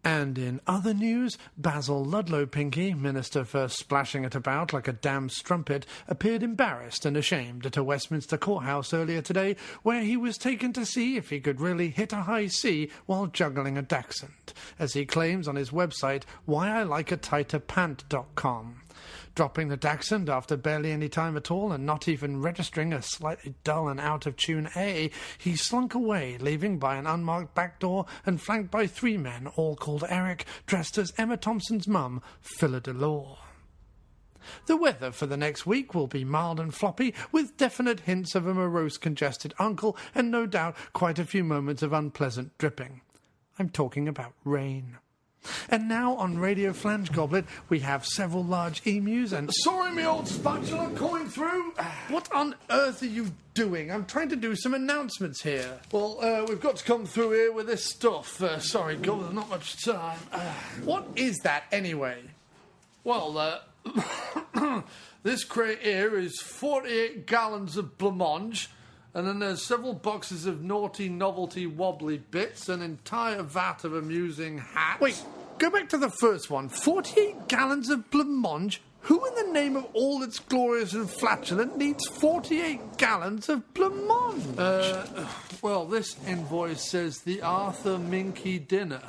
And in other news, Basil Ludlow Pinky, minister for splashing it about like a damn strumpet, appeared embarrassed and ashamed at a Westminster courthouse earlier today, where he was taken to see if he could really hit a high C while juggling a dachshund, as he claims on his website whyilikeatighterpant.com. Dropping the dachshund after barely any time at all and not even registering a slightly dull and out-of-tune A, he slunk away, leaving by an unmarked back door and flanked by 3 men, all called Eric, dressed as Emma Thompson's mum, Phila Delore. The weather for the next week will be mild and floppy, with definite hints of a morose, congested uncle and no doubt quite a few moments of unpleasant dripping. I'm talking about rain. And now on Radio Flange Goblet, we have several large emus and... Sorry, me old spatula coming through. What on earth are you doing? I'm trying to do some announcements here. Well, we've got to come through here with this stuff. Sorry, God, there's not much time. What is that, anyway? Well, this crate here is 48 gallons of blancmange, and then there's several boxes of naughty, novelty, wobbly bits, an entire vat of amusing hats. Wait, go back to the first one. 48 gallons of blancmange? Who in the name of all that's glorious and flatulent needs 48 gallons of blancmange? Well, this invoice says the Arthur Minky dinner.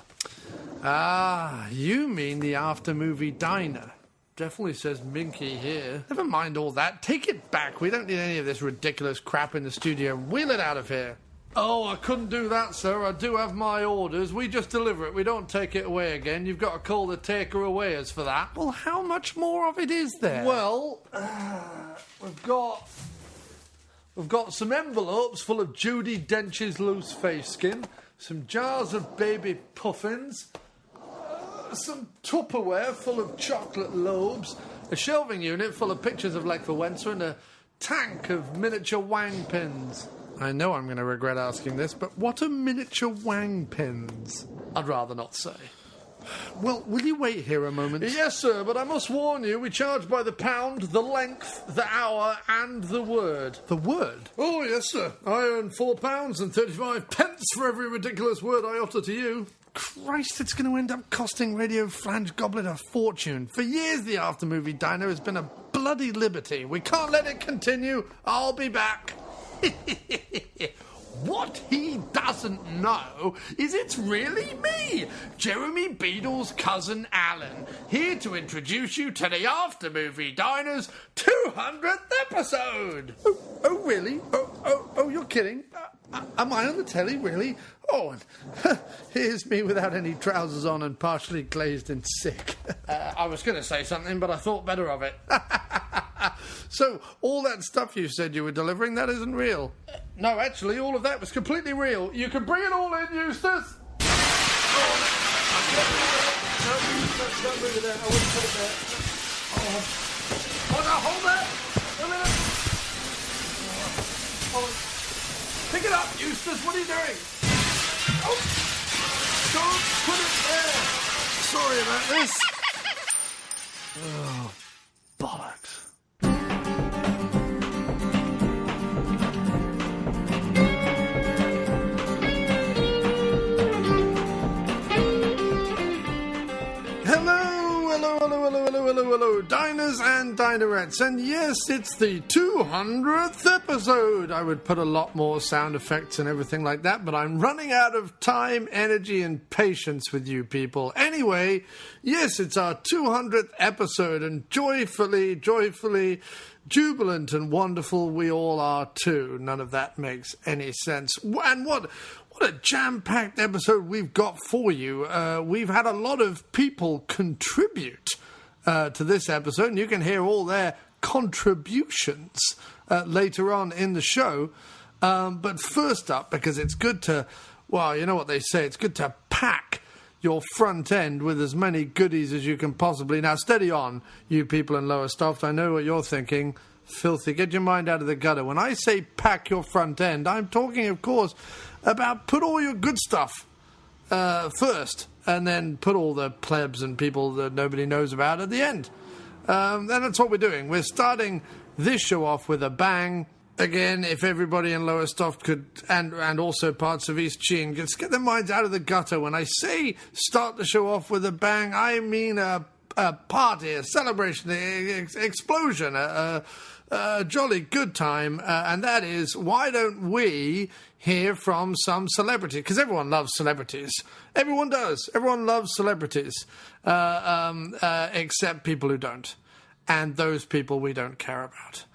Ah, you mean the after-movie diner. Definitely says Minky here. Never mind all that. Take it back. We don't need any of this ridiculous crap in the studio. Wheel it out of here. Oh, I couldn't do that, sir. I do have my orders. We just deliver it. We don't take it away again. You've got to call the taker-awayers for that. Well, how much more of it is there? Well, we've got some envelopes full of Judi Dench's loose face skin, some jars of baby puffins, some Tupperware full of chocolate lobes, a shelving unit full of pictures of Lech Wałęsa, and a tank of miniature wang pins. I know I'm going to regret asking this, but what are miniature wang pins? I'd rather not say. Well, will you wait here a moment? Yes, sir, but I must warn you, we charge by the pound, the length, the hour, and the word. The word? Oh, yes, sir. I earn £4.35 for every ridiculous word I utter to you. Christ, it's going to end up costing Radio Flange Goblet a fortune. For years, the after-movie diner has been a bloody liberty. We can't let it continue. I'll be back. What he doesn't know is it's really me, Jeremy Beadle's cousin Alan, here to introduce you to the After-Movie Diner's 200th episode. Oh, really? Oh, you're kidding? Am I on the telly, really? Oh, and here's me without any trousers on and partially glazed and sick. I was going to say something, but I thought better of it. So, all that stuff you said you were delivering, that isn't real? No, actually, all of that was completely real. You can bring it all in, Eustace. Oh, no, don't move it there. I wouldn't put it there. Oh, no, hold that. A minute. Oh. Pick it up, Eustace. What are you doing? Oh, don't put it there. Sorry about this. Oh, bollocks. Hello, diners and dinerettes, and yes, it's the 200th episode. I would put a lot more sound effects and everything like that, but I'm running out of time, energy, and patience with you people. Anyway, yes, it's our 200th episode, and joyfully, jubilant and wonderful we all are too. None of that makes any sense. And what a jam-packed episode we've got for you. We've had a lot of people contribute to this episode, and you can hear all their contributions later on in the show. But first up, because it's good to, well, you know what they say, it's good to pack your front end with as many goodies as you can possibly. Now, steady on, you people in Lowestoft. I know what you're thinking. Filthy, get your mind out of the gutter. When I say pack your front end, I'm talking, of course, about put all your good stuff first, and then put all the plebs and people that nobody knows about at the end. And that's what we're doing. We're starting this show off with a bang. Again, if everybody in Lowestoft could, and also parts of East Sheen, just get their minds out of the gutter. When I say start the show off with a bang, I mean a party, a celebration, an explosion, a jolly good time. And that is, why don't we hear from some celebrity? Because everyone loves celebrities. Everyone does. Everyone loves celebrities, except people who don't. And those people we don't care about.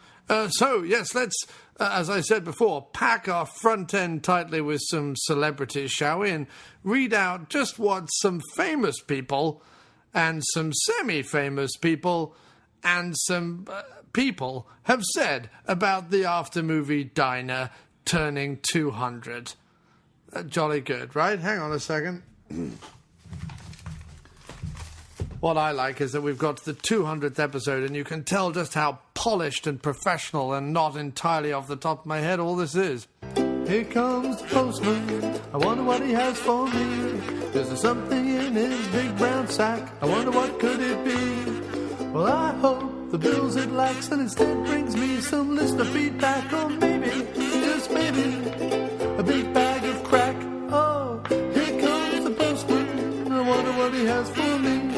So, yes, let's, as I said before, pack our front end tightly with some celebrities, shall we? And read out just what some famous people and some semi-famous people and some people have said about the after-movie diner turning 200. Jolly good, right? Hang on a second. What I like is that we've got to the 200th episode, and you can tell just how polished and professional and not entirely off the top of my head all this is. Here comes the postman. I wonder what he has for me. There's something in his big brown sack. I wonder what could it be. Well, I hope the bills it lacks and instead brings me some listener feedback, or maybe, just maybe, a big bag of crack. Oh, here comes the postman. I wonder what he has for me.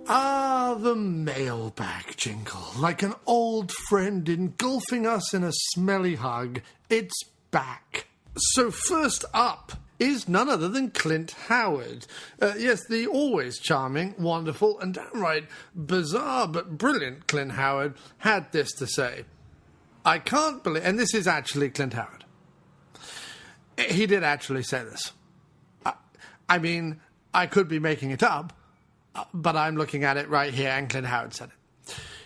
Ah, the mailbag jingle. Like an old friend engulfing us in a smelly hug. It's back. So first up is none other than Clint Howard. Yes, the always charming, wonderful, and downright bizarre but brilliant Clint Howard had this to say. I can't believe... And this is actually Clint Howard. He did actually say this. I mean, I could be making it up, but I'm looking at it right here, and Clint Howard said it.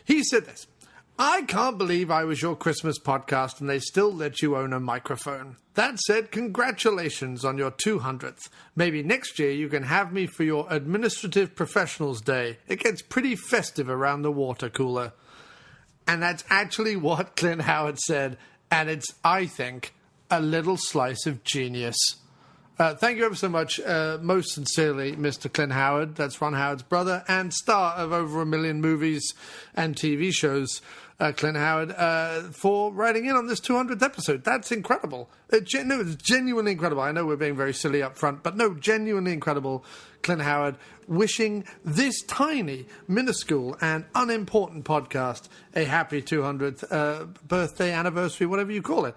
He said this. I can't believe I was your Christmas podcast and they still let you own a microphone. That said, congratulations on your 200th. Maybe next year you can have me for your Administrative Professionals Day. It gets pretty festive around the water cooler. And that's actually what Clint Howard said, and it's, I think, a little slice of genius. Thank you ever so much, most sincerely, Mr. Clint Howard. That's Ron Howard's brother and star of over 1 million movies and TV shows, Clint Howard, for writing in on this 200th episode. That's incredible. It's genuinely incredible. I know we're being very silly up front, but no, genuinely incredible, Clint Howard, wishing this tiny, minuscule, and unimportant podcast a happy 200th birthday, anniversary, whatever you call it.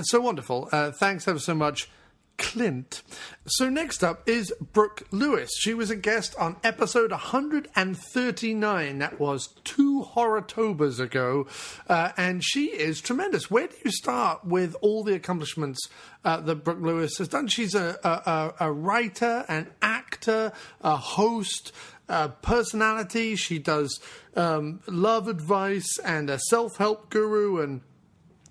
So wonderful. Thanks ever so much, Clint. So next up is Brooke Lewis. She was a guest on episode 139. That was 2 Horror-tobers ago. And she is tremendous. Where do you start with all the accomplishments that Brooke Lewis has done? She's a writer, an actor, a host, personality. She does love advice and a self-help guru and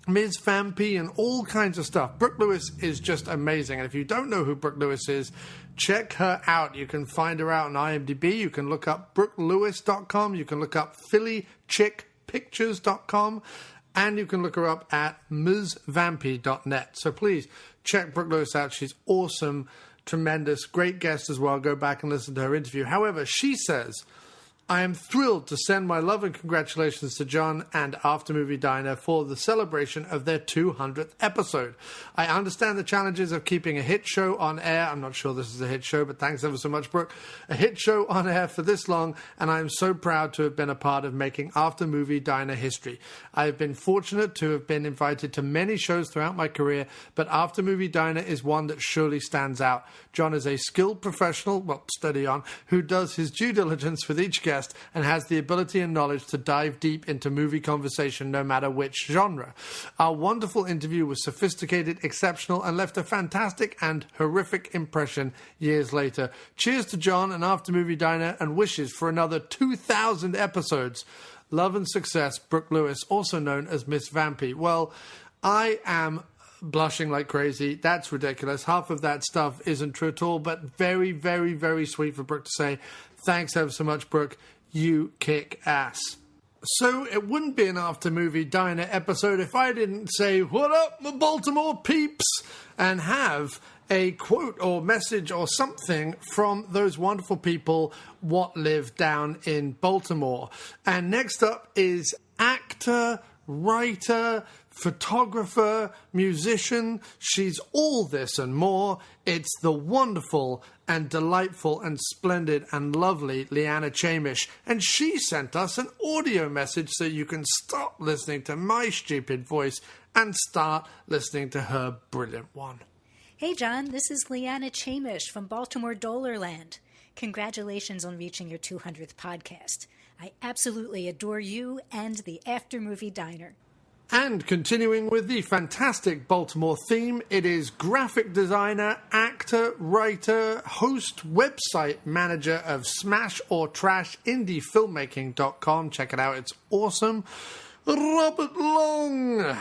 Ms. Vampy and all kinds of stuff. Brooke Lewis is just amazing. And if you don't know who Brooke Lewis is, check her out. You can find her out on IMDb. You can look up brookelewis.com. You can look up phillychickpictures.com. And you can look her up at msvampy.net. So please check Brooke Lewis out. She's awesome, tremendous, great guest as well. Go back and listen to her interview. However, she says, I am thrilled to send my love and congratulations to John and After Movie Diner for the celebration of their 200th episode. I understand the challenges of keeping a hit show on air. I'm not sure this is a hit show, but thanks ever so much, Brooke. A hit show on air for this long, and I am so proud to have been a part of making After Movie Diner history. I have been fortunate to have been invited to many shows throughout my career, but After Movie Diner is one that surely stands out. John is a skilled professional, well, steady on, who does his due diligence with each guest and has the ability and knowledge to dive deep into movie conversation no matter which genre. Our wonderful interview was sophisticated, exceptional, and left a fantastic and horrific impression years later. Cheers to John and After Movie Diner, and wishes for another 2,000 episodes. Love and success, Brooke Lewis, also known as Miss Vampy. Well, I am blushing like crazy. That's ridiculous. Half of that stuff isn't true at all, but very, very, very sweet for Brooke to say. Thanks ever so much, Brooke. You kick ass. So it wouldn't be an After Movie Diner episode if I didn't say, what up, my Baltimore peeps, and have a quote or message or something from those wonderful people what live down in Baltimore. And next up is actor, writer, photographer, musician. She's all this and more. It's the wonderful and delightful and splendid and lovely Leanna Chamish. And she sent us an audio message so you can stop listening to my stupid voice and start listening to her brilliant one. Hey, John, this is Leanna Chamish from Baltimore Dollarland. Congratulations on reaching your 200th podcast. I absolutely adore you and the After Movie Diner. And continuing with the fantastic Baltimore theme, it is graphic designer, actor, writer, host, website manager of Smash or Trash IndieFilmmaking.com. Check it out, it's awesome. Robert Long.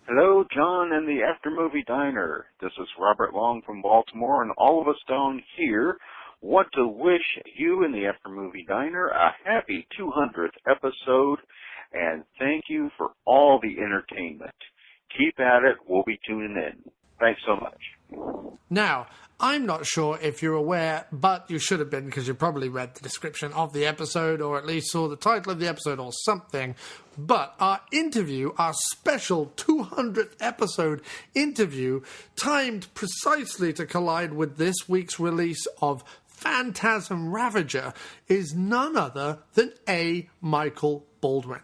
Hello, John and the After Movie Diner. This is Robert Long from Baltimore, and all of us down here want to wish you and the After Movie Diner a happy 200th episode, and thank you for all the entertainment. Keep at it. We'll be tuning in. Thanks so much. Now, I'm not sure if you're aware, but you should have been because you probably read the description of the episode or at least saw the title of the episode or something. But our interview, our special 200th episode interview, timed precisely to collide with this week's release of Phantasm Ravager, is none other than A. Michael Baldwin.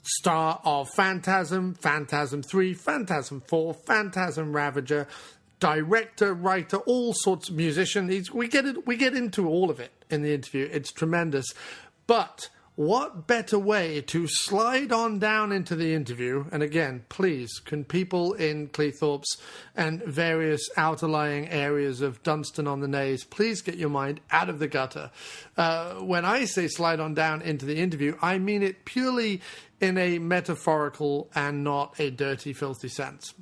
Star of Phantasm, Phantasm 3, Phantasm 4, Phantasm Ravager, director, writer, all sorts of musician. We get into all of it in the interview. It's tremendous. But what better way to slide on down into the interview? And again, please, can people in Cleethorpes and various outer-lying areas of Dunstan-on-the-Naze please get your mind out of the gutter? When I say slide on down into the interview, I mean it purely in a metaphorical and not a dirty, filthy sense.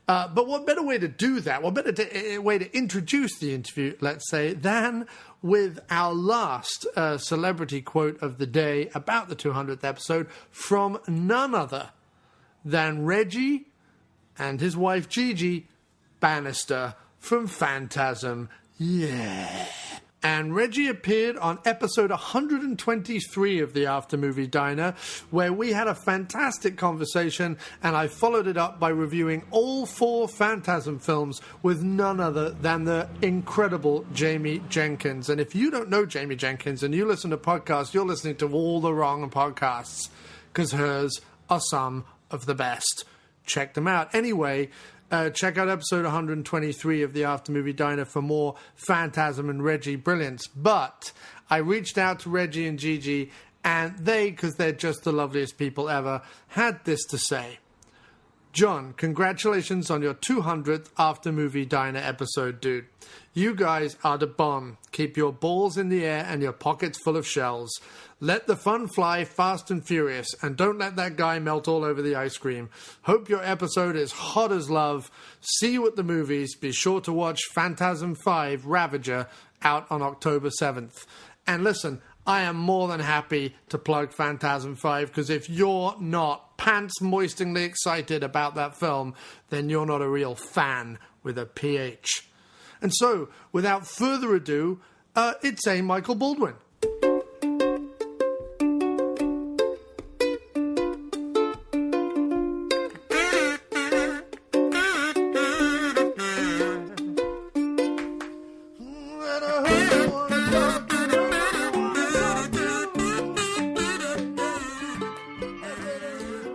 But what better way to do that, what better way to introduce the interview, let's say, than with our last celebrity quote of the day about the 200th episode from none other than Reggie and his wife Gigi Bannister from Phantasm. Yeah. And Reggie appeared on episode 123 of the After Movie Diner, where we had a fantastic conversation, and I followed it up by reviewing all 4 Phantasm films with none other than the incredible Jamie Jenkins. And if you don't know Jamie Jenkins and you listen to podcasts, you're listening to all the wrong podcasts, because hers are some of the best. Check them out. Anyway, check out episode 123 of the After Movie Diner for more Phantasm and Reggie brilliance. But I reached out to Reggie and Gigi, and they, because they're just the loveliest people ever, had this to say. John, congratulations on your 200th After Movie Diner episode, dude. You guys are the bomb. Keep your balls in the air and your pockets full of shells. Let the fun fly fast and furious, and don't let that guy melt all over the ice cream. Hope your episode is hot as love. See you at the movies. Be sure to watch Phantasm 5 Ravager out on October 7th. And listen, I am more than happy to plug Phantasm 5, because if you're not pants-moistingly excited about that film, then you're not a real fan with a PH. And so, without further ado, it's A. Michael Baldwin.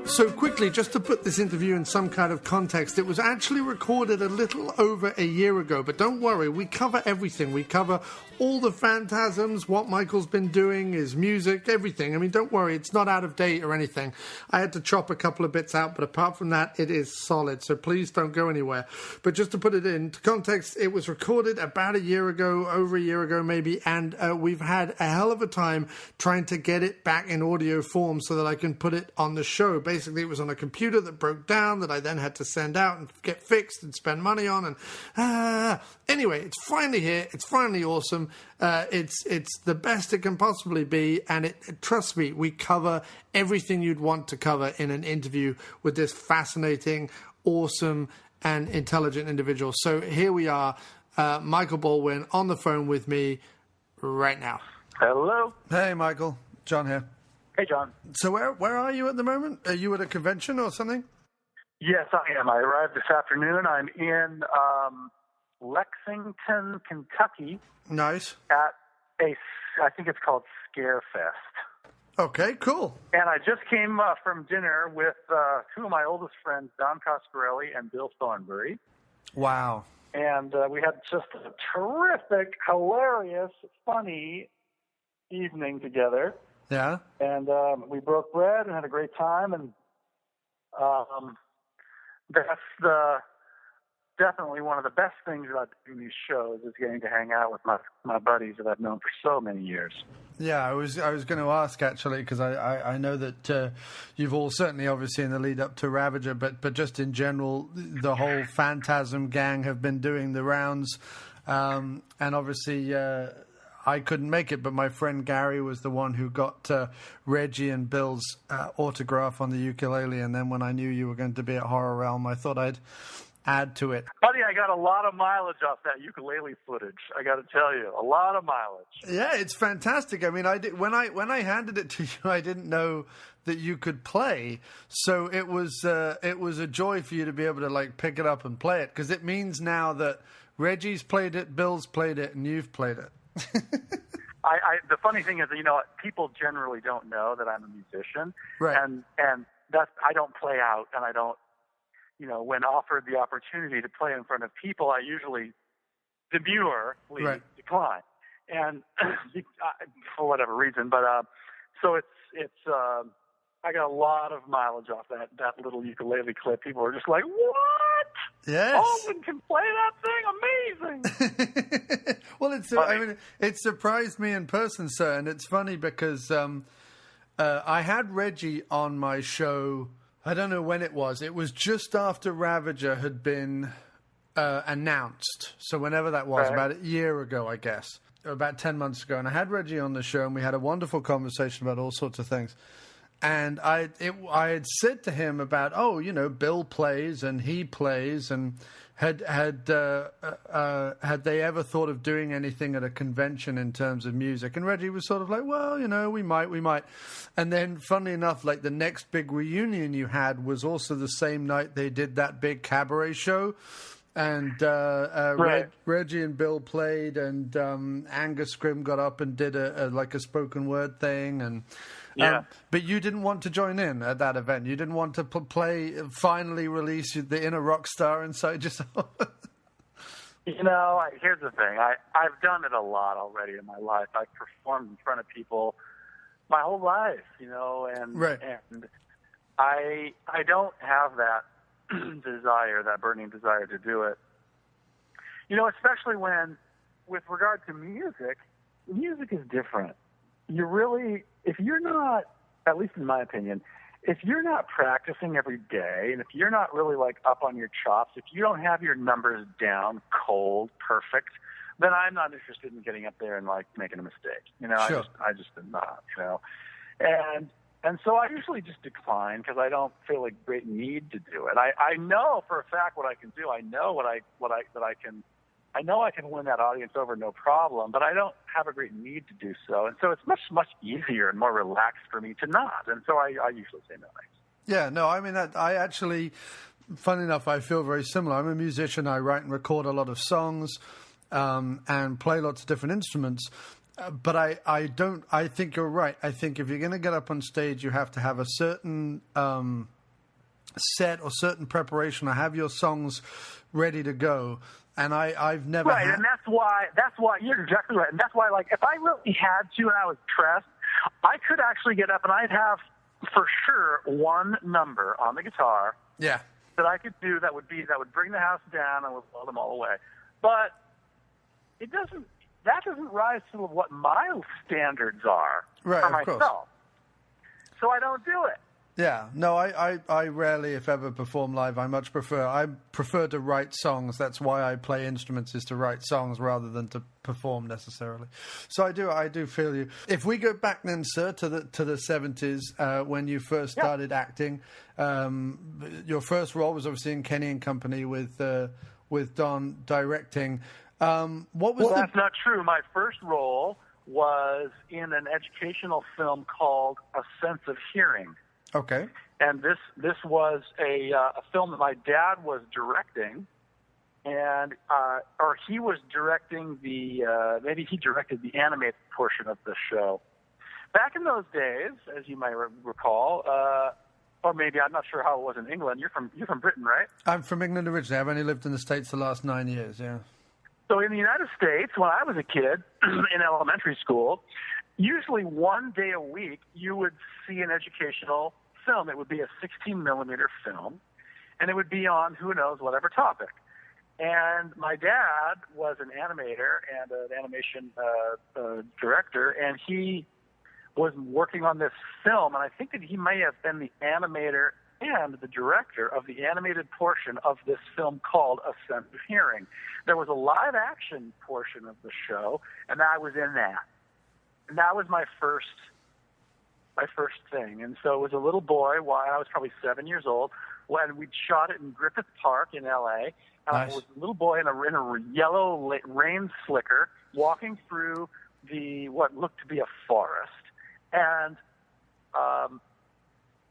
So quickly, just to put this interview in some kind of context, it was actually recorded a little over a year ago, but don't worry, we cover everything. We cover all the Phantasms, what Michael's been doing, his music, everything. I mean, don't worry, it's not out of date or anything. I had to chop a couple of bits out, but apart from that, it is solid, so please don't go anywhere. But just to put it into context, it was recorded about a year ago, over a year ago maybe, and we've had a hell of a time trying to get it back in audio form so that I can put it on the show. Basically, it was on a computer that broke down that I then had to send out and get fixed and spend money on. And anyway, it's finally here. It's finally awesome. It's the best it can possibly be. And trust me, we cover everything you'd want to cover in an interview with this fascinating, awesome, and intelligent individual. So here we are, Michael Baldwin on the phone with me right now. Hello. Hey, Michael. John here. Hey, John. So where are you at the moment? Are you at a convention or something? Yes, I am. I arrived this afternoon. I'm in Lexington, Kentucky. Nice. At I think it's called Scare Fest. Okay, cool. And I just came from dinner with two of my oldest friends, Don Coscarelli and Bill Thornbury. Wow. And we had just a terrific, hilarious, funny evening together. Yeah. And we broke bread and had a great time. And that's definitely one of the best things about doing these shows is getting to hang out with my buddies that I've known for so many years. Yeah, I was going to ask, actually, because I know that you've all certainly, obviously, in the lead up to Ravager, but just in general, the whole Phantasm gang have been doing the rounds. And obviously, I couldn't make it, but my friend Gary was the one who got Reggie and Bill's autograph on the ukulele. And then when I knew you were going to be at Horror Realm, I thought I'd add to it. Buddy, I got a lot of mileage off that ukulele footage. I got to tell you, a lot of mileage. Yeah, it's fantastic. I mean, when I handed it to you, I didn't know that you could play, so it was a joy for you to be able to like pick it up and play it, because it means now that Reggie's played it, Bill's played it, and you've played it. The funny thing is that, people generally don't know that I'm a musician, right? And that's, I don't play out, and I don't. When offered the opportunity to play in front of people, I usually demurely decline, and for whatever reason. But so it's I got a lot of mileage off that little ukulele clip. People are just like, "What? Yes, Baldwin can play that thing? Amazing!" Well, it surprised me in person, sir, and it's funny because I had Reggie on my show. I don't know when it was. It was just after Ravager had been announced. So whenever that was, about a year ago, I guess, or about 10 months ago. And I had Reggie on the show, and we had a wonderful conversation about all sorts of things. And I had said to him about, Bill plays and he plays, and had they ever thought of doing anything at a convention in terms of music? And Reggie was sort of like, well, we might. And then, funnily enough, like the next big reunion you had was also the same night they did that big cabaret show. And Reggie and Bill played, and Angus Scrim got up and did a spoken word thing, and but you didn't want to join in at that event. You didn't want to finally release the inner rock star inside yourself. Here's the thing. I've done it a lot already in my life. I've performed in front of people my whole life, and I don't have that desire, that burning desire to do it. Especially when, with regard to music is different. If you're not, at least in my opinion, if you're not practicing every day, and if you're not really up on your chops, if you don't have your numbers down, cold, perfect, then I'm not interested in getting up there and making a mistake. Sure. I just am not. And so I usually just decline because I don't feel a great need to do it. I know for a fact what I can do. I know I know I can win that audience over no problem, but I don't have a great need to do so. And so it's much, much easier and more relaxed for me to not. And so I usually say no thanks. Yeah, no, I mean, I actually, funny enough, I feel very similar. I'm a musician. I write and record a lot of songs and play lots of different instruments. But I think you're right. I think if you're going to get up on stage, you have to have a certain set or certain preparation, or have your songs ready to go. And I've never and that's why you're exactly right. And that's why, if I really had to and I was pressed, I could actually get up and I'd have for sure one number on the guitar that I could do that would bring the house down and would blow them all away. But that doesn't rise to what my standards are for myself. Course. So I don't do it. Yeah, no, I rarely, if ever, perform live. I prefer to write songs. That's why I play instruments, is to write songs rather than to perform necessarily. So I do feel you. If we go back then, sir, to the 70s, when you first started acting, your first role was obviously in Kenny and Company with Don directing. That's not true. My first role was in an educational film called A Sense of Hearing. Okay. And this was a film that my dad was directing, and or he was directing maybe he directed the animated portion of the show. Back in those days, as you might recall, or maybe I'm not sure how it was in England. You're from Britain, right? I'm from England originally. I've only lived in the States the last 9 years. Yeah. So in the United States, when I was a kid in elementary school, usually one day a week you would see an educational film. It would be a 16-millimeter film, and it would be on who knows whatever topic. And my dad was an animator and an animation director, and he was working on this film, and I think that he may have been the animator and the director of the animated portion of this film called A Sense of Hearing. There was a live-action portion of the show, and I was in that. And that was my first thing. And so it was a little boy, while I was probably 7 years old, when we shot it in Griffith Park in L.A., and nice. I was a little boy in a yellow rain slicker walking through what looked to be a forest. And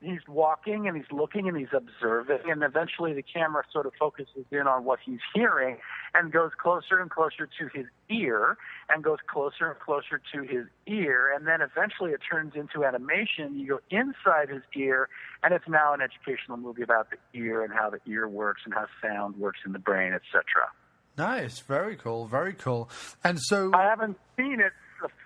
he's walking and he's looking and he's observing, and eventually the camera sort of focuses in on what he's hearing and goes closer and closer to his ear and goes closer and closer to his ear, and then eventually it turns into animation. You go inside his ear, and it's now an educational movie about the ear and how the ear works and how sound works in the brain, etc. Nice. Very cool. Very cool. And so I haven't seen it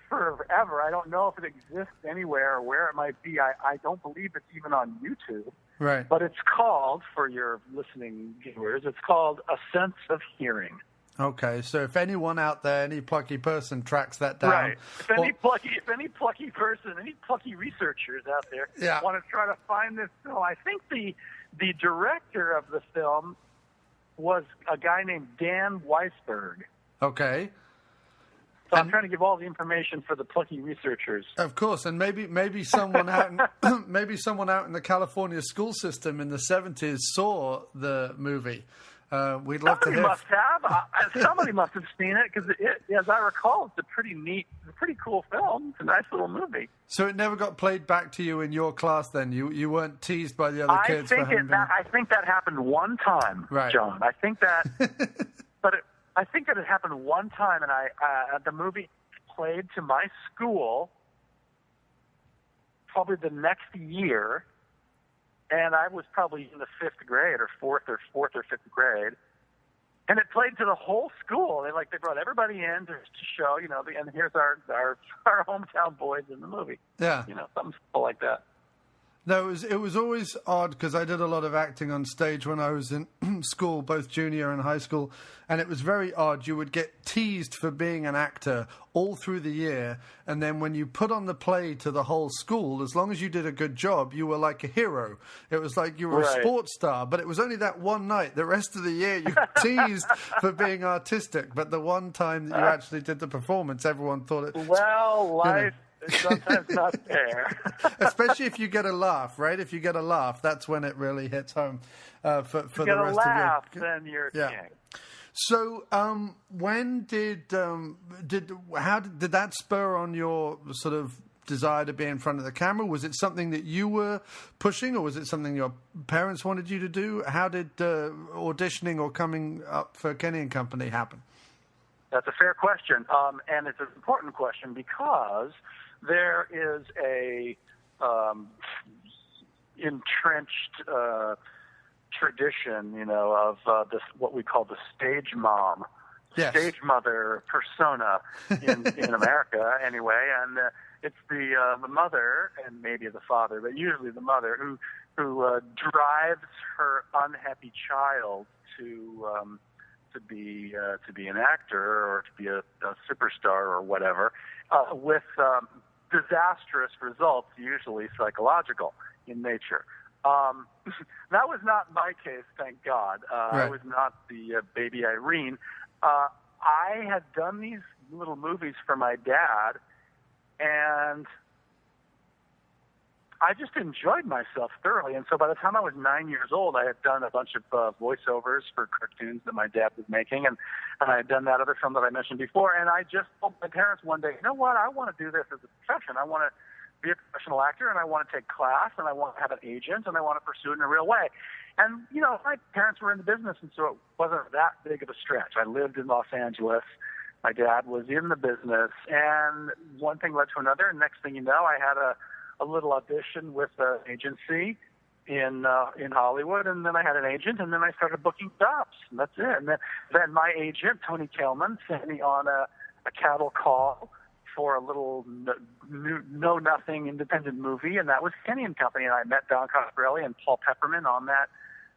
forever. I don't know if it exists anywhere or where it might be. I don't believe it's even on YouTube. Right. But it's called, for your listening viewers, it's called A Sense of Hearing. Okay, so if anyone out there, any plucky person tracks that down. Right. If any plucky person, any plucky researchers out there want to try to find this film, I think the director of the film was a guy named Dan Weisberg. Okay. So I'm trying to give all the information for the plucky researchers. Of course, and maybe someone out in, in the California school system in the 70s saw the movie. We'd love to hear. Must have. Somebody must have seen it because, as I recall, it's a pretty cool film. It's a nice little movie. So it never got played back to you in your class. Then you weren't teased by the other kids. I think that happened one time, right. John. I think that, I think that it happened one time, and the movie played to my school probably the next year. And I was probably in the fifth grade or fourth or fifth grade, and it played to the whole school. They brought everybody in to show, and here's our hometown boys in the movie. Yeah, something simple like that. No, it was always odd because I did a lot of acting on stage when I was in school, both junior and high school, and it was very odd. You would get teased for being an actor all through the year, and then when you put on the play to the whole school, as long as you did a good job, you were like a hero. It was like you were a sports star, but it was only that one night. The rest of the year, you were teased for being artistic, but the one time that you actually did the performance, everyone thought it... Well, life... It's sometimes not fair. Especially if you get a laugh, right? If you get a laugh, that's when it really hits home for the rest of your... If you get a laugh, then you're king. So, when did that spur on your sort of desire to be in front of the camera? Was it something that you were pushing, or was it something your parents wanted you to do? How did auditioning or coming up for Kenny and Company happen? That's a fair question, and it's an important question because there is a entrenched tradition, of this what we call the stage mom, stage mother persona in America, anyway. And it's the mother and maybe the father, but usually the mother who drives her unhappy child to be an actor or to be a superstar or whatever, with disastrous results, usually psychological in nature. That was not my case, thank God. I was not the baby Irene. I had done these little movies for my dad, and I just enjoyed myself thoroughly. And so by the time I was 9 years old, I had done a bunch of voiceovers for cartoons that my dad was making, and I had done that other film that I mentioned before. And I just told my parents one day, you know what, I want to do this as a profession. I want to be a professional actor, and I want to take class, and I want to have an agent, and I want to pursue it in a real way. And, you know, my parents were in the business, and so it wasn't that big of a stretch. I lived in Los Angeles. My dad was in the business, and one thing led to another, and next thing you know, I had a little audition with an agency in Hollywood, and then I had an agent, and then I started booking jobs, and that's it. And then my agent, Tony Kalman, sent me on a cattle call for a little know-nothing independent movie, and that was Kenny & Company, and I met Don Coscarelli and Paul Pepperman on that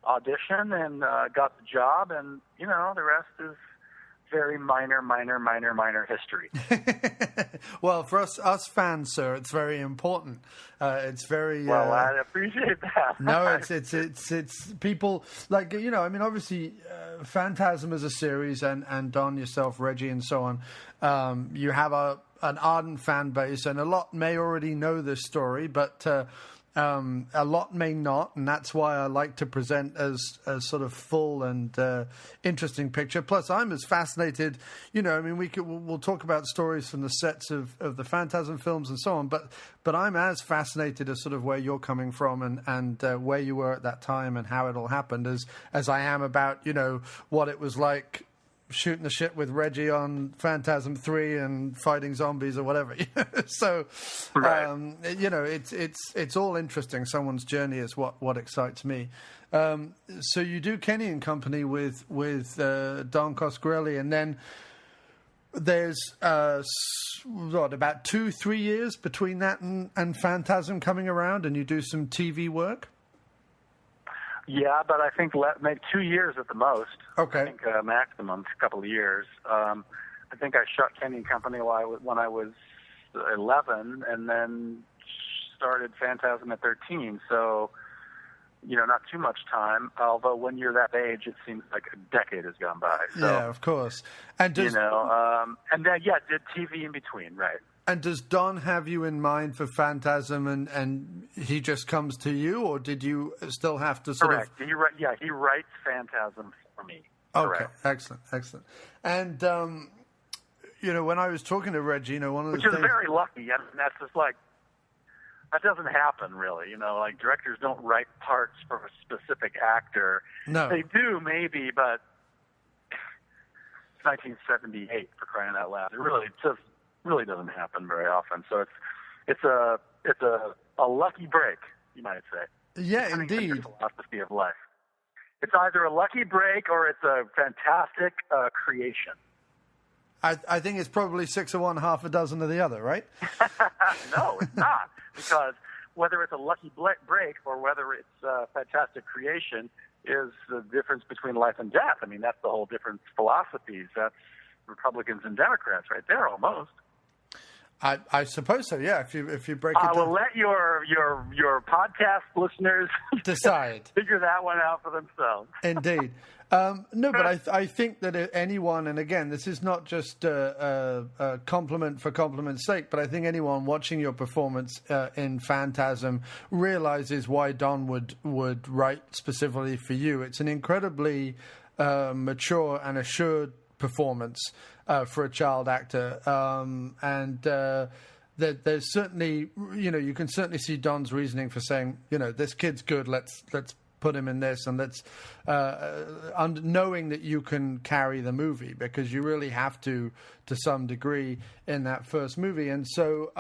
audition and got the job, and, you know, the rest is very minor history. Well, for us fans, sir, it's very important. It's very well. I appreciate that. No, it's people like, you know. I mean, obviously, Phantasm as a series, and Don, yourself, Reggie, and so on. You have an ardent fan base, and a lot may already know this story, but a lot may not, and that's why I like to present as sort of full and interesting picture. Plus, I'm as fascinated, you know, I mean, we'll talk about stories from the sets of the Phantasm films and so on, but I'm as fascinated as sort of where you're coming from and where you were at that time and how it all happened as I am about, you know, what it was like shooting the shit with Reggie on Phantasm 3 and fighting zombies or whatever. So, right. You know, it's all interesting. Someone's journey is what excites me. So you do Kenny & Company with Don Coscarelli, and then there's about 2-3 years between that and Phantasm coming around, and you do some TV work. Yeah, but I think maybe 2 years at the most. Okay. I think maximum, a couple of years. I think I shot Kenny & Company when I was 11, and then started Phantasm at 13. So, you know, not too much time. Although when you're that age, it seems like a decade has gone by. So, yeah, of course. And you know, and then did TV in between, right? And does Don have you in mind for Phantasm, and he just comes to you, or did you still have to sort Correct. of... He writes Phantasm for me. Okay, Correct. excellent. And, you know, when I was talking to Reggie, you know, one of the Which things... is very lucky. I mean, that's just like, that doesn't happen, really. You know, like, directors don't write parts for a specific actor. No. They do, maybe, but it's 1978, for crying out loud. It really doesn't happen very often. So it's a lucky break, you might say. Yeah, Depending on your indeed. philosophy of life. It's either a lucky break or it's a fantastic creation. I think it's probably 6 of one, half a dozen of the other, right? No, it's not. Because whether it's a lucky break or whether it's a fantastic creation is the difference between life and death. I mean, that's the whole different philosophies. That's Republicans and Democrats right there, almost. I suppose so. Yeah. If you break it down, I will let your podcast listeners decide, figure that one out for themselves. Indeed. No, but I think that anyone, and again, this is not just a compliment for compliment's sake, but I think anyone watching your performance in Phantasm realizes why Don would write specifically for you. It's an incredibly mature and assured performance for a child actor, and there's certainly, you know, you can certainly see Don's reasoning for saying, you know, this kid's good, let's put him in this, and let's knowing that you can carry the movie, because you really have to some degree in that first movie. And so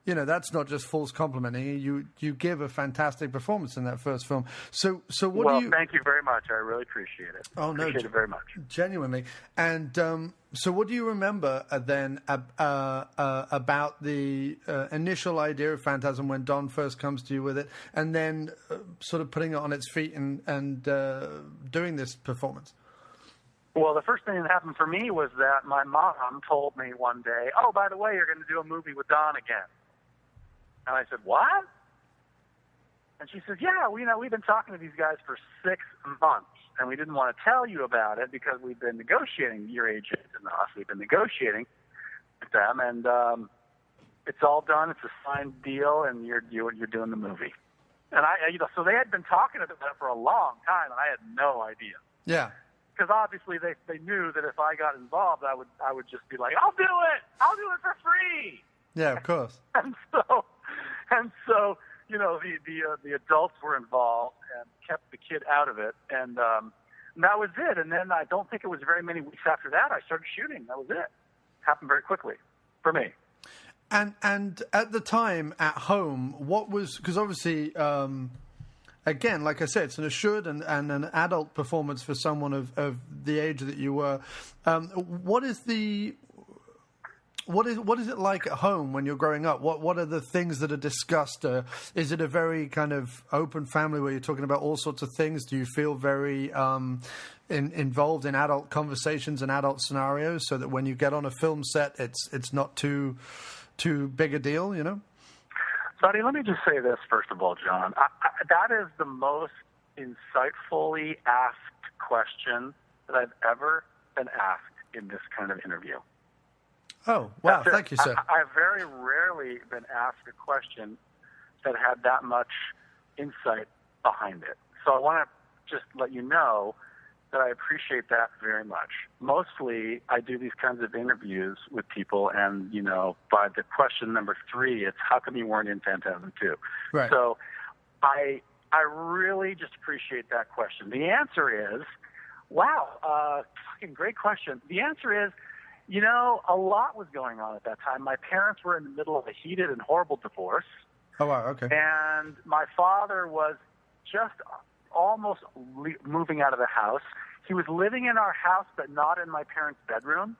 you know, that's not just false complimenting. You give a fantastic performance in that first film. So what do you... Well, thank you very much. I really appreciate it. Oh, no, appreciate it very much. Genuinely. And so what do you remember then about the initial idea of Phantasm when Don first comes to you with it, and then sort of putting it on its feet and doing this performance? Well, the first thing that happened for me was that my mom told me one day, oh, by the way, you're going to do a movie with Don again. And I said, what? And she said, yeah, we've been talking to these guys for 6 months, and we didn't want to tell you about it because we've been negotiating, your agent and us, we've been negotiating with them, and It's all done. It's a signed deal, and you're doing the movie. And so they had been talking about it for a long time, and I had no idea. Yeah. Because obviously they knew that if I got involved, I would just be like, I'll do it for free. Yeah, of course. And so the adults were involved and kept the kid out of it, and that was it. And then I don't think it was very many weeks after that I started shooting. That was it. Happened very quickly for me. And at the time at home, what was, because obviously, again, like I said, it's an assured and an adult performance for someone of the age that you were. What is it like at home when you're growing up? What are the things that are discussed? Is it a very kind of open family where you're talking about all sorts of things? Do you feel very involved in adult conversations and adult scenarios, so that when you get on a film set, it's not too big a deal, you know? Buddy, let me just say this first of all, John. That is the most insightfully asked question that I've ever been asked in this kind of interview. Oh, wow. Thank you, sir. I've very rarely been asked a question that had that much insight behind it. So I want to just let you know that I appreciate that very much. Mostly, I do these kinds of interviews with people, and, by the question number 3, it's how come you weren't in Phantasm 2? Right. So I really just appreciate that question. The answer is, wow, fucking great question. The answer is, a lot was going on at that time. My parents were in the middle of a heated and horrible divorce. Oh, wow, okay. And my father was just almost moving out of the house. He was living in our house, but not in my parents' bedroom.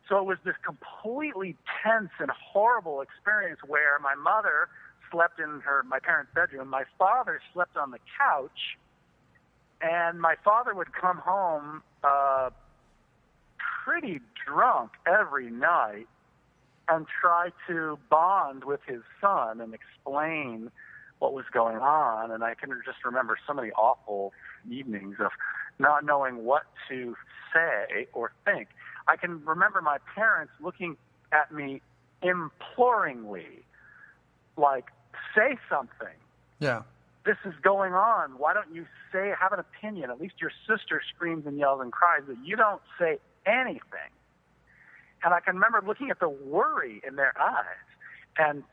So it was this completely tense and horrible experience where my mother slept in my parents' bedroom. My father slept on the couch. And my father would come home pretty drunk every night and try to bond with his son and explain what was going on. And I can just remember so many awful evenings of not knowing what to say or think. I can remember my parents looking at me imploringly, like, say something. Yeah. This is going on. Why don't you have an opinion? At least your sister screams and yells and cries, but you don't say anything. And I can remember looking at the worry in their eyes and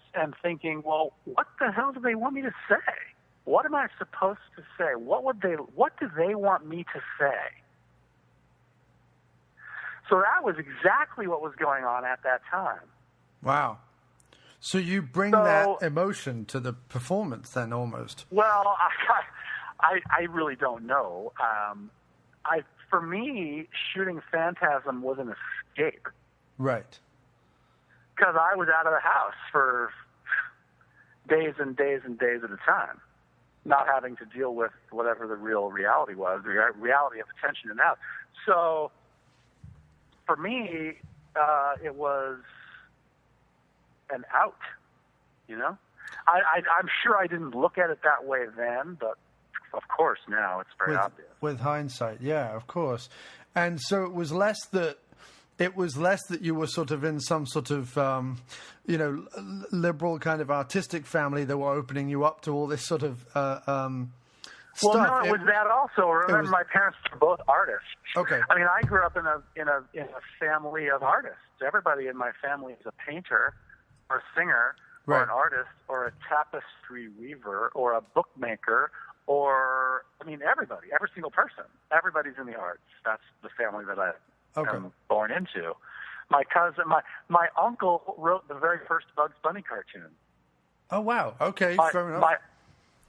thinking, well, what the hell do they want me to say? What am I supposed to say? What do they want me to say? So that was exactly what was going on at that time. Wow. So you bring that emotion to the performance then, almost. Well, I really don't know. For me, shooting Phantasm was an escape. Right. Because I was out of the house for days and days and days at a time, not having to deal with whatever the real reality was, the reality of attention in the house. So for me, it was an out, I'm sure I didn't look at it that way then, but of course now it's very obvious. With hindsight, yeah, of course. And so it was less that you were sort of in some sort of, liberal kind of artistic family that were opening you up to all this sort of stuff. Well, no, it was that also. Remember, my parents were both artists. Okay. I mean, I grew up in a family of artists. Everybody in my family is a painter, or a singer, or an artist, or a tapestry weaver, or a bookmaker, or, everybody, every single person. Everybody's in the arts. That's the family that I am born into. My cousin, my uncle wrote the very first Bugs Bunny cartoon. Oh, wow. Okay, fair enough.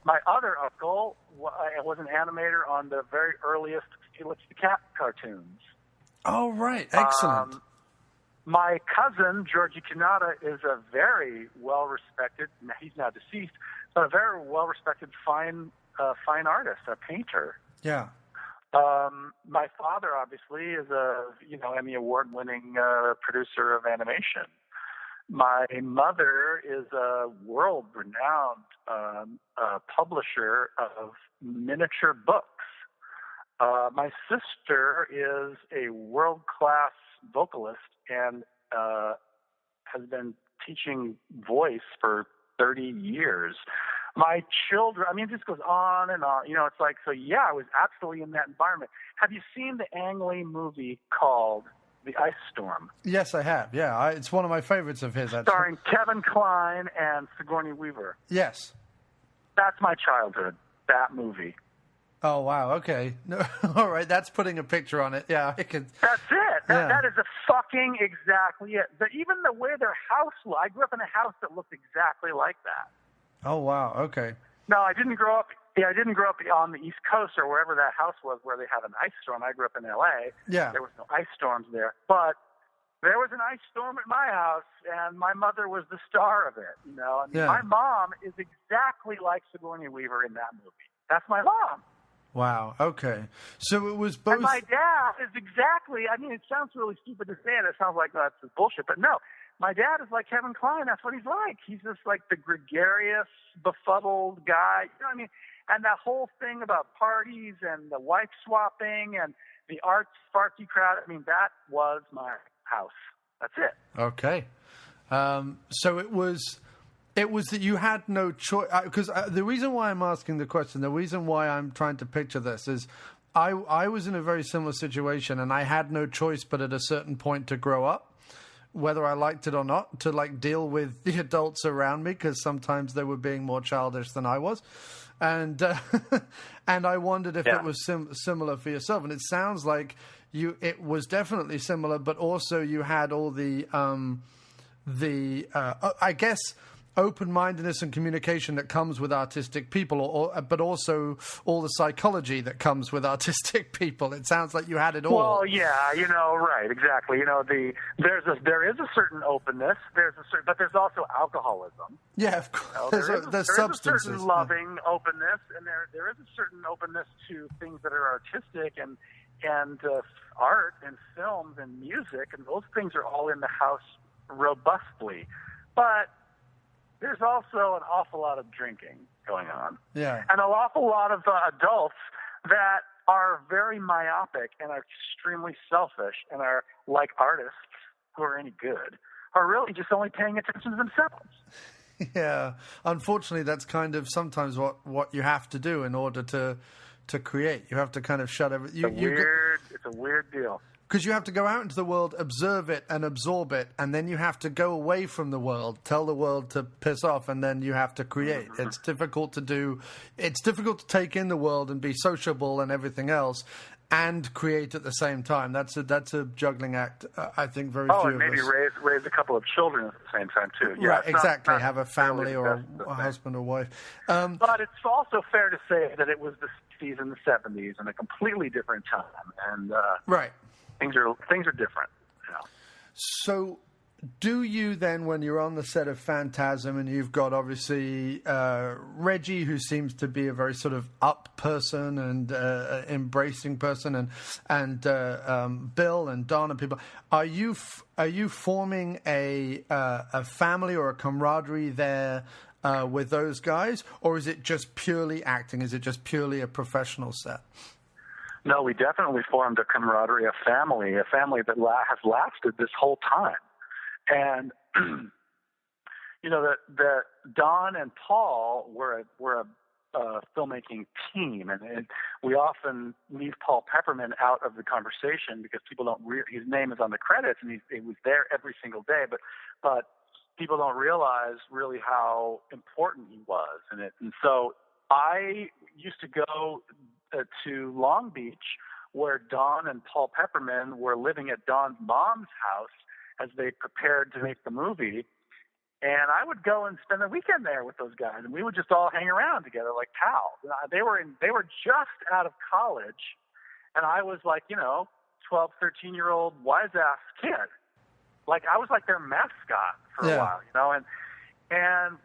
My other uncle was an animator on the very earliest Felix the Cat cartoons. Oh, right. Excellent. My cousin, Georgie Kanata, is a very well-respected, he's now deceased, but a very well-respected fine artist, a painter. Yeah. My father, obviously, is a Emmy Award-winning producer of animation. My mother is a world-renowned publisher of miniature books. My sister is a world-class vocalist and has been teaching voice for 30 years. My children, I mean, it just goes on and on. It's like, so yeah, I was absolutely in that environment. Have you seen the Ang Lee movie called The Ice Storm? Yes, I have. Yeah, it's one of my favorites of his, actually. Starring Kevin Kline and Sigourney Weaver. Yes. That's my childhood, that movie. Oh, wow, okay. No, all right, that's putting a picture on it. Yeah, I can. That's it. That is fucking exactly it. Even the way their house looked, I grew up in a house that looked exactly like that. Oh, wow, okay. No, I didn't grow up on the East Coast or wherever that house was where they had an ice storm. I grew up in L.A. Yeah. There was no ice storms there. But there was an ice storm at my house, and my mother was the star of it. My mom is exactly like Sigourney Weaver in that movie. That's my mom. Wow, okay. So it was both... And my dad is exactly... I mean, it sounds really stupid to say it. It sounds like that's bullshit. But no, my dad is like Kevin Kline. That's what he's like. He's just like the gregarious, befuddled guy. You know what I mean? And that whole thing about parties and the wife swapping and the artsy crowd, I mean, that was my house. That's it. Okay. So it was that you had no choice. Because the reason why I'm asking the question, the reason why I'm trying to picture this is I was in a very similar situation, and I had no choice but at a certain point to grow up, whether I liked it or not, to like deal with the adults around me, because sometimes they were being more childish than I was. And and I wondered if it was similar for yourself. And it sounds like it was definitely similar, but also you had all the I guess, open-mindedness and communication that comes with artistic people, but also all the psychology that comes with artistic people. It sounds like you had it all. Well, yeah, right, exactly. There is a certain openness. But there's also alcoholism. Yeah, of course. There's a substances. certain loving openness, and there is a certain openness to things that are artistic and art and films and music, and those things are all in the house robustly. But there's also an awful lot of drinking going on. Yeah. And an awful lot of adults that are very myopic and are extremely selfish and are like artists who are any good, are really just only paying attention to themselves. Yeah. Unfortunately, that's kind of sometimes what you have to do in order to create. You have to kind of shut everything. It's a weird deal. Because you have to go out into the world, observe it and absorb it, and then you have to go away from the world, tell the world to piss off, and then you have to create. It's difficult to do. It's difficult to take in the world and be sociable and everything else, and create at the same time. That's a juggling act. I think very few of us. Oh, and maybe raise a couple of children at the same time too. Yeah, right, exactly. Have a family or a husband or wife. But it's also fair to say that it was the 60s and the 70s and a completely different time, and right. Things are different. So do you then, when you're on the set of Phantasm and you've got obviously Reggie, who seems to be a very sort of up person and embracing person, and Bill and Don and people, are you forming a family or a camaraderie there with those guys, or is it just purely acting? Is it just purely a professional set? No, we definitely formed a camaraderie, a family that has lasted this whole time. And, the Don and Paul were a filmmaking team, and we often leave Paul Pepperman out of the conversation because people don't his name is on the credits, and he was there every single day, but people don't realize really how important he was in it. And so I used to go to Long Beach, where Don and Paul Pepperman were living at Don's mom's house as they prepared to make the movie. And I would go and spend the weekend there with those guys, and we would just all hang around together like pals. And they were just out of college, and I was like, 12, 13-year-old wise-ass kid. Like, I was like their mascot for a while, and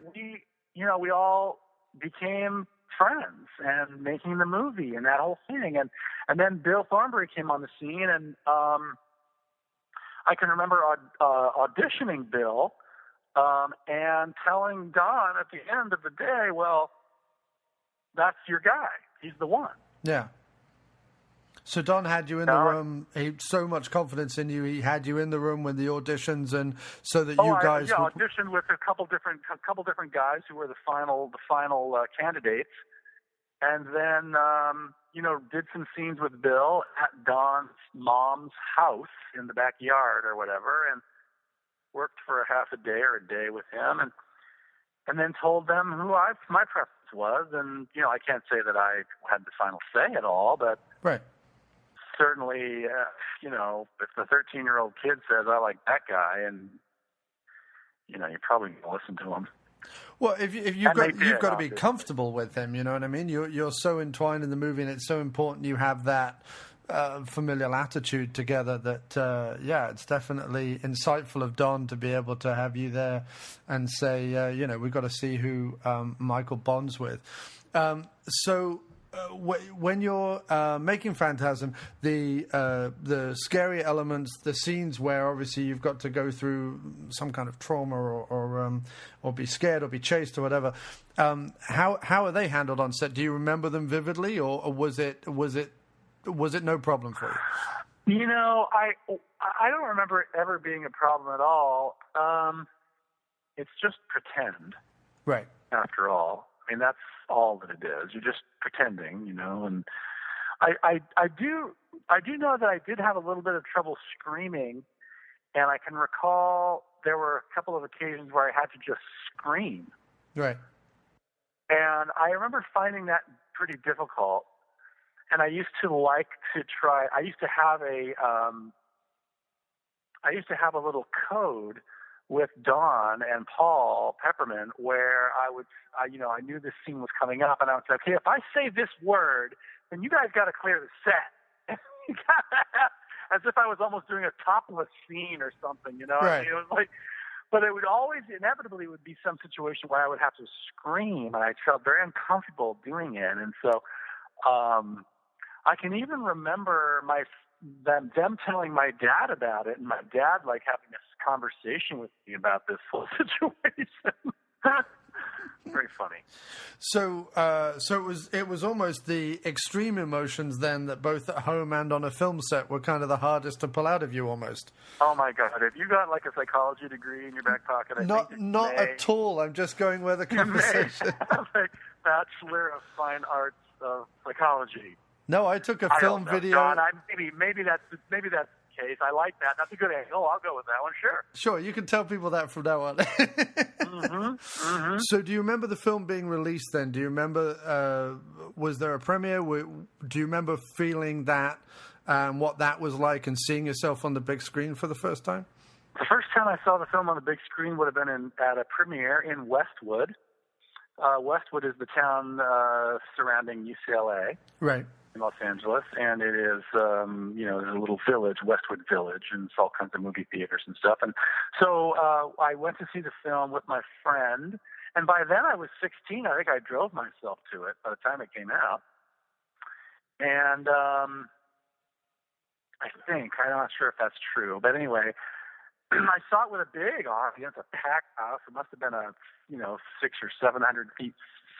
we all became friends and making the movie and that whole thing. And then Bill Thornbury came on the scene, and I can remember auditioning Bill and telling Don at the end of the day, well, that's your guy. He's the one. Yeah. So Don had you in the room. He had so much confidence in you. He had you in the room when the auditions, and so that you guys. I auditioned with a couple different guys who were the final candidates, and then did some scenes with Bill at Don's mom's house in the backyard or whatever, and worked for a half a day or a day with him, and then told them who my preference was, and I can't say that I had the final say at all, but right. Certainly, if the 13-year-old kid says I like that guy, and you're probably gonna listen to him. Well, if you've got to be comfortable with him, you know what I mean. You're so entwined in the movie, and it's so important you have that familial attitude together. That it's definitely insightful of Don to be able to have you there and say, we've got to see who Michael bonds with. When you're making Phantasm, the scary elements, the scenes where obviously you've got to go through some kind of trauma or be scared or be chased or whatever, how are they handled on set? Do you remember them vividly, or was it no problem for you? I don't remember it ever being a problem at all. It's just pretend, right? After all, I mean, that's all that it is. You're just pretending, and I do know that I did have a little bit of trouble screaming, and I can recall there were a couple of occasions where I had to just scream. Right. And I remember finding that pretty difficult. And I used to like to try. I used to have a little code with Dawn and Paul Pepperman, where I knew this scene was coming up, and I would say, okay, if I say this word, then you guys got to clear the set. As if I was almost doing a topless scene or something, Right. I mean, it was like, but it would always inevitably would be some situation where I would have to scream, and I felt very uncomfortable doing it, and so I can even remember them telling my dad about it, and my dad having this conversation with me about this whole situation. Very funny. So it was almost the extreme emotions then that both at home and on a film set were kind of the hardest to pull out of you almost. Oh my God! If you got a psychology degree in your back pocket, not at all. I'm just going where the conversation. Have a Bachelor of Fine Arts of Psychology. No, I took a film video. John, maybe that's the case. I like that. That's a good angle. I'll go with that one. Sure. Sure, you can tell people that from now on. So, do you remember the film being released? Then, do you remember? Was there a premiere? Do you remember feeling that? What that was like, and seeing yourself on the big screen for the first time? The first time I saw the film on the big screen would have been at a premiere in Westwood. Westwood is the town surrounding UCLA. Right. In Los Angeles, and it is, there's a little village, Westwood Village, and it's all kinds of movie theaters and stuff. And so I went to see the film with my friend, and by then I was 16. I think I drove myself to it by the time it came out. And I'm not sure if that's true, but anyway, I saw it with a big audience, a packed house. It must have been a 600 or 700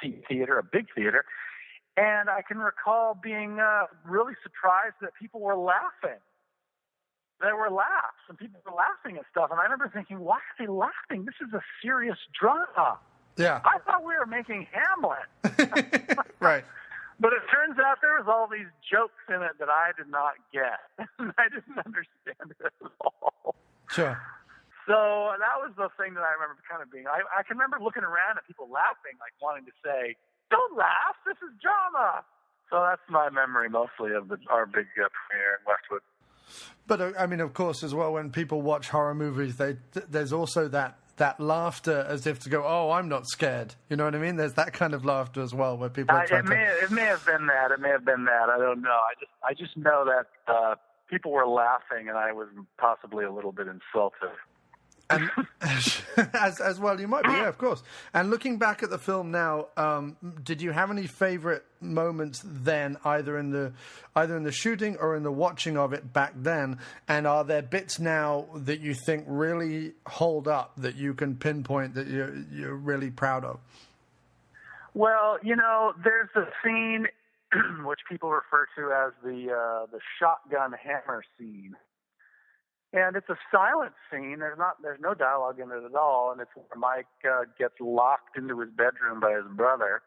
seat theater, a big theater. And I can recall being really surprised that people were laughing. There were laughs, and people were laughing at stuff. And I remember thinking, why are they laughing? This is a serious drama. Yeah. I thought we were making Hamlet. Right. But it turns out there was all these jokes in it that I did not get. I didn't understand it at all. Sure. So that was the thing that I remember kind of being. I can remember looking around at people laughing, wanting to say, "Don't laugh, this is drama." So that's my memory mostly of our big premiere in Westwood. But I mean, of course, as well, when people watch horror movies, there's also that laughter as if to go, "Oh, I'm not scared." You know what I mean? There's that kind of laughter as well, where people. It may have been that. It may have been that. I don't know. I just know that people were laughing, and I was possibly a little bit insulted. And as well, you might be, yeah, of course. And looking back at the film now, did you have any favorite moments then, either in the shooting or in the watching of it back then? And are there bits now that you think really hold up, that you can pinpoint, that you're really proud of? Well, there's a scene which people refer to as the shotgun hammer scene. And it's a silent scene. There's no dialogue in it at all, and it's where Mike gets locked into his bedroom by his brother.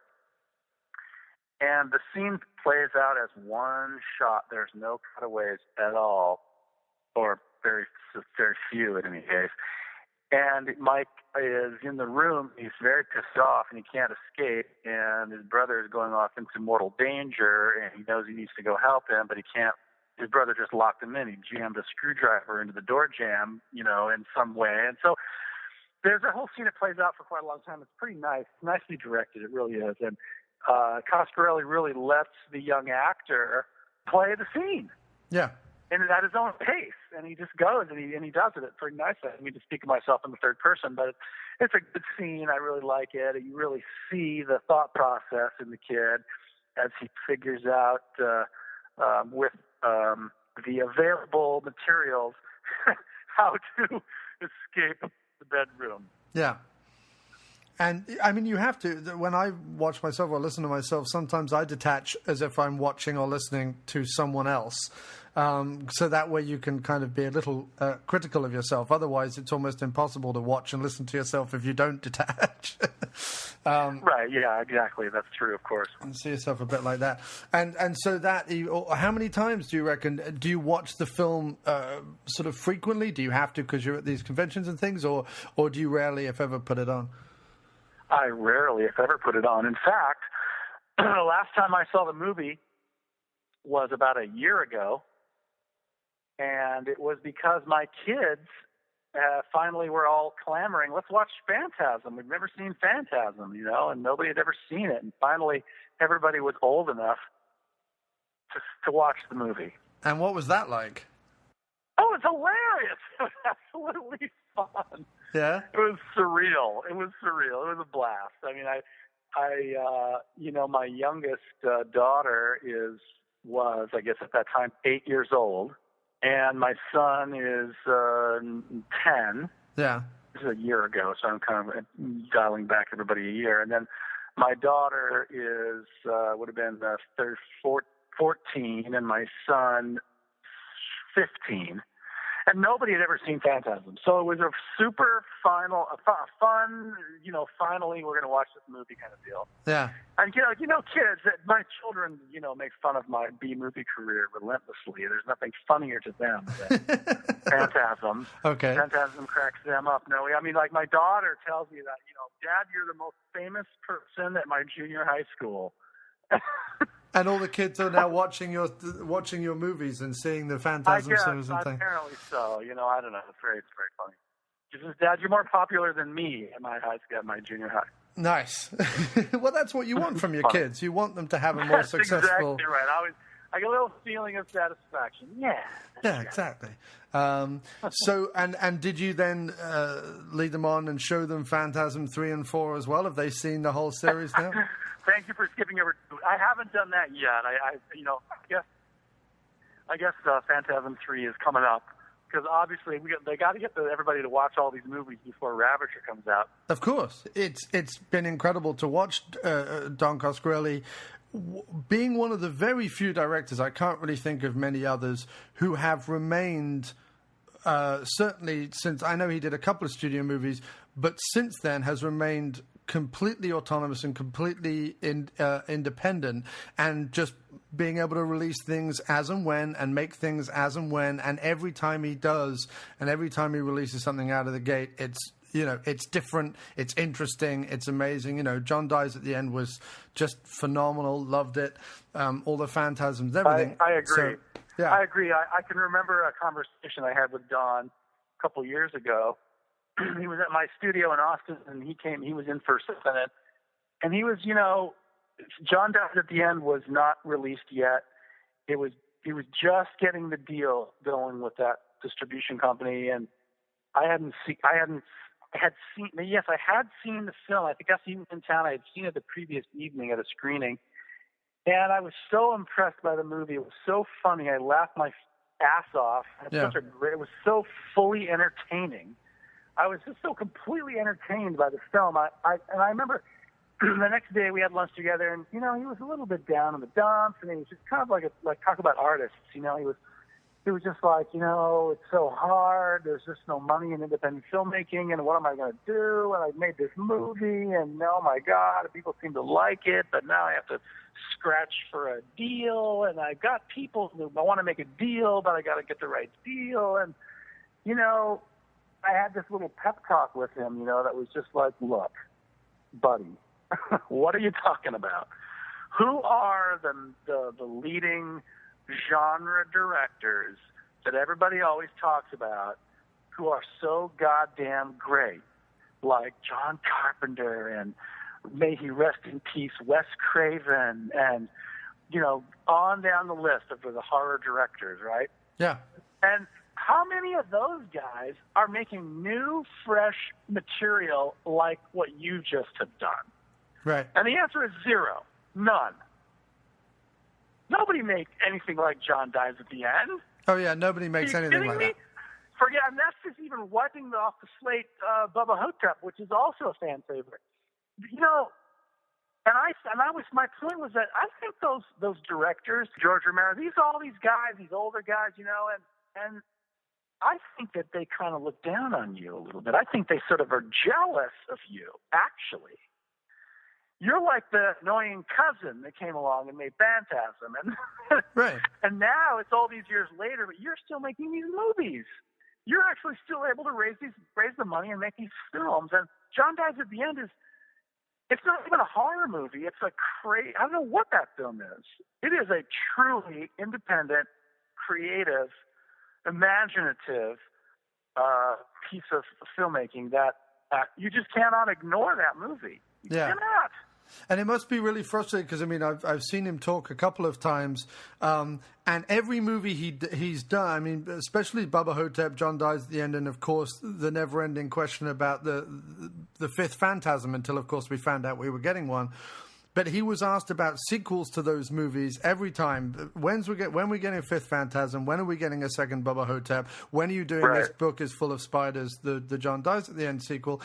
And the scene plays out as one shot. There's no cutaways at all, or very few in any case. And Mike is in the room. He's very pissed off, and he can't escape. And his brother is going off into mortal danger, and he knows he needs to go help him, but he can't. His brother just locked him in. He jammed a screwdriver into the door jamb, in some way. And so there's a whole scene that plays out for quite a long time. It's pretty nice, nicely directed. It really is. And Coscarelli really lets the young actor play the scene. Yeah. And at his own pace. And he just goes and he does it. It's pretty nice. I mean, to speak of myself in the third person, but it's a good scene. I really like it. You really see the thought process in the kid as he figures out with the available materials how to escape the bedroom. Yeah. And, I mean, you have to. When I watch myself or listen to myself, sometimes I detach as if I'm watching or listening to someone else. So that way you can kind of be a little critical of yourself. Otherwise, it's almost impossible to watch and listen to yourself if you don't detach. Right, yeah, exactly. That's true, of course. And see yourself a bit like that. And so that, how many times do you reckon, do you watch the film sort of frequently? Do you have to because you're at these conventions and things? Or do you rarely, if ever, put it on? I rarely, if ever, put it on. In fact, the last time I saw the movie was about a year ago, and it was because my kids finally were all clamoring, let's watch Phantasm. We've never seen Phantasm, and nobody had ever seen it. And finally, everybody was old enough to watch the movie. And what was that like? Oh, it's hilarious. It was absolutely fun. Yeah? It was surreal. It was a blast. I mean, I my youngest daughter was, I guess at that time, 8 years old. And my son is 10. Yeah. This is a year ago, so I'm kind of dialing back everybody a year. And then my daughter would have been 14, and my son 15. And nobody had ever seen Phantasm. So it was a super fun, finally we're going to watch this movie kind of deal. Yeah. And, kids, my children, make fun of my B-movie career relentlessly. There's nothing funnier to them than Phantasm. Okay. Phantasm cracks them up. No, I mean, like my daughter tells me that, Dad, you're the most famous person at my junior high school. And all the kids are now watching your movies and seeing the Phantasm shows and things. Apparently so. I don't know. It's very funny. She says, Dad, you're more popular than me at my junior high. Nice. Well, that's what you want from your kids. You want them to have a more successful... Exactly right. I get a little feeling of satisfaction. Yeah. Yeah, exactly. So, and did you then lead them on and show them Phantasm 3 and 4 as well? Have they seen the whole series now? Thank you for skipping over. I haven't done that yet. I guess Phantasm 3 is coming up because obviously they got to get everybody to watch all these movies before Ravager comes out. Of course, it's been incredible to watch Don Coscarelli being one of the very few directors. I can't really think of many others who have remained. Certainly, since I know he did a couple of studio movies, but since then has remained completely autonomous and completely independent, and just being able to release things as and when and make things as and when. And every time he does, and every time he releases something out of the gate, it's different, it's interesting, it's amazing. John Dies at the End was just phenomenal, loved it. All the Phantasms, everything. I agree. So, yeah. I agree. I can remember a conversation I had with Don a couple years ago. He was at my studio in Austin, and he was in for something, and he was, John Dies at the End was not released yet. He was just getting the deal going with that distribution company, and I had seen the film. I think he was in town. I had seen it the previous evening at a screening, and I was so impressed by the movie. It was so funny. I laughed my ass off. It was so fully entertaining. I was just so completely entertained by the film. I remember the next day we had lunch together, and, you know, he was a little bit down in the dumps, and he was just kind of like talk about artists, you know, he was just like, you know, it's so hard, there's just no money in independent filmmaking, and what am I going to do? And I made this movie, and oh my God, people seem to like it, but now I have to scratch for a deal, and I got people who I want to make a deal, but I got to get the right deal. And, you know, I had this little pep talk with him, you know, that was just like, look, buddy, what are you talking about? Who are the leading genre directors that everybody always talks about who are so goddamn great, like John Carpenter and, may he rest in peace, Wes Craven, and, you know, on down the list of the horror directors, right? Yeah. And how many of those guys are making new, fresh material like what you just have done? Right. And the answer is zero. None. Nobody makes anything like John Dies at the End. Oh, yeah, nobody makes anything like that. Forget, and that's just even wiping off the slate Bubba Hotep, which is also a fan favorite. You know, my point was that I think those directors, George Romero, all these guys, these older guys, you know, and I think that they kind of look down on you a little bit. I think they sort of are jealous of you, actually. You're like the annoying cousin that came along and made Phantasm, and right. And now it's all these years later, but you're still making these movies. You're actually still able to raise the money and make these films. And John Dies at the End it's not even a horror movie. It's a I don't know what that film is. It is a truly independent, creative, imaginative piece of filmmaking that you just cannot ignore that movie. You cannot. And it must be really frustrating because, I mean, I've seen him talk a couple of times, and every movie he's done, I mean, especially Bubba Hotep, John Dies at the End, and, of course, the never-ending question about the fifth Phantasm until, of course, we found out we were getting one. But he was asked about sequels to those movies every time. When we getting a fifth Phantasm? When are we getting a second Bubba Hotep? When are you doing This Book is Full of Spiders, the John Dies at the End sequel?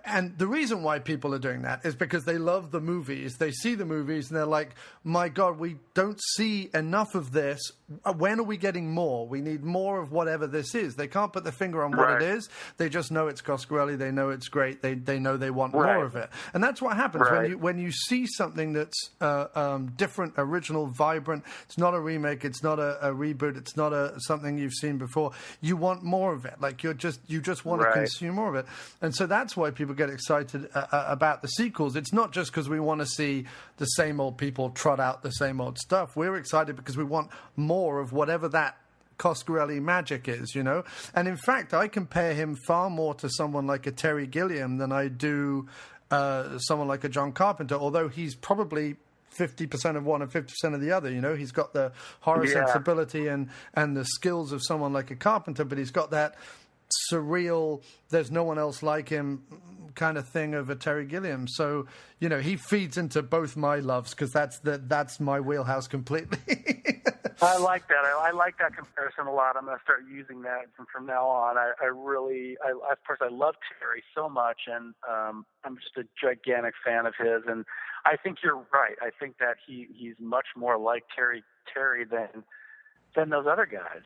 And the reason why people are doing that is because they love the movies. They see the movies and they're like, my God, we don't see enough of this. When are we getting more? We need more of whatever this is. They can't put their finger on what it is. They just know it's Coscarelli. They know it's great. They know they want more of it. And that's what happens when you see something that's different, original, vibrant. It's not a remake. It's not a reboot. It's not something you've seen before. You want more of it. Like you just want to consume more of it. And so that's why people get excited about the sequels. It's not just because we want to see the same old people trot out the same old stuff. We're excited because we want more of whatever that Coscarelli magic is, you know? And in fact, I compare him far more to someone like a Terry Gilliam than I do someone like a John Carpenter, although he's probably 50% of one and 50% of the other, you know? He's got the horror sensibility and the skills of someone like a Carpenter, but he's got that surreal, there's no one else like him kind of thing of a Terry Gilliam. So, you know, he feeds into both my loves because that's my wheelhouse completely. I like that. I like that comparison a lot. I'm going to start using that from now on. Of course, I love Terry so much, and I'm just a gigantic fan of his. And I think you're right. I think that he's much more like Terry than those other guys.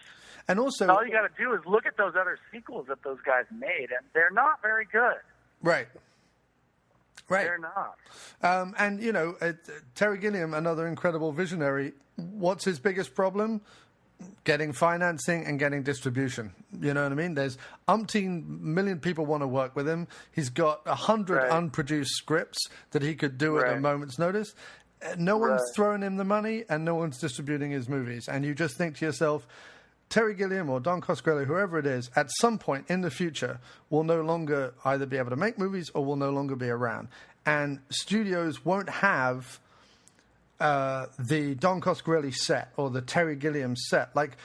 And also, all you got to do is look at those other sequels that those guys made, and they're not very good. Right. They're not. And, you know, Terry Gilliam, another incredible visionary, what's his biggest problem? Getting financing and getting distribution. You know what I mean? There's umpteen million people want to work with him. He's got 100 unproduced scripts that he could do at a moment's notice. No one's throwing him the money and no one's distributing his movies. And you just think to yourself, Terry Gilliam or Don Coscarelli, whoever it is, at some point in the future will no longer either be able to make movies or will no longer be around. And studios won't have the Don Coscarelli set or the Terry Gilliam set. Like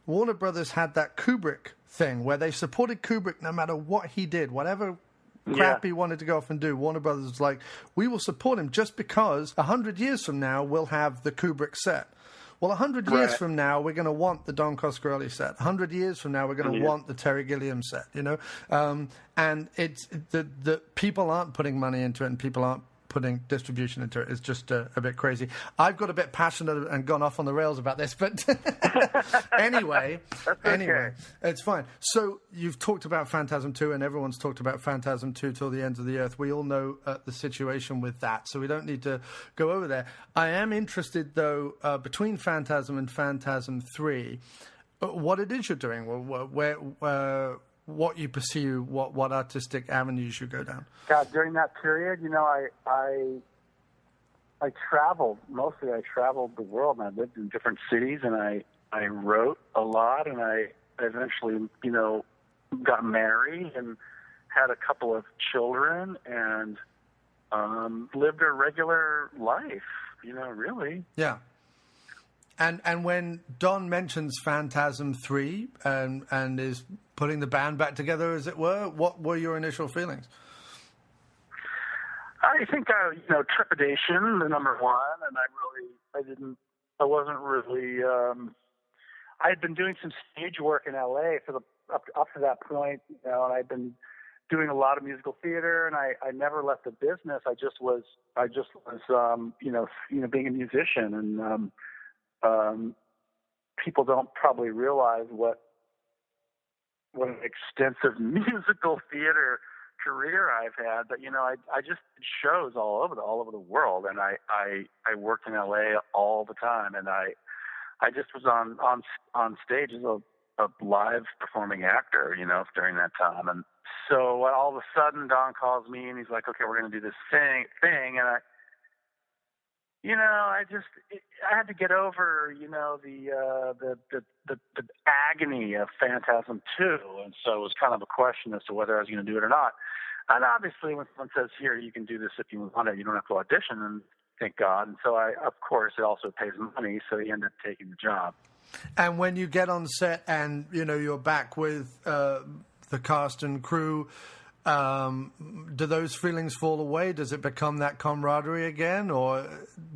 Warner Brothers had that Kubrick thing where they supported Kubrick no matter what he did, whatever crap he wanted to go off and do. Warner Brothers was like, we will support him just because 100 years from now we'll have the Kubrick set. Well, 100 years from now, we're going to want the Don Coscarelli set. 100 years from now, we're going to want the Terry Gilliam set, you know? And it's the people aren't putting money into it and people aren't putting distribution into it is just a bit crazy. I've got a bit passionate and gone off on the rails about this, but anyway, it's fine. So you've talked about Phantasm 2, and everyone's talked about Phantasm 2 till the ends of the earth. We all know the situation with that, so we don't need to go over there. I am interested, though, between Phantasm and Phantasm 3, what it is you're doing, what you pursue, what artistic avenues you go down. God, during that period, I traveled. Mostly I traveled the world, and I lived in different cities, and I wrote a lot, and I eventually, got married and had a couple of children and lived a regular life, really. Yeah. And when Don mentions Phantasm 3 and is putting the band back together, as it were, what were your initial feelings? I think, trepidation, the number one, and I wasn't really, I had been doing some stage work in LA up to that point, and I'd been doing a lot of musical theater, and I never left the business. I just was being a musician, and people don't probably realize what an extensive musical theater career I've had. But I just did shows all over the world, and I worked in LA all the time, and I just was on stage as a live performing actor, during that time. And so all of a sudden Don calls me and he's like, "Okay, we're going to do this thing," and I had to get over, the agony of Phantasm 2, and so it was kind of a question as to whether I was going to do it or not. And obviously, when someone says, "Here, you can do this if you want it, you don't have to audition," and thank God. And so of course, it also pays money, so you end up taking the job. And when you get on set and you're back with the cast and crew, do those feelings fall away? Does it become that camaraderie again, or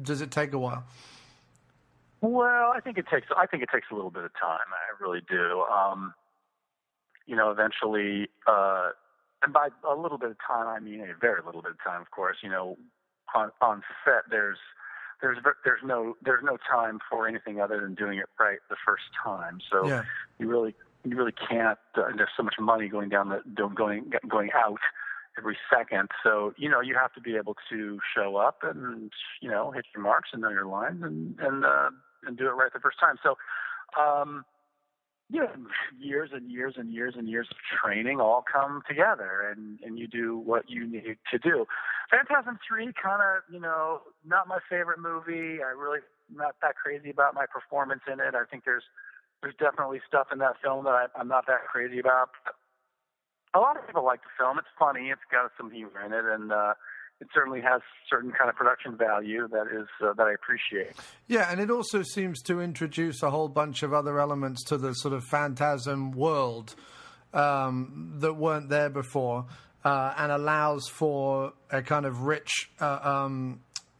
does it take a while? Well, I think it takes a little bit of time. I really do. Eventually, and by a little bit of time, I mean a very little bit of time. Of course, on set, there's no time for anything other than doing it right the first time. So yeah. You really can't. There's so much money going out every second. So you have to be able to show up and hit your marks and know your lines and do it right the first time. So years and years and years and years of training all come together, and you do what you need to do. Phantasm 3, kind of not my favorite movie. I really not that crazy about my performance in it. I think there's definitely stuff in that film that I'm not that crazy about. But a lot of people like the film. It's funny. It's got some humor in it, and it certainly has certain kind of production value that I appreciate. Yeah, and it also seems to introduce a whole bunch of other elements to the sort of Phantasm world that weren't there before, and allows for a kind of rich,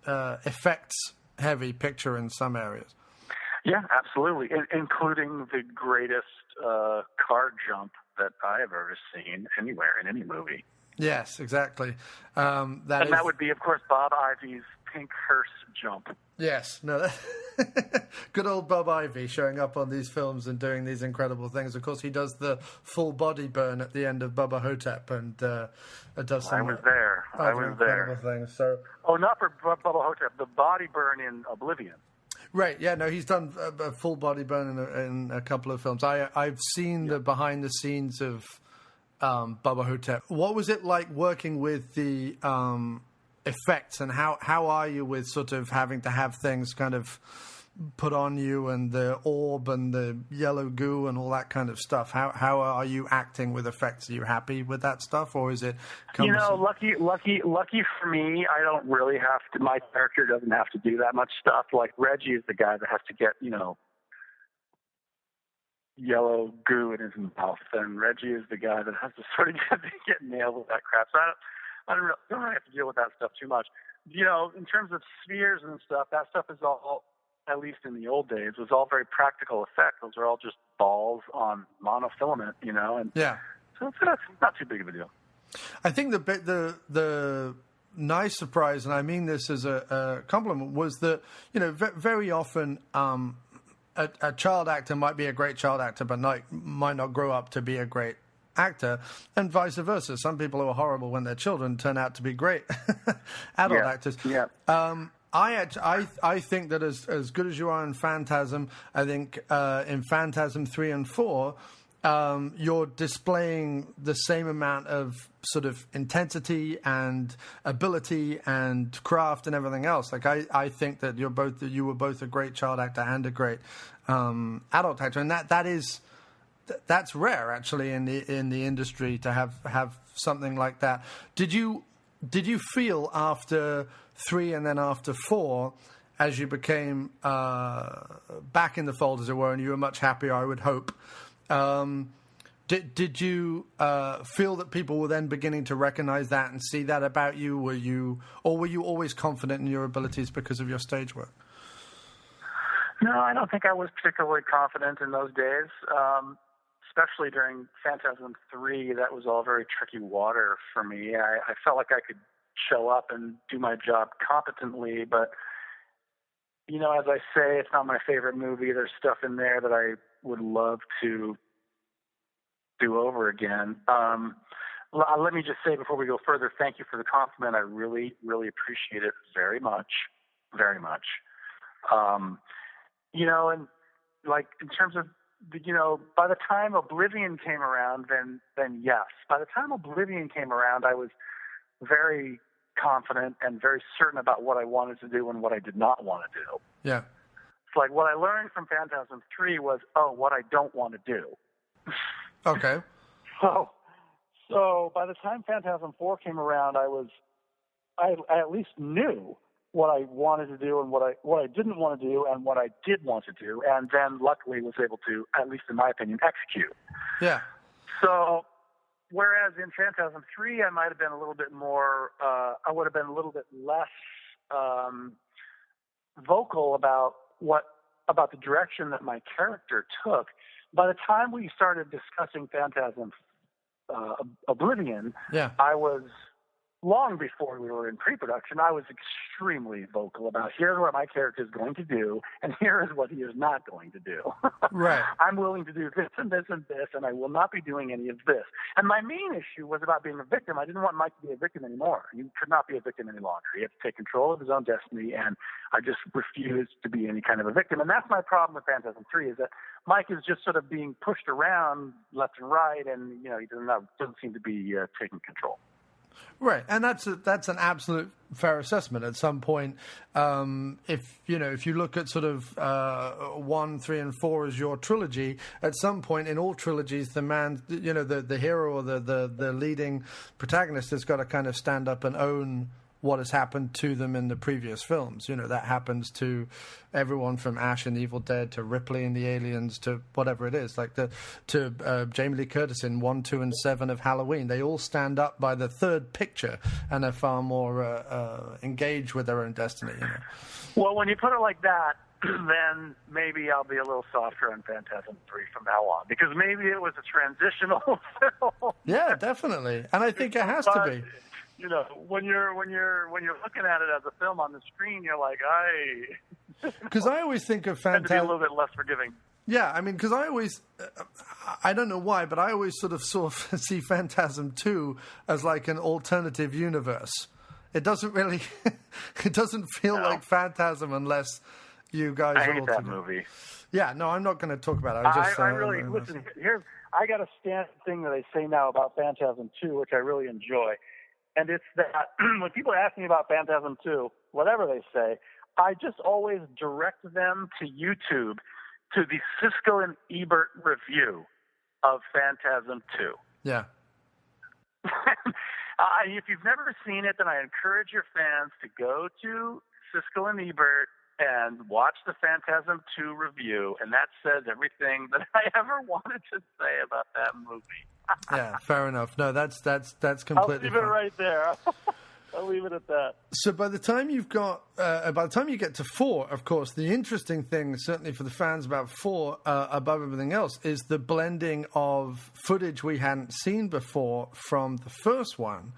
effects-heavy picture in some areas. Yeah, absolutely, including the greatest car jump that I have ever seen anywhere in any movie. Yes, exactly. That would be, of course, Bob Ivy's pink hearse jump. Yes, no, good old Bob Ivy showing up on these films and doing these incredible things. Of course, he does the full body burn at the end of Bubba Hotep, and does some. I was there. Things. So, not for Bubba Hotep, the body burn in Oblivion. Right, yeah, no, he's done a full body burn in a couple of films. I've seen the behind the scenes of Bubba Hotep. What was it like working with the effects, and how are you with sort of having to have things kind of put on you, and the orb and the yellow goo and all that kind of stuff? How are you acting with effects? Are you happy with that stuff, or is it cumbersome? Lucky for me, I don't really have to. My character doesn't have to do that much stuff. Like Reggie is the guy that has to get yellow goo in his mouth, and Reggie is the guy that has to sort of get nailed with that crap. So I don't really have to deal with that stuff too much. In terms of spheres and stuff, that stuff is all, at least in the old days, was all very practical effects. Those are all just balls on monofilament, and yeah. So it's not too big of a deal. I think the nice surprise, and I mean this as a compliment, was that, very often a child actor might be a great child actor, but might not grow up to be a great actor, and vice versa. Some people who are horrible when they're children turn out to be great adult actors. Yeah. I think that as good as you are in Phantasm, I think in Phantasm 3 and 4, you're displaying the same amount of sort of intensity and ability and craft and everything else. Like I think that you were both a great child actor and a great adult actor, and that's rare actually in the industry to have something like that. Did you feel after 3 and then after 4, as you became back in the fold, as it were, and you were much happier, I would hope, did you feel that people were then beginning to recognize that and see that about you? Were you always confident in your abilities because of your stage work? No, I don't think I was particularly confident in those days. Especially during Phantasm 3, that was all very tricky water for me. I felt like I could show up and do my job competently, but, as I say, it's not my favorite movie. There's stuff in there that I would love to do over again. Let me just say before we go further, thank you for the compliment. I really, really appreciate it very much, very much. And like in terms of, by the time Oblivion came around, then yes. By the time Oblivion came around, I was very confident and very certain about what I wanted to do and what I did not want to do. Yeah. It's like what I learned from Phantasm 3 was, what I don't want to do. Okay. So by the time Phantasm 4 came around, I at least knew what I wanted to do and what I didn't want to do and what I did want to do, and then luckily was able to, at least in my opinion, execute. Yeah. So whereas in Phantasm 3 I might have been a little bit more, I would have been a little bit less vocal about the direction that my character took. By the time we started discussing Phantasm Oblivion, I was, long before we were in pre-production, I was extremely vocal about here's what my character is going to do, and here is what he is not going to do. Right. I'm willing to do this and this and this, and I will not be doing any of this. And my main issue was about being a victim. I didn't want Mike to be a victim anymore. He could not be a victim any longer. He had to take control of his own destiny, and I just refused to be any kind of a victim. And that's my problem with Phantasm 3, is that Mike is just sort of being pushed around left and right, and he doesn't seem to be taking control. Right, and that's an absolute fair assessment. At some point, if you look at sort of 1, 3, and 4 as your trilogy, at some point in all trilogies, the man, the hero or the leading protagonist has got to kind of stand up and own what has happened to them in the previous films. That happens to everyone from Ash in the Evil Dead to Ripley in the Aliens to whatever it is, to Jamie Lee Curtis in 1, 2, and 7 of Halloween. They all stand up by the third picture and are far more engaged with their own destiny. Well, when you put it like that, then maybe I'll be a little softer on Phantasm 3 from now on, because maybe it was a transitional film. Yeah, definitely, and I think it has to be. When you're looking at it as a film on the screen, you're like, because I always think of Phantasm. Tend to be a little bit less forgiving. Yeah, I mean, because I always, I don't know why, but I always sort of see Phantasm 2 as like an alternative universe. It doesn't really, it doesn't feel like Phantasm unless you guys. I hate that movie. Yeah, no, I'm not going to talk about it. I really listen. I got a standard thing that I say now about Phantasm 2, which I really enjoy. And it's that when people ask me about Phantasm 2, whatever they say, I just always direct them to YouTube, to the Siskel and Ebert review of Phantasm 2. Yeah. If you've never seen it, then I encourage your fans to go to Siskel and Ebert and watch the Phantasm 2 review, and that says everything that I ever wanted to say about that movie. Yeah, fair enough. No, that's completely I'll leave it fine. right there. I'll leave it at that. So by the time you get to 4, of course, the interesting thing, certainly for the fans about 4, above everything else, is the blending of footage we hadn't seen before from the first one,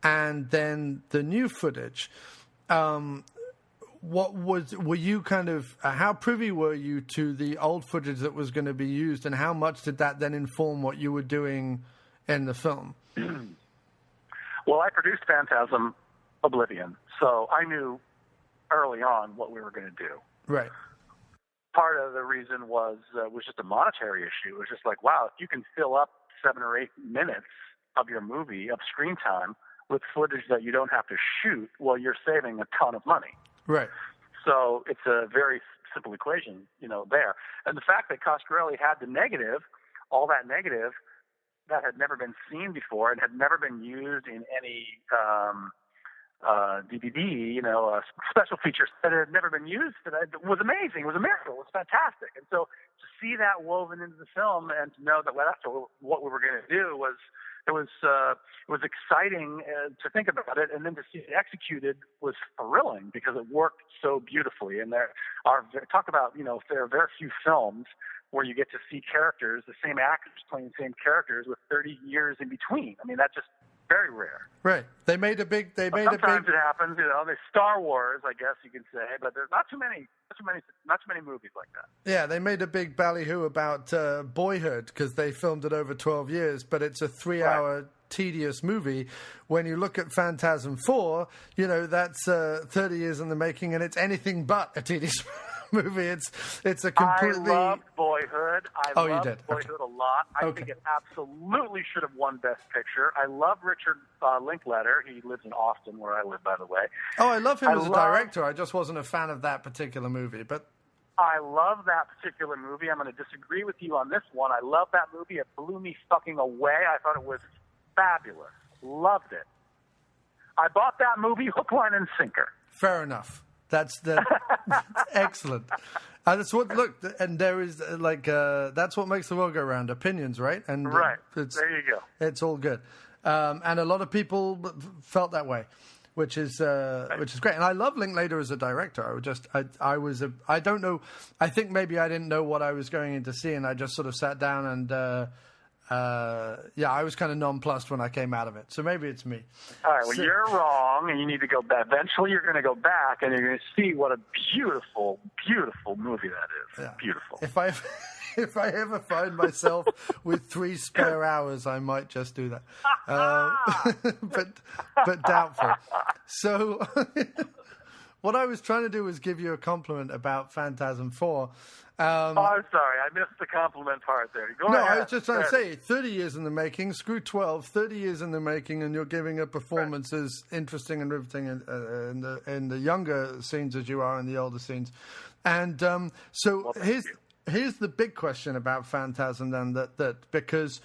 and then the new footage. Were you kind of, how privy were you to the old footage that was going to be used, and how much did that then inform what you were doing in the film? Well, I produced Phantasm Oblivion, so I knew early on what we were going to do. Right. Part of the reason was just a monetary issue. It was just like, wow, if you can fill up 7 or 8 minutes of your movie, of screen time, with footage that you don't have to shoot, well, you're saving a ton of money. Right. So it's a very simple equation, there. And the fact that Coscarelli had the negative, all that negative, that had never been seen before and had never been used in any DVD, special features that had never been used, was amazing. It was a miracle. It was fantastic. And so to see that woven into the film and to know that that's what we were going to do was exciting to think about it, and then to see it executed was thrilling because it worked so beautifully. And there are very few films where you get to see characters, the same actors playing the same characters with 30 years in between. I mean, that's just very rare. Right. Sometimes it happens, There's Star Wars, I guess you could say, but there's not too many movies like that. Yeah, they made a big ballyhoo about Boyhood because they filmed it over 12 years, but it's a 3-hour tedious movie. When you look at Phantasm 4, that's 30 years in the making, and it's anything but a tedious movie. It's a completely... I loved Boyhood. You did? Boyhood a lot. I think it absolutely should have won Best Picture. I love Richard Linklater. He lives in Austin, where I live, by the way. Oh, I love him as a director. I just wasn't a fan of that particular movie, but... I love that particular movie. I'm going to disagree with you on this one. I love that movie. It blew me fucking away. I thought it was fabulous. Loved it. I bought that movie hook, line, and sinker. Fair enough. That's excellent. That's what and there is that's what makes the world go round. Opinions, right? And right. There you go. It's all good, and a lot of people felt that way, which is great. And I love Linklater as a director. I don't know. I think maybe I didn't know what I was going in to see, and I just sort of sat down and. I was kind of nonplussed when I came out of it. So maybe it's me. All right, well, you're wrong, and you need to go back. Eventually, you're going to go back, and you're going to see what a beautiful, beautiful movie that is. Yeah. Beautiful. If I ever find myself with 3 spare hours, I might just do that. But doubtful. So... What I was trying to do was give you a compliment about Phantasm 4. I'm sorry. I missed the compliment part there. Go ahead. I was just trying to say, 30 years in the making, screw 12, 30 years in the making, and you're giving a performance as interesting and riveting in the younger scenes as you are in the older scenes. And here's the big question about Phantasm then, that because,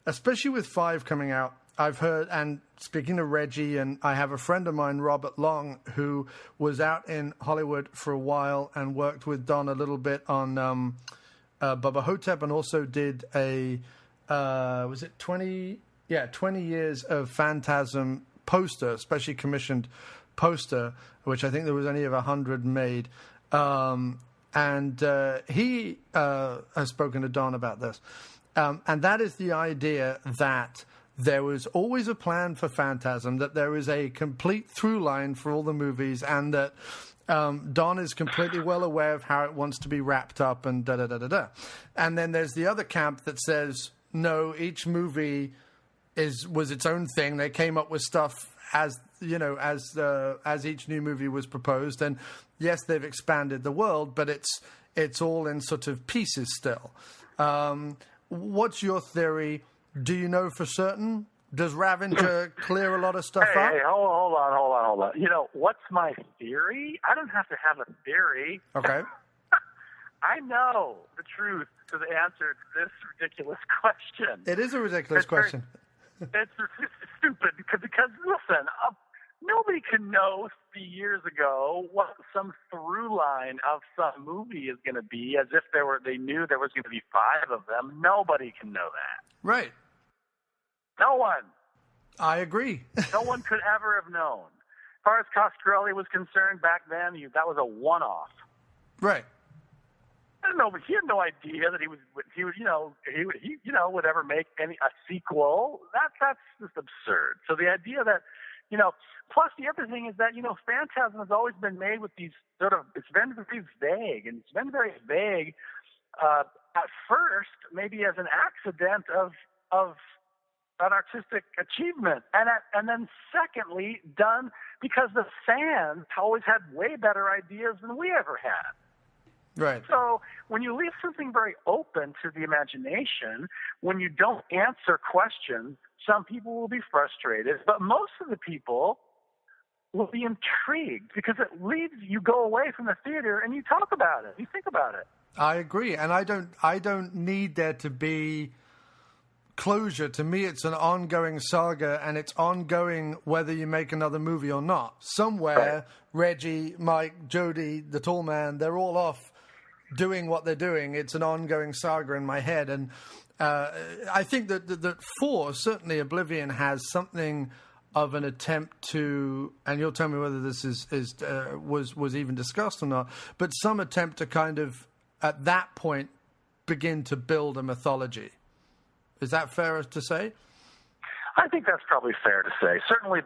especially with 5 coming out, I've heard, and speaking to Reggie, and I have a friend of mine, Robert Long, who was out in Hollywood for a while and worked with Don a little bit on Bubba Hotep, and also did a, 20 years of Phantasm poster, specially commissioned poster, which I think there was only 100 made. And he has spoken to Don about this. And that is the idea that there was always a plan for Phantasm, that there is a complete through line for all the movies, and that Don is completely well aware of how it wants to be wrapped up and da-da-da-da-da. And then there's the other camp that says, no, each movie was its own thing. They came up with stuff as each new movie was proposed. And yes, they've expanded the world, but it's all in sort of pieces still. What's your theory? Do you know for certain? Does Ravenger clear a lot of stuff up? Hey, hold on. What's my theory? I don't have to have a theory. Okay. I know the truth to the answer to this ridiculous question. It is a ridiculous question. It's stupid because listen, nobody can know 3 years ago what some through line of some movie is going to be, as if they knew there was going to be 5 of them. Nobody can know that. Right. No one. I agree. No one could ever have known. As far as Coscarelli was concerned back then, that was a one-off. Right. I don't know, but he had no idea that he would ever make a sequel. That's just absurd. So the idea that Plus the other thing is that, Phantasm has always been made with these it's been very vague, and it's been very vague at first, maybe as an accident of an artistic achievement, and then secondly done because the fans always had way better ideas than we ever had. Right. So when you leave something very open to the imagination, when you don't answer questions, some people will be frustrated, but most of the people will be intrigued because it leaves you go away from the theater and you talk about it, you think about it. I agree, and I don't need there to be closure. To me, it's an ongoing saga, and it's ongoing whether you make another movie or not. Somewhere, Reggie, Mike, Jody, the tall man, they're all off doing what they're doing. It's an ongoing saga in my head, and I think that 4, certainly Oblivion, has something of an attempt to, and you'll tell me whether this was even discussed or not, but some attempt to kind of, at that point, begin to build a mythology. Is that fair to say? I think that's probably fair to say. Certainly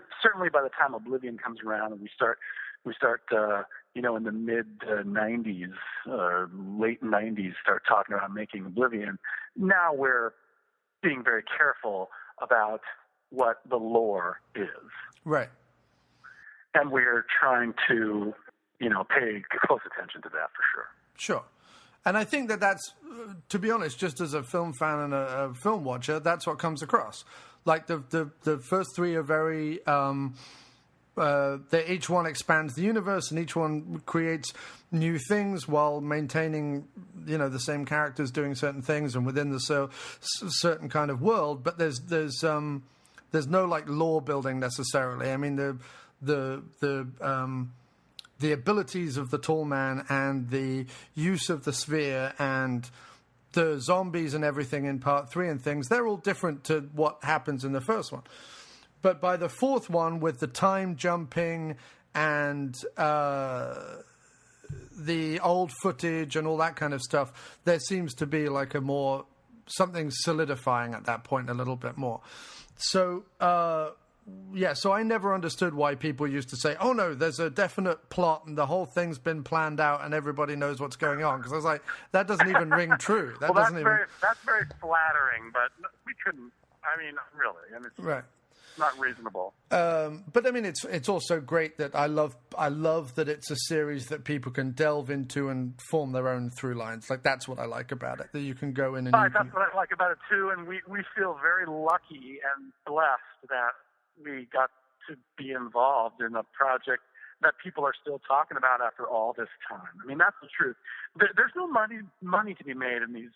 by the time Oblivion comes around and we start in the mid 90s or late 90s, start talking about making Oblivion. Now we're being very careful about what the lore is. Right. And we're trying to, pay close attention to that for sure. Sure. And I think that to be honest, just as a film fan and a film watcher, that's what comes across. Like the first 3 are very, each one expands the universe and each one creates new things while maintaining, the same characters doing certain things and within the certain kind of world. But there's no like lore building necessarily. I mean, the abilities of the tall man and the use of the sphere and the zombies and everything in part 3 and things, they're all different to what happens in the first one. But by the 4th one, with the time jumping and the old footage and all that kind of stuff, there seems to be like something solidifying at that point a little bit more. So, so I never understood why people used to say, oh, no, there's a definite plot and the whole thing's been planned out and everybody knows what's going on. Because I was like, that doesn't even ring true. That's very flattering, but we couldn't. I mean, really. And it's right. Not reasonable. But I mean, it's also great that I love that it's a series that people can delve into and form their own through lines. Like, that's what I like about it, that you can go in and... That's what I like about it, too, and we feel very lucky and blessed that we got to be involved in a project that people are still talking about after all this time. I mean, that's the truth. There's no money to be made in these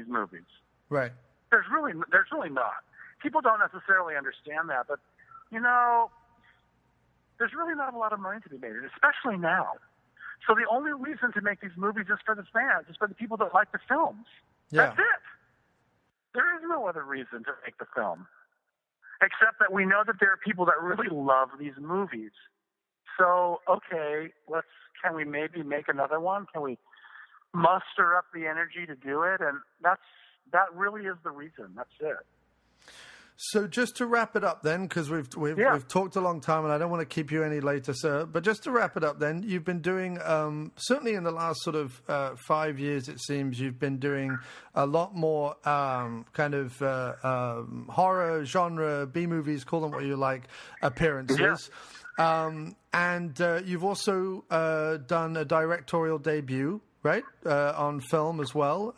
movies. Right. There's really not. People don't necessarily understand that, but, there's really not a lot of money to be made, especially now. So the only reason to make these movies is for the fans, is for the people that like the films. Yeah. That's it. There is no other reason to make the film, except that we know that there are people that really love these movies. So, okay, can we maybe make another one? Can we muster up the energy to do it? And that really is the reason. That's it. So just to wrap it up then, because we've talked a long time and I don't want to keep you any later, sir, but just to wrap it up then, you've been doing, certainly in the last sort of 5 years, it seems, you've been doing a lot more horror, genre, B-movies, call them what you like, appearances. Yeah. And you've also done a directorial debut, right, on film as well.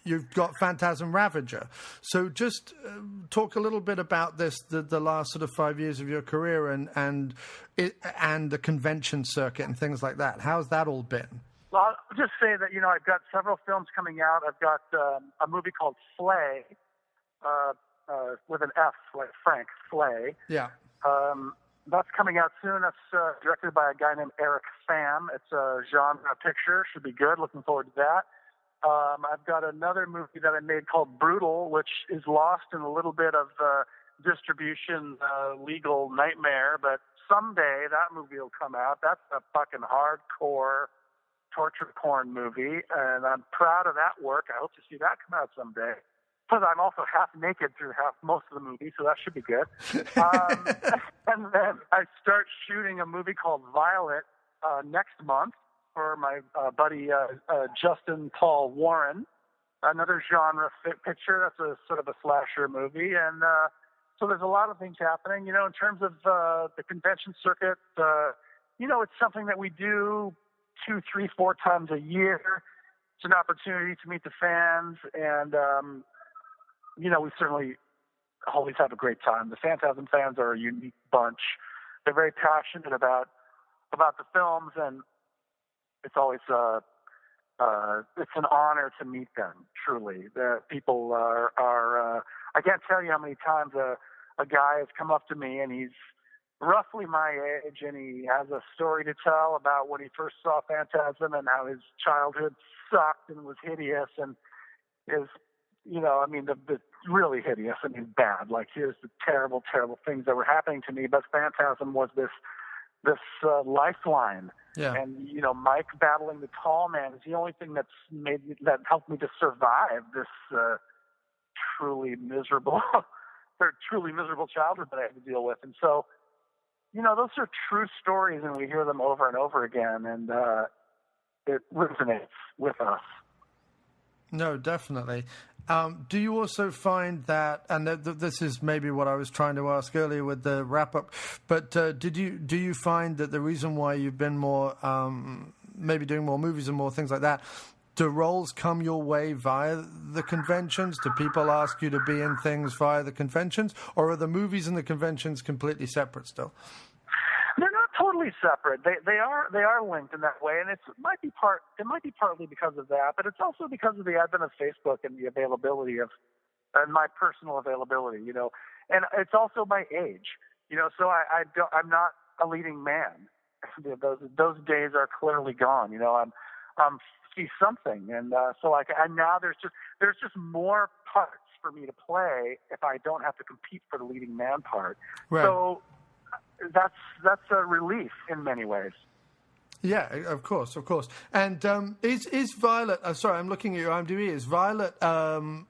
You've got Phantasm Ravager. So just talk a little bit about this, the last sort of 5 years of your career and the convention circuit and things like that. How's that all been? Well, I'll just say that, I've got several films coming out. I've got a movie called Flay, with an F, like Frank, Flay. Yeah. That's coming out soon. That's directed by a guy named Eric Pham. It's a genre picture. Should be good. Looking forward to that. I've got another movie that I made called Brutal, which is lost in a little bit of distribution legal nightmare, but someday that movie will come out. That's a fucking hardcore torture porn movie, and I'm proud of that work. I hope to see that come out someday. Because I'm also half naked through most of the movie, so that should be good. And then I start shooting a movie called Violet next month for my buddy Justin Paul Warren, another genre picture. That's a sort of a slasher movie. And so there's a lot of things happening. In terms of the convention circuit, it's something that we do 2, 3, 4 times a year. It's an opportunity to meet the fans, and we certainly always have a great time. The Phantasm fans are a unique bunch. They're very passionate about the films, and it's always it's an honor to meet them. Truly, the people are. I can't tell you how many times a guy has come up to me, and he's roughly my age, and he has a story to tell about when he first saw Phantasm and how his childhood sucked and was hideous, and is, the really hideous. Bad. Like, here's the terrible, terrible things that were happening to me. But Phantasm was this lifeline. Yeah. And Mike battling the tall man is the only thing that helped me to survive this truly miserable childhood that I had to deal with. And so, those are true stories, and we hear them over and over again, and it resonates with us. No, definitely. Do you also find that, and this is maybe what I was trying to ask earlier with the wrap-up, but do you find that the reason why you've been more, maybe doing more movies and more things like that, do roles come your way via the conventions? Do people ask you to be in things via the conventions? Or are the movies and the conventions completely separate still? They're not totally separate. They are linked in that way, and it might be partly because of that, but it's also because of the advent of Facebook and the availability and my personal availability, and it's also my age, so I'm not a leading man. Those days are clearly gone. I'm something, and so now there's just more parts for me to play if I don't have to compete for the leading man part. Right. So that's a relief in many ways. Yeah, of course. And is Violet? Sorry, I'm looking at your IMDb. Is Violet an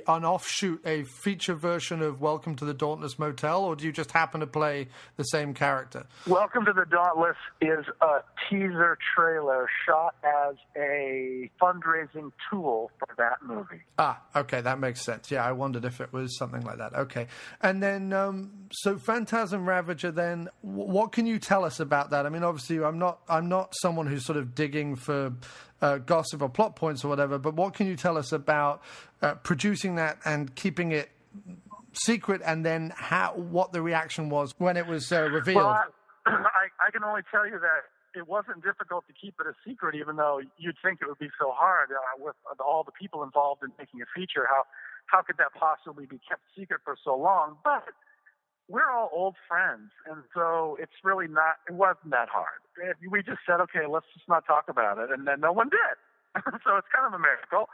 offshoot, a feature version of Welcome to the Dauntless Motel, or do you just happen to play the same character? Welcome to the Dauntless is a teaser trailer shot as a fundraising tool for that movie. Ah, okay, that makes sense. Yeah, I wondered if it was something like that. Okay, and then so Phantasm Ravager. Then, what can you tell us about that? I mean, obviously, I'm not someone who's sort of digging for gossip or plot points or whatever, but what can you tell us about producing that and keeping it secret, and then what the reaction was when it was revealed? Well, I can only tell you that it wasn't difficult to keep it a secret, even though you'd think it would be so hard with all the people involved in making a feature. How could that possibly be kept secret for so long? But we're all old friends, and so it wasn't that hard. We just said, okay, let's just not talk about it, and then no one did. So it's kind of a miracle,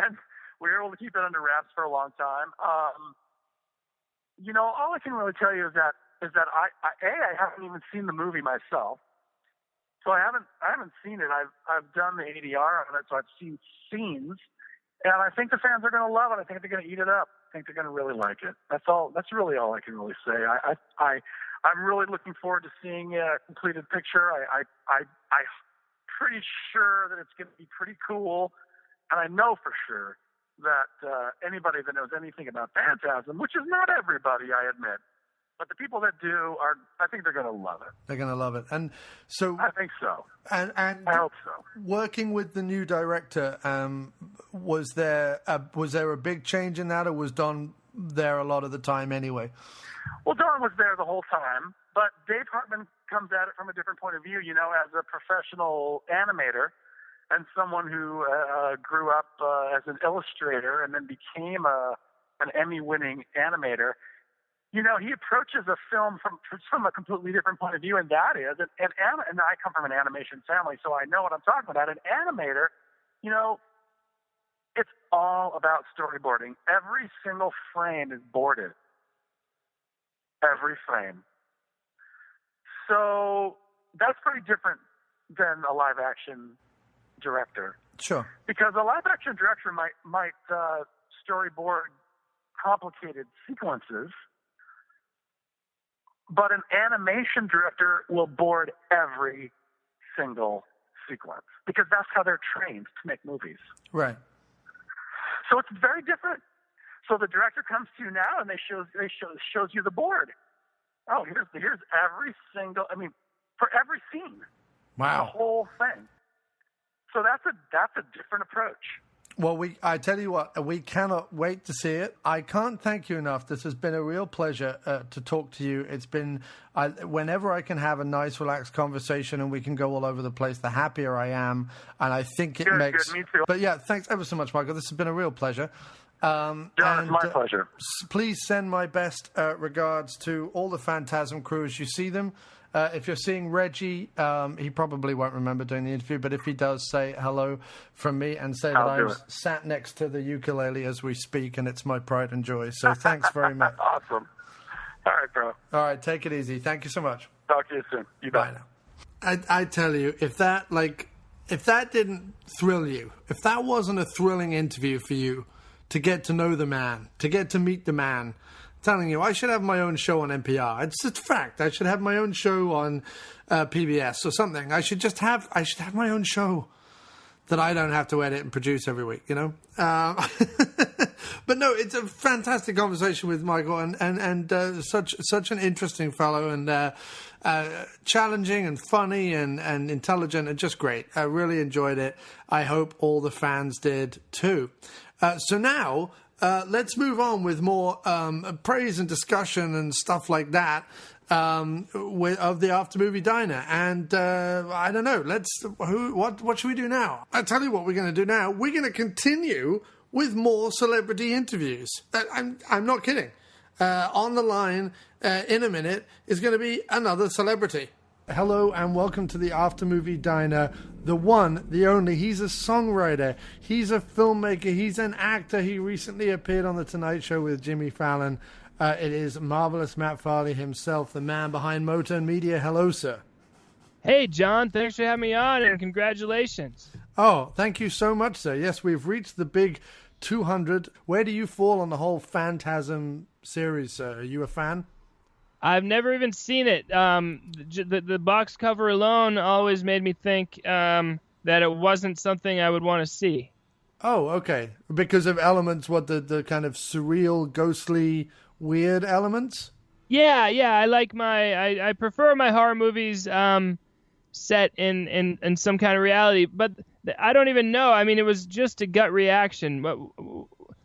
and we were able to keep it under wraps for a long time. All I can really tell you is that I haven't even seen the movie myself, so I haven't seen it. I've done the ADR on it, so I've seen scenes, and I think the fans are going to love it. I think they're going to eat it up. I think they're going to really like it. That's all. That's really all I can really say. I'm really looking forward to seeing a completed picture. I'm pretty sure that it's going to be pretty cool, and I know for sure that anybody that knows anything about Phantasm, which is not everybody, I admit, but the people that do I think they're going to love it. They're going to love it, and so I think so. And I hope so. Working with the new director, was there a big change in that, or was Don there a lot of the time anyway? Well, Don was there the whole time, but Dave Hartman comes at it from a different point of view. As a professional animator and someone who grew up as an illustrator and then became an Emmy-winning animator. He approaches a film from a completely different point of view, and that is, and I come from an animation family, so I know what I'm talking about. An animator, it's all about storyboarding. Every single frame is boarded. Every frame. So that's pretty different than a live-action director. Sure. Because a live-action director might storyboard complicated sequences, but an animation director will board every single sequence because that's how they're trained to make movies. Right. So it's very different. So the director comes to you now and they shows you the board. Oh, here's every single. I mean, for every scene. Wow. The whole thing. So that's a different approach. Well, I tell you what, we cannot wait to see it. I can't thank you enough. This has been a real pleasure to talk to you. It's been, whenever I can have a nice, relaxed conversation and we can go all over the place, the happier I am. And I think it makes... Good, me too. But yeah, thanks ever so much, Michael. This has been a real pleasure. John, it's my pleasure. Please send my best regards to all the Phantasm crew as you see them. If you're seeing Reggie, he probably won't remember doing the interview, but if he does, say hello from me and say that I'm sat next to the ukulele as we speak, and it's my pride and joy. So thanks very much. Awesome. All right, bro. All right, take it easy. Thank you so much. Talk to you soon. You bet. Bye now. I tell you, if that didn't thrill you, if that wasn't a thrilling interview for you, to get to know the man, to get to meet the man, telling you I should have my own show on NPR. It's a fact. I should have my own show on PBS or something. I should have my own show that I don't have to edit and produce every week, you know? But no, it's a fantastic conversation with Michael and such an interesting fellow and challenging and funny and intelligent and just great. I really enjoyed it. I hope all the fans did too. So now, let's move on with more praise and discussion and stuff like that of the After Movie Diner. And I don't know. What should we do now? I'll tell you what we're going to do now. We're going to continue with more celebrity interviews. I'm not kidding. On the line in a minute is going to be another celebrity. Hello and welcome to the After Movie Diner. The one, the only. He's a songwriter. He's a filmmaker. He's an actor. He recently appeared on The Tonight Show with Jimmy Fallon. It is marvelous Matt Farley himself, the man behind Motown Media. Hello, sir. Hey, John. Thanks for having me on, and congratulations. Oh, thank you so much, sir. Yes, we've reached the big 200. Where do you fall on the whole Phantasm series, sir? Are you a fan? I've never even seen it. The box cover alone always made me think that it wasn't something I would want to see. Oh, okay. Because of elements, the kind of surreal, ghostly, weird elements? Yeah. I prefer my horror movies set in some kind of reality. But I don't even know. I mean, it was just a gut reaction.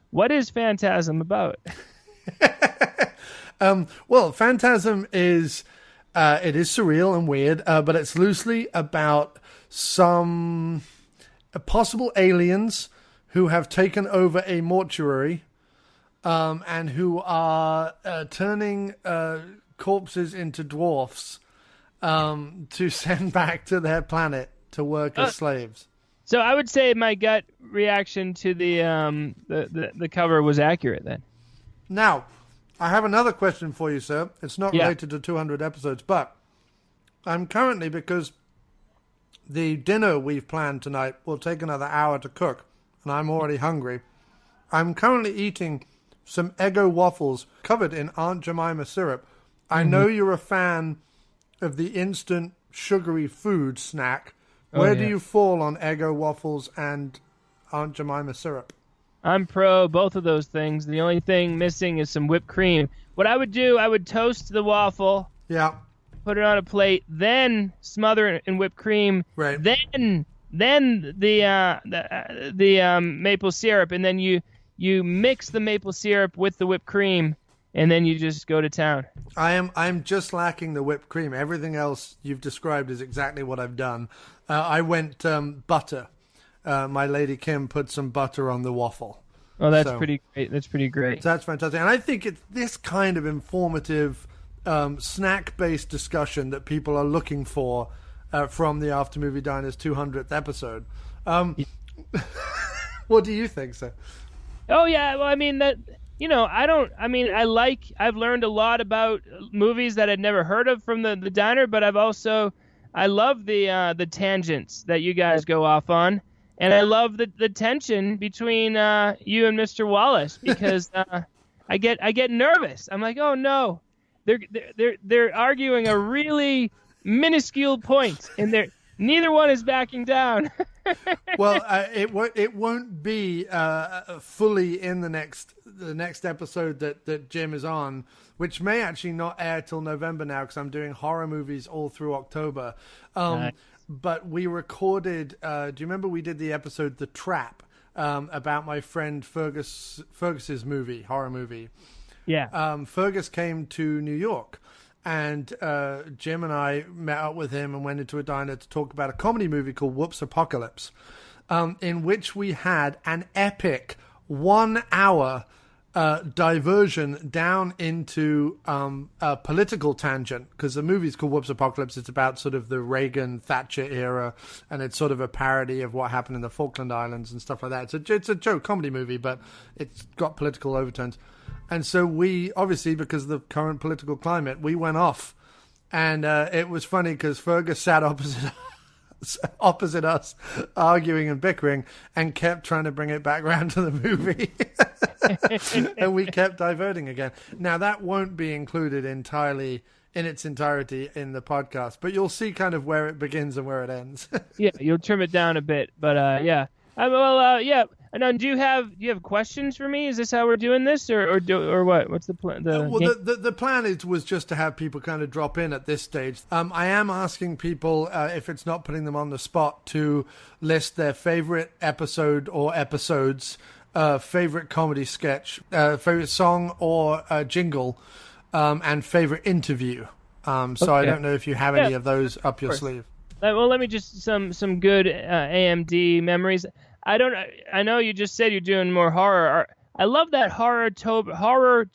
What is Phantasm about? Well, Phantasm is it is surreal and weird, but it's loosely about some possible aliens who have taken over a mortuary and who are turning corpses into dwarfs to send back to their planet to work as slaves. So I would say my gut reaction to the cover was accurate then. Now, I have another question for you, sir. It's not related to 200 episodes, but I'm currently, because the dinner we've planned tonight will take another hour to cook, and I'm already hungry. I'm currently eating some Eggo waffles covered in Aunt Jemima syrup. I know you're a fan of the instant sugary food snack. Where do you fall on Eggo waffles and Aunt Jemima syrup? I'm pro both of those things. The only thing missing is some whipped cream. What I would do, I would toast the waffle. Yeah. Put it on a plate, then smother it in whipped cream. Right. Then the maple syrup, and then you mix the maple syrup with the whipped cream, and then you just go to town. I'm just lacking the whipped cream. Everything else you've described is exactly what I've done. I went butter. My lady Kim put some butter on the waffle. Oh, that's pretty great. That's pretty great. That's fantastic. And I think it's this kind of informative, snack-based discussion that people are looking for from the After Movie Diner's 200th episode. What do you think, sir? Oh, yeah. Well, I mean, I've learned a lot about movies that I'd never heard of from the diner, but I love the tangents that you guys go off on. And I love the tension between you and Mr. Wallace, because I get nervous. I'm like, oh no, they're arguing a really minuscule point, and neither one is backing down. Well, it won't be fully in the next episode that Jim is on, which may actually not air till November now, because I'm doing horror movies all through October. Nice. But we recorded. Do you remember we did the episode "The Trap" about my friend Fergus's horror movie? Yeah. Fergus came to New York. And Jim and I met up with him and went into a diner to talk about a comedy movie called Whoops Apocalypse, in which we had an epic 1 hour diversion down into a political tangent, because the movie's called Whoops Apocalypse. It's about sort of the Reagan-Thatcher era, and it's sort of a parody of what happened in the Falkland Islands and stuff like that. It's a joke comedy movie, but it's got political overtones. And so we, obviously, because of the current political climate, we went off. And it was funny because Fergus sat opposite us, arguing and bickering, and kept trying to bring it back round to the movie. And we kept diverting again. Now, that won't be included entirely in its entirety in the podcast, but you'll see kind of where it begins and where it ends. Yeah, you'll trim it down a bit. But, yeah. Yeah. And do you have questions for me? Is this how we're doing this, or what? What's the plan? The plan was just to have people kind of drop in at this stage. I am asking people, if it's not putting them on the spot, to list their favorite episode or episodes, favorite comedy sketch, favorite song or jingle, and favorite interview. So okay. I don't know if you have any of those up your sleeve. Well, let me just some good AMD memories. I know you just said you're doing more horror. I love that Horror-tober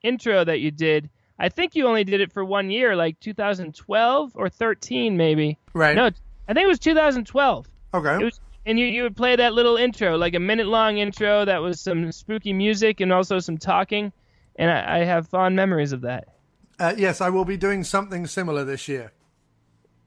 intro that you did. I think you only did it for 1 year, like 2012 or 13 maybe. Right. No, I think it was 2012. Okay. And you would play that little intro, like a minute-long intro that was some spooky music and also some talking. And I have fond memories of that. Yes, I will be doing something similar this year.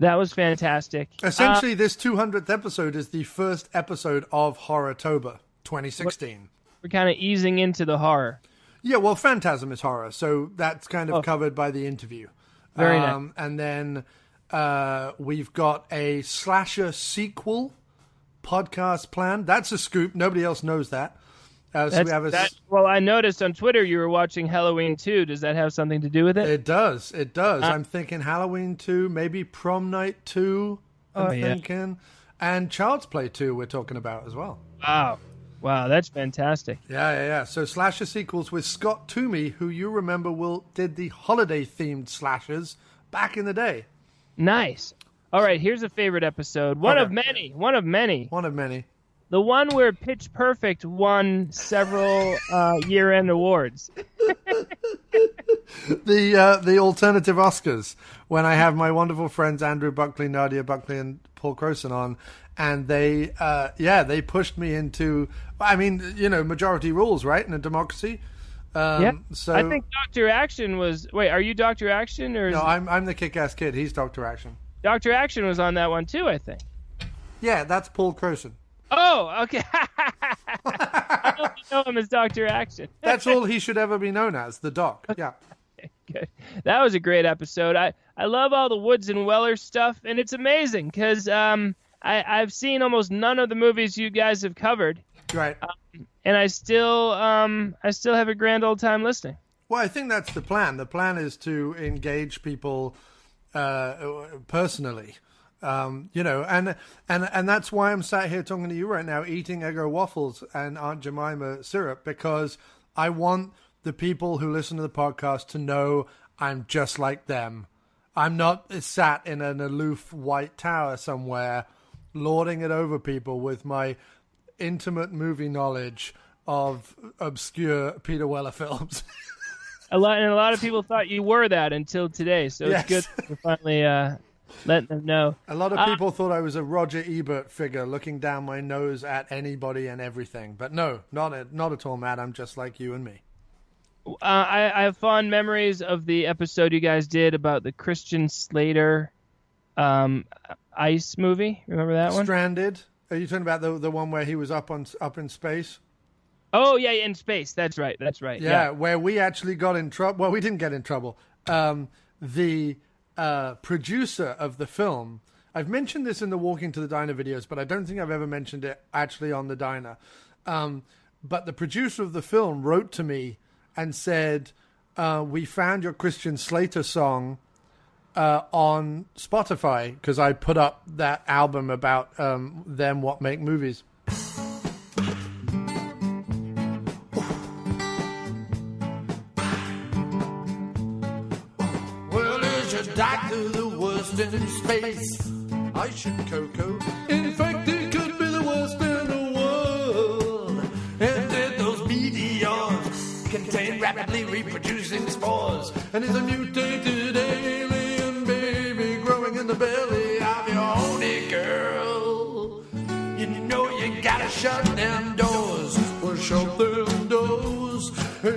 That was fantastic. Essentially, this 200th episode is the first episode of Horror-tober 2016. We're kind of easing into the horror. Yeah, well, Phantasm is horror, so that's kind of covered by the interview. Very nice. And then we've got a slasher sequel podcast planned. That's a scoop. Nobody else knows that. Well, I noticed on Twitter you were watching Halloween 2. Does that have something to do with it? It does. I'm thinking Halloween 2, maybe Prom Night 2, I'm thinking. And Child's Play 2 we're talking about as well. Wow, that's fantastic. Yeah. So slasher sequels with Scott Toomey, who you remember did the holiday-themed slashers back in the day. Nice. All right, here's a favorite episode. One of many. The one where Pitch Perfect won several year-end awards. The alternative Oscars, when I have my wonderful friends Andrew Buckley, Nadia Buckley, and Paul Croson on, and they pushed me into, majority rules, right, in a democracy. So I think Dr. Action was. Wait, are you Dr. Action or? No, I'm the kick-ass kid. He's Dr. Action. Dr. Action was on that one too, I think. Yeah, that's Paul Croson. Oh, okay. I only know him as Dr. Action. That's all he should ever be known as, the doc. Yeah. Good. That was a great episode. I love all the Woods and Weller stuff, and it's amazing because I've seen almost none of the movies you guys have covered. Right. And I still have a grand old time listening. Well, I think that's the plan. The plan is to engage people personally. And that's why I'm sat here talking to you right now, eating Eggo waffles and Aunt Jemima syrup, because I want the people who listen to the podcast to know I'm just like them. I'm not sat in an aloof white tower somewhere, lording it over people with my intimate movie knowledge of obscure Peter Weller films. A lot of people thought you were that until today, so yes. It's good to finally let them know. A lot of people thought I was a Roger Ebert figure looking down my nose at anybody and everything. But no, not at all, Matt. I'm just like you and me. I have fond memories of the episode you guys did about the Christian Slater Ice movie. Remember that one? Stranded. Are you talking about the one where he was up in space? Oh yeah, in space. That's right. Yeah, where we actually got in trouble. Well, we didn't get in trouble. The producer of the film. I've mentioned this in the Walking to the Diner videos, but I don't think I've ever mentioned it actually on the Diner. But the producer of the film wrote to me and said, "We found your Christian Slater song on Spotify because I put up that album about them what make movies." Doctor, the worst in space. I should cocoa. In fact, it could be the worst in the world. And then those meteors contain rapidly reproducing spores. And it's a mutated alien baby growing in the belly of your honey girl. You know you gotta shut them doors. Well, shut them doors.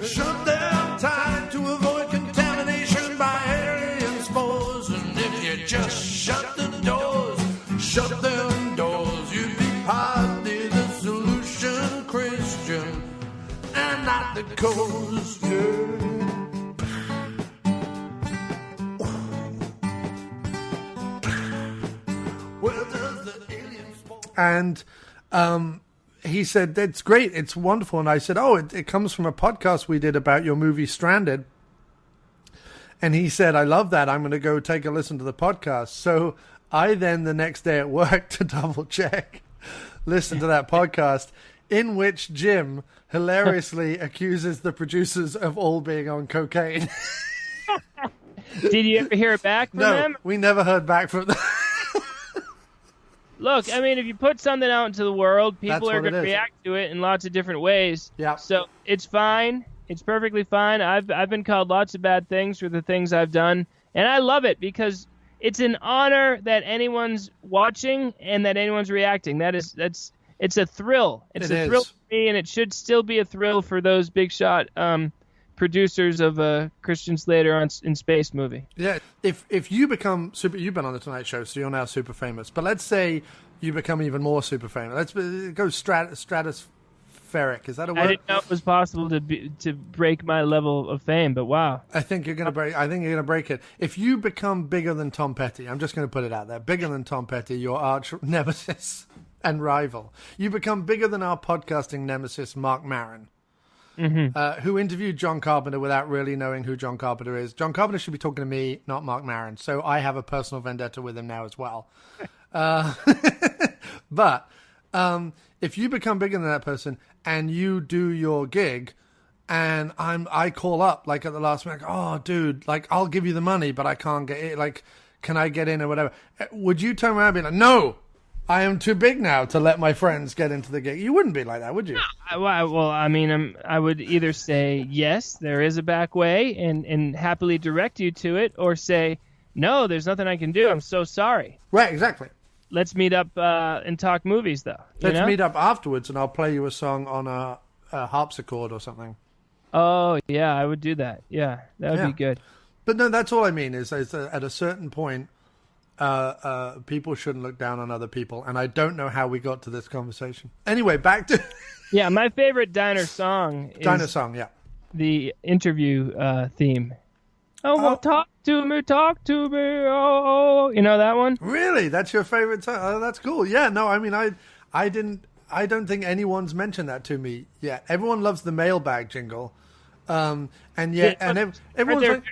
Shut them tight to avoid contamination by alien spores. And if you just shut them doors, you'd be partly the solution, Christian, and not the cause. Well, does the alien spore? And he said, "That's great, it's wonderful." And I said, "Oh, it comes from a podcast we did about your movie Stranded." And he said, "I love that. I'm going to go take a listen to the podcast." So I then, the next day at work, to double check, listened to that podcast in which Jim hilariously accuses the producers of all being on cocaine. Did you ever hear back from them? No, we never heard back from them. Look, I mean, if you put something out into the world, people That's are what going to react to it in lots of different ways. Yeah. So it's fine. It's perfectly fine. I've been called lots of bad things for the things I've done, and I love it because it's an honor that anyone's watching and that anyone's reacting. It's a thrill. It's a thrill for me, and it should still be a thrill for those big shot producers of a Christian Slater in space movie. Yeah, if you become super, you've been on the Tonight Show, so you're now super famous. But let's say you become even more super famous. Let's go stratospheric. Is that a word? I didn't know it was possible to break my level of fame, but wow. I think you're gonna break it. If you become bigger than Tom Petty, I'm just gonna put it out there, bigger than Tom Petty, your arch nemesis and rival. You become bigger than our podcasting nemesis, Mark Maron. Mm-hmm. Who interviewed John Carpenter without really knowing who John Carpenter is. John Carpenter should be talking to me, not Mark Maron. So I have a personal vendetta with him now as well. But if you become bigger than that person and you do your gig, and I call up like at the last minute, "Oh, dude, like I'll give you the money, but I can't get it. Like, can I get in or whatever?" Would you turn around and be like, "No, I am too big now to let my friends get into the gig"? You wouldn't be like that, would you? No, well, I mean, I would either say, yes, there is a back way and happily direct you to it, or say, no, there's nothing I can do. I'm so sorry. Right, exactly. Let's meet up and talk movies, though. Let's meet up afterwards, and I'll play you a song on a harpsichord or something. Oh, yeah, I would do that. Yeah, that would be good. But no, that's all I mean is at a certain point, people shouldn't look down on other people, and I don't know how we got to this conversation. Anyway, back to yeah, my favorite Diner song is the interview theme. Well, talk to me, oh, you know that one? Really? That's your favorite song? Oh, that's cool. Yeah, no, I mean, I don't think anyone's mentioned that to me yet. Everyone loves the mailbag jingle, and yet, everyone's like,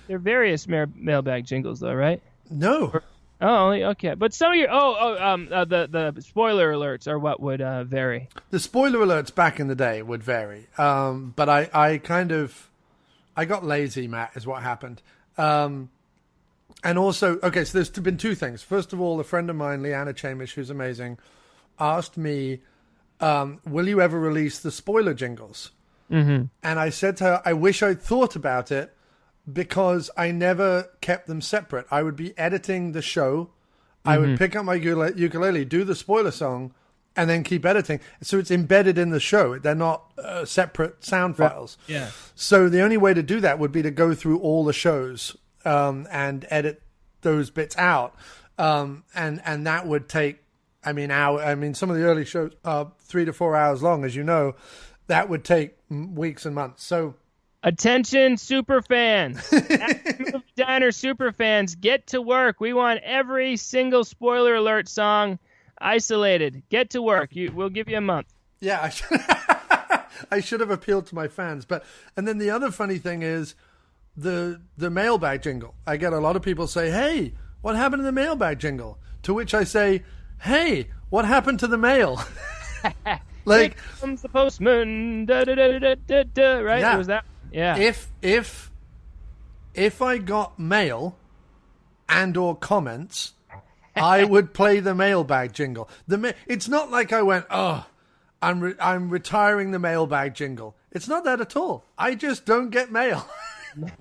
there are various mailbag jingles, though, right? No. Oh, okay. But some of your the spoiler alerts are what would vary. The spoiler alerts back in the day would vary, but I got lazy, Matt, is what happened. And also, okay, so there's been two things. First of all, a friend of mine, Leanna Chamish, who's amazing, asked me, will you ever release the spoiler jingles? Mm-hmm. And I said to her, I wish I'd thought about it, because I never kept them separate. I would be editing the show. Mm-hmm. I would pick up my ukulele, do the spoiler song, and then keep editing. So it's embedded in the show. They're not separate sound files. Yeah. So the only way to do that would be to go through all the shows and edit those bits out. And that would take I mean, some of the early shows are 3 to 4 hours long, as you know. That would take weeks and months. So, attention, super fans. Movie Diner super fans, get to work. We want every single spoiler alert song isolated. Get to work. We'll give you a month. Yeah, I should have appealed to my fans. And then the other funny thing is the mailbag jingle. I get a lot of people say, "Hey, what happened to the mailbag jingle?" To which I say, "Hey, what happened to the mail?" Like, here comes the postman. Da, da, da, da, da, da, right? Yeah. It was that. Yeah. If I got mail and or comments, I would play the mailbag jingle. It's not like I went, "Oh, I'm retiring the mailbag jingle." It's not that at all. I just don't get mail.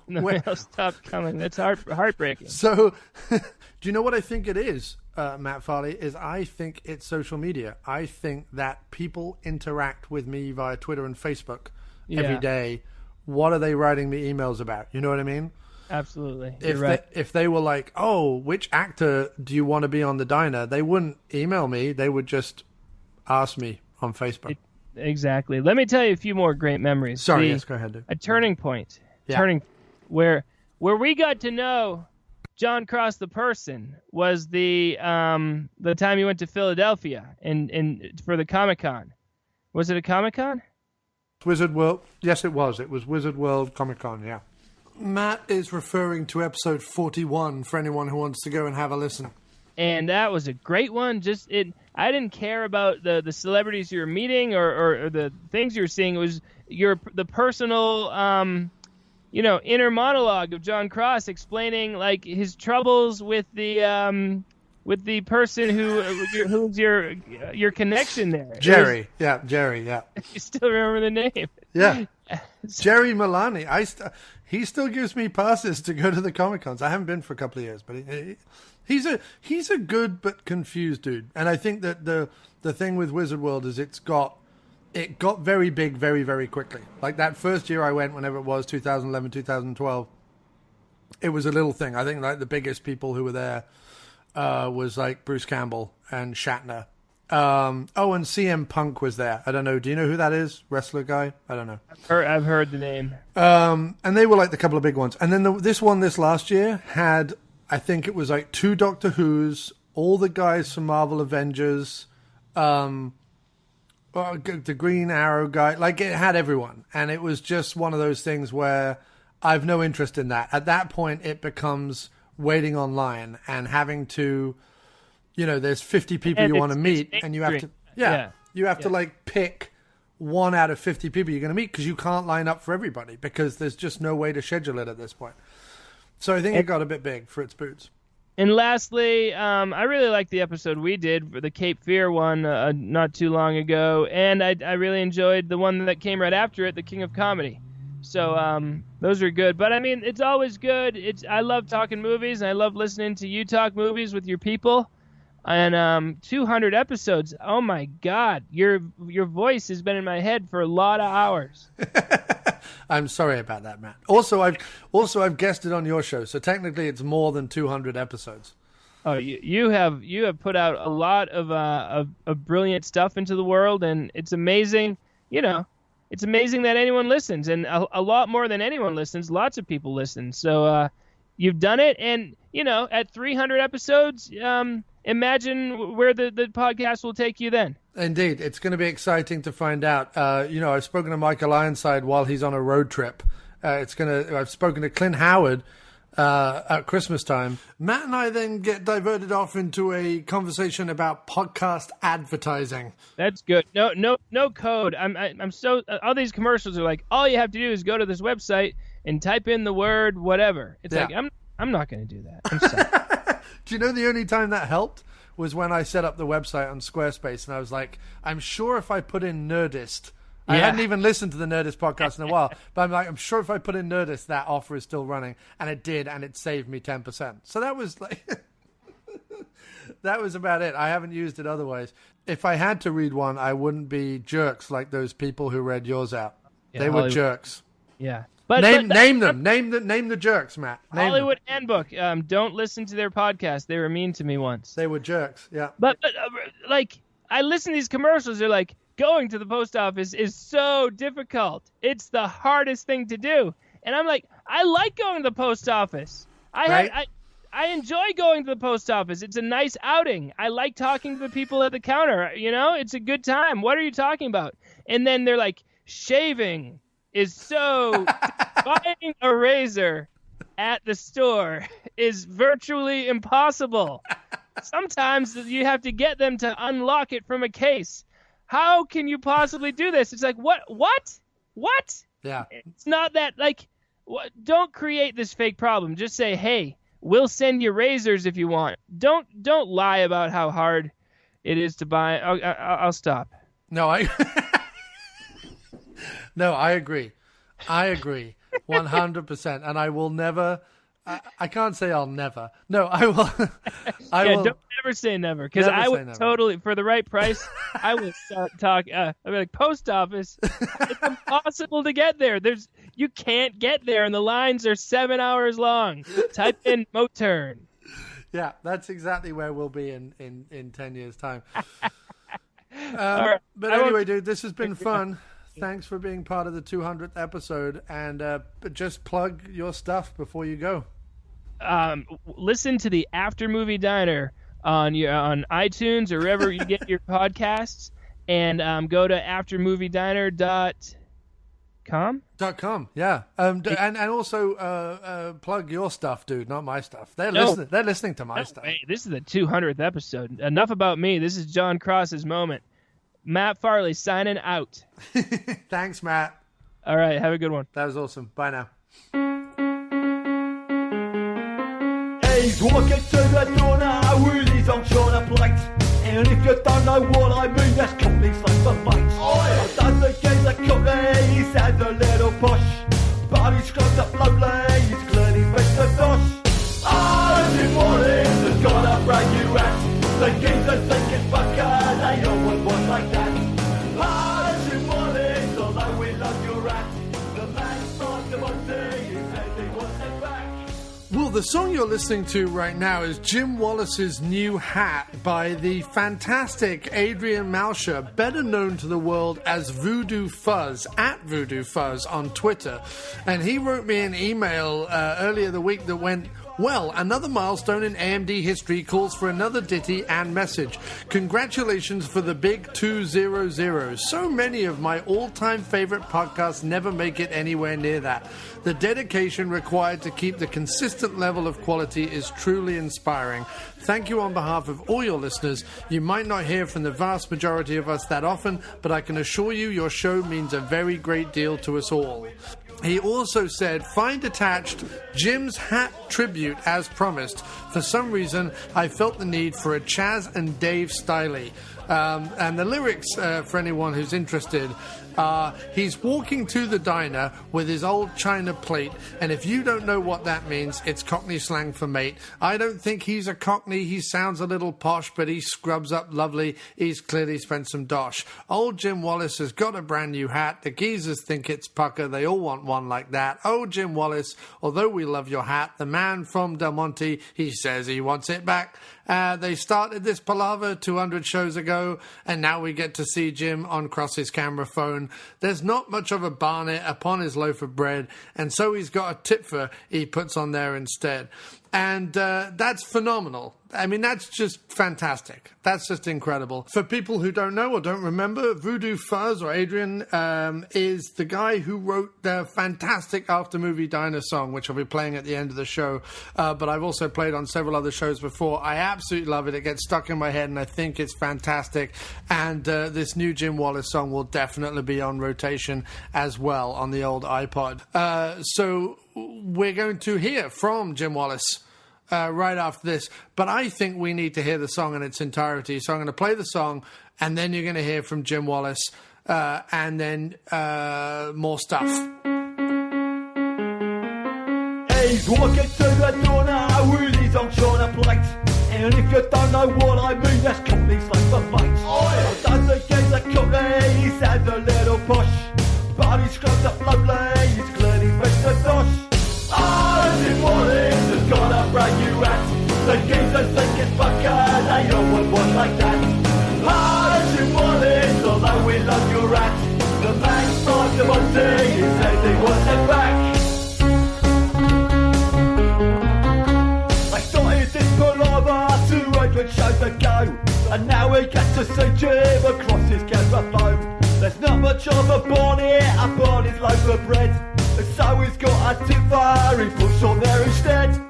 The mail stopped coming. That's heartbreaking. So, do you know what I think it is, Matt Farley? I think it's social media. I think that people interact with me via Twitter and Facebook every day. What are they writing me emails about? You know what I mean? Absolutely. If they were like, "Oh, which actor do you want to be on the diner?" They wouldn't email me. They would just ask me on Facebook. Exactly. Let me tell you a few more great mememories. Sorry, yes, go ahead, dude. A turning point. Yeah. Where we got to know John Cross the person was the time he went to Philadelphia and for the Comic-Con. Was it a Comic-Con? Wizard World. Yes, it was. It was Wizard World Comic-Con, yeah. Matt is referring to episode 41 for anyone who wants to go and have a listen. And that was a great one. I didn't care about the celebrities you were meeting or the things you were seeing. It was the personal inner monologue of John Cross explaining like his troubles with the person who's your connection there. Jerry. Jerry. You still remember the name? Yeah. Jerry Milani. He still gives me passes to go to the Comic-Cons. I haven't been for a couple of years, but he's a good but confused dude. And I think that the thing with Wizard World is it got very big very, very quickly. Like that first year I went, whenever it was, 2011, 2012, it was a little thing. I think like the biggest people who were there was like Bruce Campbell and Shatner. And CM Punk was there. I don't know. Do you know who that is? Wrestler guy? I don't know. I've heard the name. And they were like the couple of big ones. And then this last year had, I think it was like 2 Doctor Who's, all the guys from Marvel Avengers, the Green Arrow guy. Like it had everyone. And it was just one of those things where I've no interest in that. At that point, it becomes waiting online and having to... there's 50 people you want to meet, and you have to, you have to like pick 1 out of 50 people you're going to meet because you can't line up for everybody because there's just no way to schedule it at this point. So I think it got a bit big for its boots. And lastly, I really liked the episode we did for the Cape Fear one not too long ago, and I really enjoyed the one that came right after it, the King of Comedy. So those are good. But I mean, it's always good. I love talking movies, and I love listening to you talk movies with your people. And 200 episodes. Oh my God, your voice has been in my head for a lot of hours. I'm sorry about that, Matt. Also, I've guested on your show, so technically it's more than 200 episodes. Oh, you have put out a lot of brilliant stuff into the world, and it's amazing. It's amazing that anyone listens, and a lot more than anyone listens. Lots of people listen. So you've done it, and at 300 episodes. Imagine where the podcast will take you then. Indeed. It's going to be exciting to find out. I've spoken to Michael Ironside while he's on a road trip. I've spoken to Clint Howard at Christmas time. Matt and I then get diverted off into a conversation about podcast advertising. That's good. No code. I'm so all these commercials are like all you have to do is go to this website and type in the word whatever. It's like I'm not going to do that. I'm sorry. Do you know the only time that helped was when I set up the website on Squarespace, and I was like, I'm sure if I put in Nerdist, I hadn't even listened to the Nerdist podcast in a while, but I'm sure if I put in Nerdist, that offer is still running, and it did, and it saved me 10%. So that was like, that was about it. I haven't used it otherwise. If I had to read one, I wouldn't be jerks like those people who read yours out. They were jerks. Yeah. Name them. Name the jerks, Matt. Name Hollywood Handbook. Don't listen to their podcast. They were mean to me once. They were jerks. Yeah. But like, I listen to these commercials. They're like, going to the post office is so difficult. It's the hardest thing to do. And I'm like, I like going to the post office. I enjoy going to the post office. It's a nice outing. I like talking to the people at the counter. You know, it's a good time. What are you talking about? And then they're like, shaving is so buying a razor at the store is virtually impossible. Sometimes you have to get them to unlock it from a case. How can you possibly do this? It's like, what? Yeah. It's not that, like, don't create this fake problem. Just say, hey, we'll send you razors if you want. Don't lie about how hard it is to buy. I'll stop. No, I agree. 100%. And I will never, I can't say I'll never. No, I will. Don't never say never, because I would totally, for the right price, I would start talking. I'd be like, post office, it's impossible to get there. You can't get there, and the lines are 7 hours long. Type in Moturn. Yeah, that's exactly where we'll be in 10 years' time. Right. But anyway, dude, this has been fun. Thanks for being part of the 200th episode, and just plug your stuff before you go. Listen to the After Movie Diner on iTunes or wherever you get your podcasts, and go to aftermoviediner.com. Yeah. And also plug your stuff, dude, not my stuff. They're listening to my stuff. Hey, this is the 200th episode. Enough about me. This is John Cross's moment. Matt Farley signing out. Thanks, Matt. All right, have a good one. That was awesome. Bye now. He's walking to the door now with his on shoulder plate. And if you don't know what I mean, that's company like the mate. I don't think he's a company, he sounds a little posh, but he's scrubbed up lovely, he's clearly been the dosh. Jim Wallace has got a brand new act. The geezers think it's fucker, they all want one like that. Jim Wallace, although we love your act, the man's like the Monty, he says he wants it back. Well, the song you're listening to right now is Jim Wallace's New Hat by the fantastic Adrian Malsher, better known to the world as Voodoo Fuzz, at Voodoo Fuzz on Twitter. And he wrote me an email earlier the week that went, well, another milestone in AMD history calls for another ditty and message. Congratulations for the big 200. So many of my all-time favorite podcasts never make it anywhere near that. The dedication required to keep the consistent level of quality is truly inspiring. Thank you on behalf of all your listeners. You might not hear from the vast majority of us that often, but I can assure you your show means a very great deal to us all. He also said, find attached Jim's hat tribute as promised. For some reason, I felt the need for a Chaz and Dave style. And the lyrics, for anyone who's interested, he's walking to the diner with his old china plate, and if you don't know what that means, it's Cockney slang for mate. I don't think he's a Cockney. He sounds a little posh, but he scrubs up lovely. He's clearly spent some dosh. Old Jim Wallace has got a brand new hat. The geezers think it's pucker. They all want one like that. Oh, Jim Wallace, although we love your hat, the man from Del Monte, he says he wants it back. They started this palaver 200 shows ago, and now we get to see Jim on Cross's camera phone. There's not much of a barnet upon his loaf of bread, and so he's got a tipfer he puts on there instead. And that's phenomenal. I mean, that's just fantastic. That's just incredible. For people who don't know or don't remember, Voodoo Fuzz, or Adrian, is the guy who wrote the fantastic After Movie Diner song, which I'll be playing at the end of the show. But I've also played on several other shows before. I absolutely love it. It gets stuck in my head, and I think it's fantastic. And this new Jim Wallace song will definitely be on rotation as well on the old iPod. So we're going to hear from Jim Wallace right after this, but I think we need to hear the song in its entirety. So I'm going to play the song, and then you're going to hear from Jim Wallace, and then more stuff. He's walking to the door now with his on shoulder plate. And if you don't know what I mean, that's company like the mate. I don't think he's a company, he sounds a little posh, but he's scrubbed up lovely, he's clearly been Macintosh. Jim Wallace has got a brand new hat. The geezers think it's fucker, they all want one like that. Jim Wallace, although we love your rat, the man from the Monty, he says he wants it back. I started this palaver 200 shows ago, and now he gets to see Jim across his camera phone. There's not much of a bonnet up on his loaf of bread, and so he's got a tipper he puts on there instead.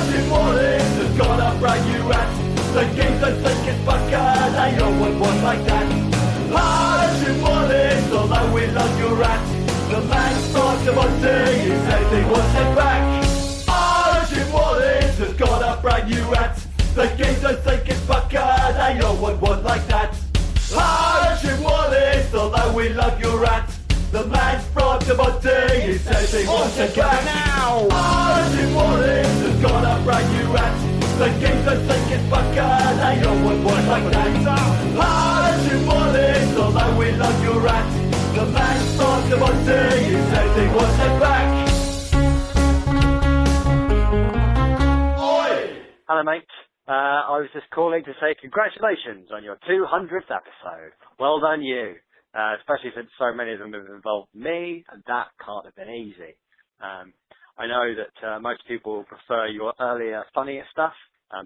Jim Wallace has got a brand new hat. The geezers think it's fucker, they all want one like that. Jim Wallace, although we love your rat, the man from the Monty, he says he wants it back. Jim Wallace has got a brand new hat. The geezers think it's fucker, they all want one like that. Jim Wallace, although we love your rat, the man from the Monty, he says he wants it back now. Jim Wallace has got a brand new hat. The geezers think it's fucker, they all want one like that. Jim Wallace, although we love your rat, the man from the Monty, he says he wants it back. Oi! Hello, mate. I was just calling to say congratulations on your 200th episode. Well done, you. Especially since so many of them have involved me, and that can't have been easy. I know that most people prefer your earlier, funnier stuff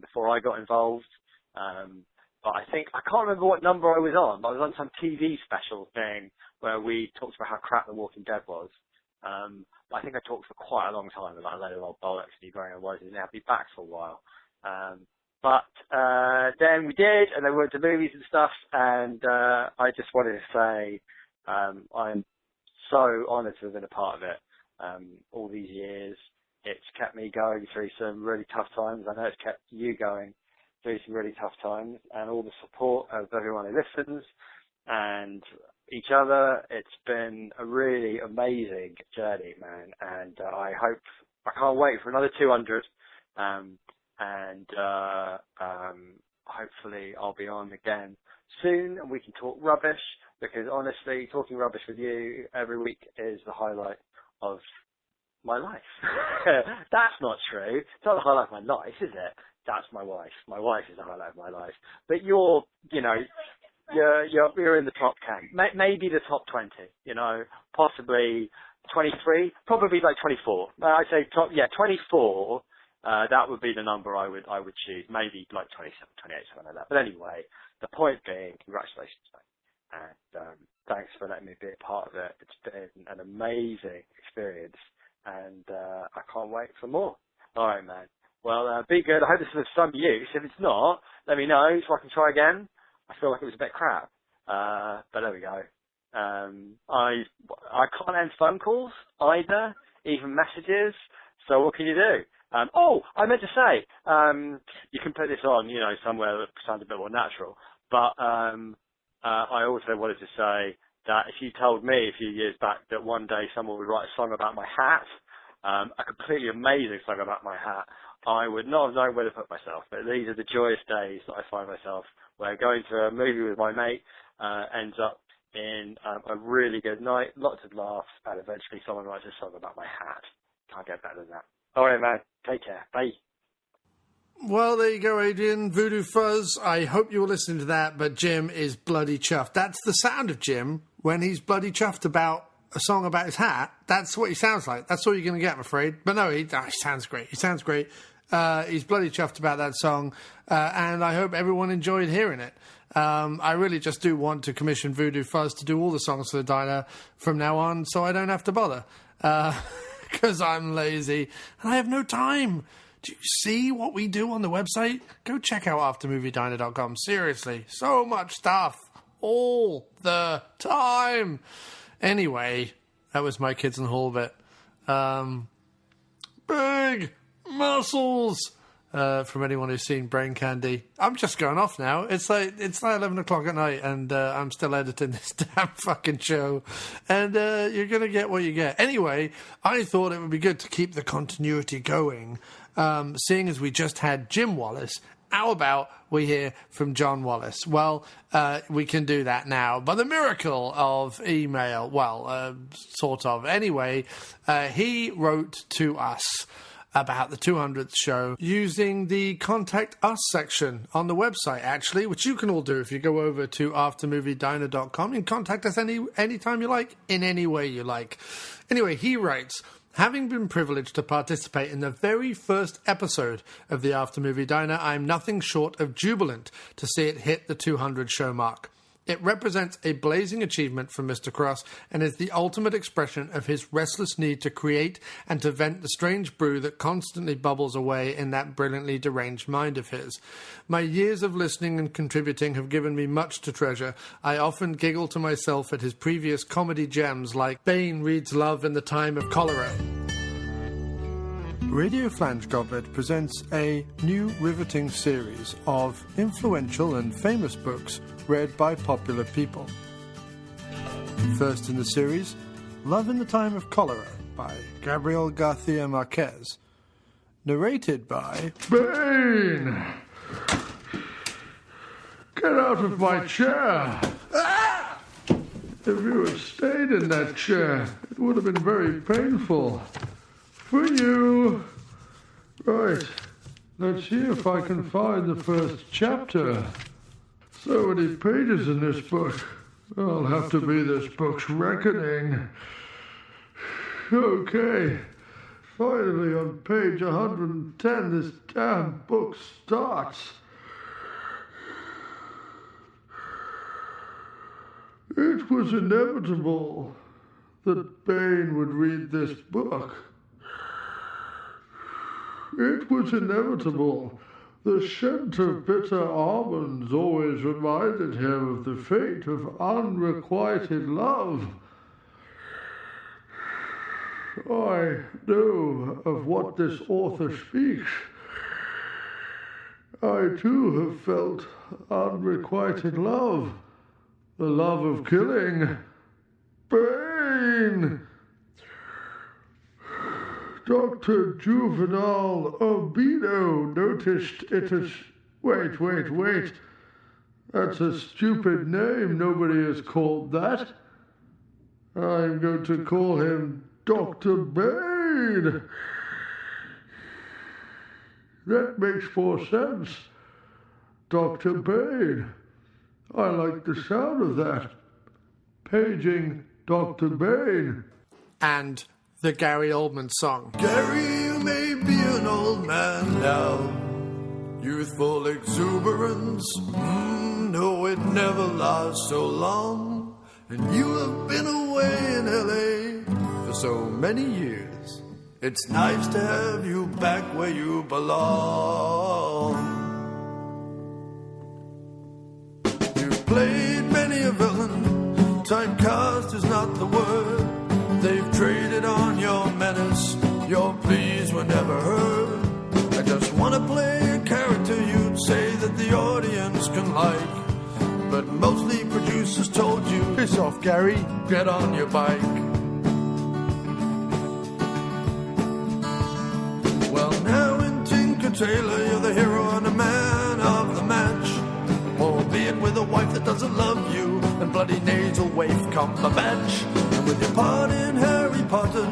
before I got involved. But I can't remember what number I was on, but I was on some TV special thing where we talked about how crap The Walking Dead was. But I think I talked for quite a long time about a load of old bollocks, and you going, otherwise didn't have to be back for a while. But then we did, and then we went to movies and stuff, and I just wanted to say I'm so honoured to have been a part of it all these years. It's kept me going through some really tough times. I know it's kept you going through some really tough times, and all the support of everyone who listens and each other. It's been a really amazing journey, man, and I can't wait for another 200. And hopefully I'll be on again soon and we can talk rubbish, because honestly, talking rubbish with you every week is the highlight of my life. That's not true. It's not the highlight of my life, is it? That's my wife. My wife is the highlight of my life. But you're in the top 10, maybe the top 20, possibly 23, probably like 24. I'd say 24. That would be the number I would choose. Maybe like 27, 28, something like that. But anyway, the point being, congratulations, mate. And thanks for letting me be a part of it. It's been an amazing experience, and I can't wait for more. All right, man. Well, be good. I hope this is of some use. If it's not, let me know so I can try again. I feel like it was a bit crap. But there we go. I can't end phone calls either, even messages. So what can you do? I meant to say, you can put this on, somewhere that sounds a bit more natural. But I also wanted to say that if you told me a few years back that one day someone would write a song about my hat, a completely amazing song about my hat, I would not have known where to put myself. But these are the joyous days that I find myself, where going to a movie with my mate ends up in a really good night, lots of laughs, and eventually someone writes a song about my hat. Can't get better than that. All right, man. Take care. Bye. Well, there you go, Adrian. Voodoo Fuzz. I hope you were listening to that, but Jim is bloody chuffed. That's the sound of Jim when he's bloody chuffed about a song about his hat. That's what he sounds like. That's all you're going to get, I'm afraid. But no, he sounds great. He sounds great. He's bloody chuffed about that song, and I hope everyone enjoyed hearing it. I really just do want to commission Voodoo Fuzz to do all the songs for the diner from now on, so I don't have to bother. Because I'm lazy and I have no time. Do you see what we do on the website? Go check out aftermoviediner.com. Seriously, so much stuff all the time. Anyway, that was my Kids in the Hall bit. Big muscles. From anyone who's seen Brain Candy. I'm just going off now. It's like 11 o'clock at night, and I'm still editing this damn fucking show. And you're going to get what you get. Anyway, I thought it would be good to keep the continuity going, seeing as we just had Jim Wallace How about we hear from John Wallace? Well, we can do that now. By the miracle of email, sort of. Anyway, he wrote to us about the 200th show using the Contact Us section on the website, actually, which you can all do if you go over to aftermoviediner.com. You can contact us anytime you like, in any way you like. Anyway, he writes, having been privileged to participate in the very first episode of the After Movie Diner, I'm nothing short of jubilant to see it hit the 200 show mark. It represents a blazing achievement from Mr. Cross and is the ultimate expression of his restless need to create and to vent the strange brew that constantly bubbles away in that brilliantly deranged mind of his. My years of listening and contributing have given me much to treasure. I often giggle to myself at his previous comedy gems like Bane Reads Love in the Time of Cholera. Radio Flange Goblet presents a new riveting series of influential and famous books read by popular people. First in the series, Love in the Time of Cholera by Gabriel Garcia Marquez. Narrated by Bane! Get out of my chair! Ah! If you had stayed in that chair, it would have been very painful. For you. Right. Let's see if I can find the first chapter. So many pages in this book. I'll have to be this book's reckoning. Okay. Finally, on page 110, this damn book starts. It was inevitable that Bane would read this book. It was inevitable. The scent of bitter almonds always reminded him of the fate of unrequited love. I know of what this author speaks. I too have felt unrequited love, the love of killing. Bane! Dr. Juvenal Obino noticed it as... Wait. That's a stupid name. Nobody has called that. I'm going to call him Dr. Bane. That makes more sense. Dr. Bane. I like the sound of that. Paging Dr. Bane. And the Gary Oldman song. Gary, you may be an old man now. Youthful exuberance, no, it never lasts so long. And you have been away in L.A. for so many years. It's nice to have you back where you belong. You've played many a villain, typecast is not the word. They've traded on your menace, your pleas were never heard. I just want to play a character you'd say that the audience can like. But mostly producers told you, piss off, Gary, get on your bike. Well, now in Tinker Tailor, you're the hero and a man of the match. Albeit with a wife that doesn't love you, and bloody nasal waif Cumberbatch. And with your part in Harry Potter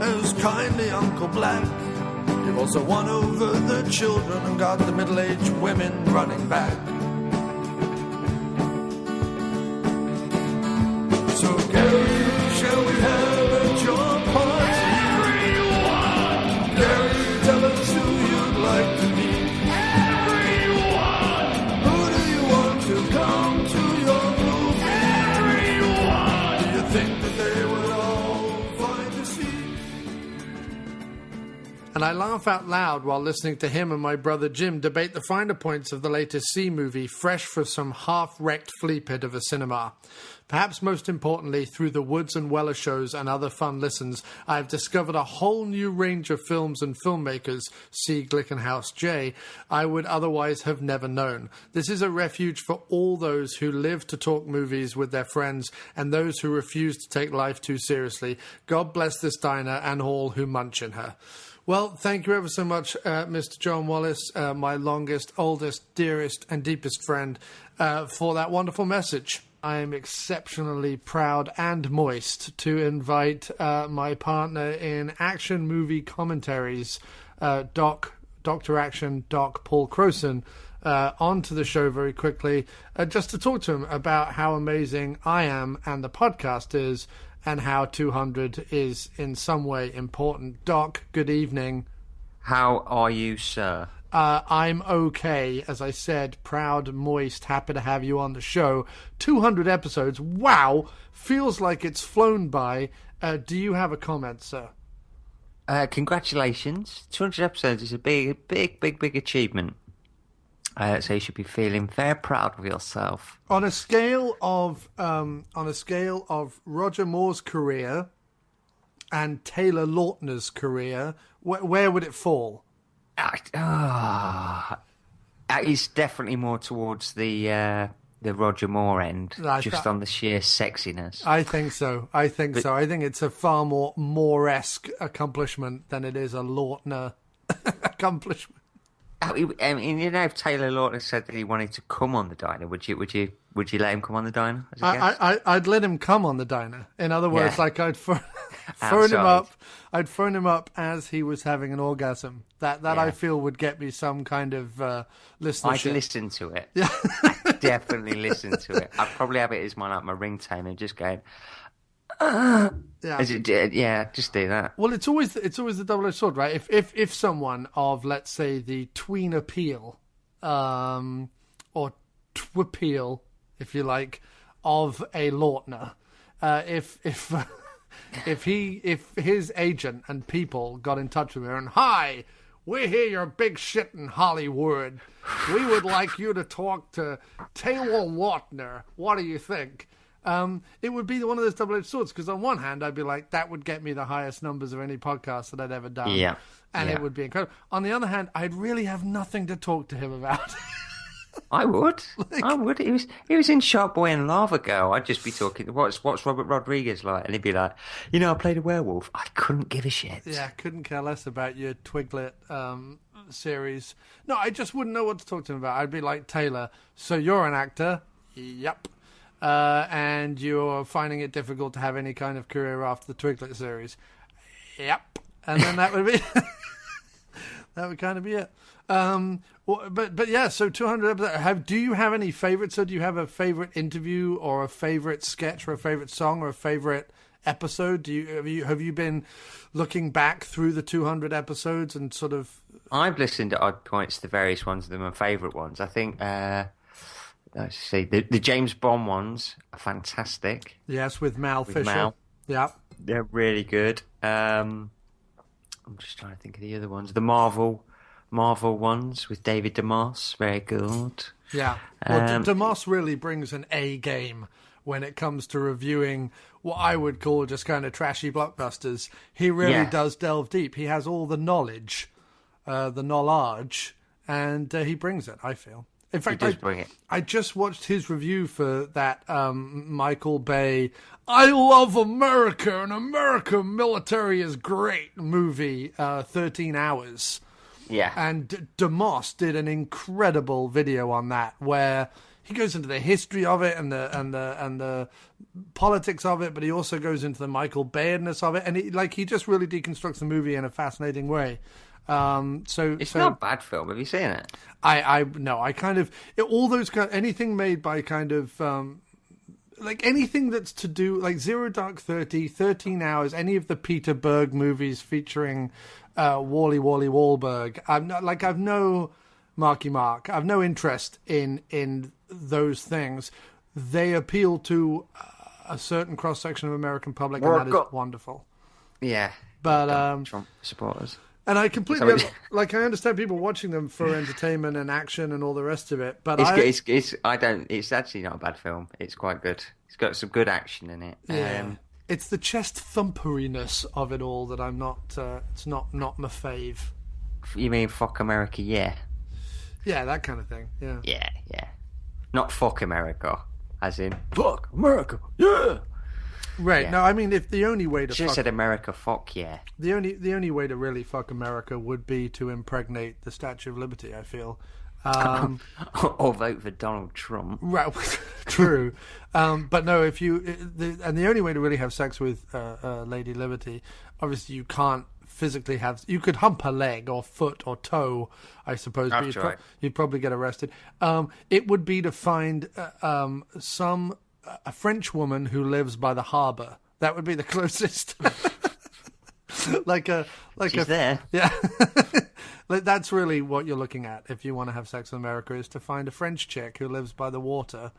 as kindly Uncle Black, you've also won over the children and got the middle-aged women running back. So Gary, shall we have at your party? Everyone! Gary, tell us who you'd like to meet. Everyone! Who do you want to come to your movie? Everyone! Do you think that they would all find a seat? And I laugh out loud while listening to him and my brother Jim debate the finer points of the latest C movie, fresh from some half-wrecked flea pit of a cinema. Perhaps most importantly, through the Woods and Weller shows and other fun listens, I have discovered a whole new range of films and filmmakers, see Glickenhaus J, I would otherwise have never known. This is a refuge for all those who live to talk movies with their friends and those who refuse to take life too seriously. God bless this diner and all who munch in her. Well, thank you ever so much, Mr. John Wallace, my longest, oldest, dearest, and deepest friend, for that wonderful message. I am exceptionally proud and moist to invite my partner in action movie commentaries, Dr.Action, Doc Paul Croson, onto the show very quickly, just to talk to him about how amazing I am and the podcast is, and how 200 is in some way important. Doc, good evening. How are you, sir? I'm okay. As I said, proud, moist, happy to have you on the show. 200 episodes. Wow. Feels like it's flown by. Do you have a comment, sir? Congratulations. 200 episodes is a big achievement. So you should be feeling very proud of yourself. On a scale of Roger Moore's career and Taylor Lautner's career, where would it fall? It's definitely more towards the Roger Moore end, on the sheer sexiness. I think so. I think it's a far more Moore-esque accomplishment than it is a Lautner accomplishment. I mean, if Taylor Lautner said that he wanted to come on the diner, would you let him come on the diner? I'd let him come on the diner. In other words, like I'd phone him up. I'd phone him up as he was having an orgasm. That I feel would get me some kind of listenership. I'd listen to it. Yeah, I'd definitely listen to it. I'd probably have it as my ringtone and just going. Just do that. Well, it's always the double-edged sword, right? If someone of, let's say, the tween appeal, or twappeal, if you like, of a Lautner, if his agent and people got in touch with her and, hi, we hear you're big shit in Hollywood. We would like you to talk to Taylor Lautner. What do you think? It would be one of those double-edged swords, because on one hand, I'd be like, that would get me the highest numbers of any podcast that I'd ever done. Yeah. And it would be incredible. On the other hand, I'd really have nothing to talk to him about. I would. I would. He was in Shark Boy and Lava Girl. I'd just be talking, what's Robert Rodriguez like? And he'd be like, I played a werewolf. I couldn't give a shit. Yeah, couldn't care less about your Twiglet series. No, I just wouldn't know what to talk to him about. I'd be like, Taylor, so you're an actor? Yep. And you're finding it difficult to have any kind of career after the Twiglet series. Yep. And then that would be that would kind of be it. But yeah, so 200 episodes. Do you have any favorites? So do you have a favorite interview or a favorite sketch or a favorite song or a favorite episode? Have you been looking back through the 200 episodes and sort of? I've listened at odd points to the various ones. They're my favorite ones. I think. Let's see. The James Bond ones are fantastic. Yes, with Mal Fisher. Yeah, they're really good. I'm just trying to think of the other ones. The Marvel ones with David DeMoss, very good. Yeah, well, DeMoss really brings an A game when it comes to reviewing what I would call just kind of trashy blockbusters. He really does delve deep. He has all the knowledge, and he brings it, I feel. In fact, I just watched his review for that Michael Bay, I Love America and America Military is Great movie, 13 Hours. Yeah. And DeMoss did an incredible video on that where he goes into the history of it and the politics of it, but he also goes into the Michael Bay-ness of it, and he just really deconstructs the movie in a fascinating way. It's not a bad film. Have you seen it? Anything made by kind of anything that's to do like Zero Dark 30, 13 Hours, any of the Peter Berg movies featuring Wally Wahlberg. I've no Marky Mark. I've no interest in those things. They appeal to a certain cross section of American public, and that is wonderful. Yeah, but Trump supporters. And I completely I understand people watching them for entertainment and action and all the rest of it, but it's actually not a bad film. It's quite good. It's got some good action in it. Yeah. It's the chest thumperiness of it all that I'm not. It's not my fave. You mean fuck America? Yeah. Yeah, that kind of thing. Yeah. Yeah. Not fuck America, as in fuck America. Yeah. Right. Yeah. No, I mean, if the only way to She said America, fuck yeah. The only way to really fuck America would be to impregnate the Statue of Liberty, I feel. Or vote for Donald Trump. Right, true. But no, if you... and the only way to really have sex with Lady Liberty, obviously you can't physically have... You could hump her leg or foot or toe, I suppose, but you'd probably get arrested. It would be to find a French woman who lives by the harbour. That would be the closest. She's there. Yeah. That's really what you're looking at if you want to have sex in America, is to find a French chick who lives by the water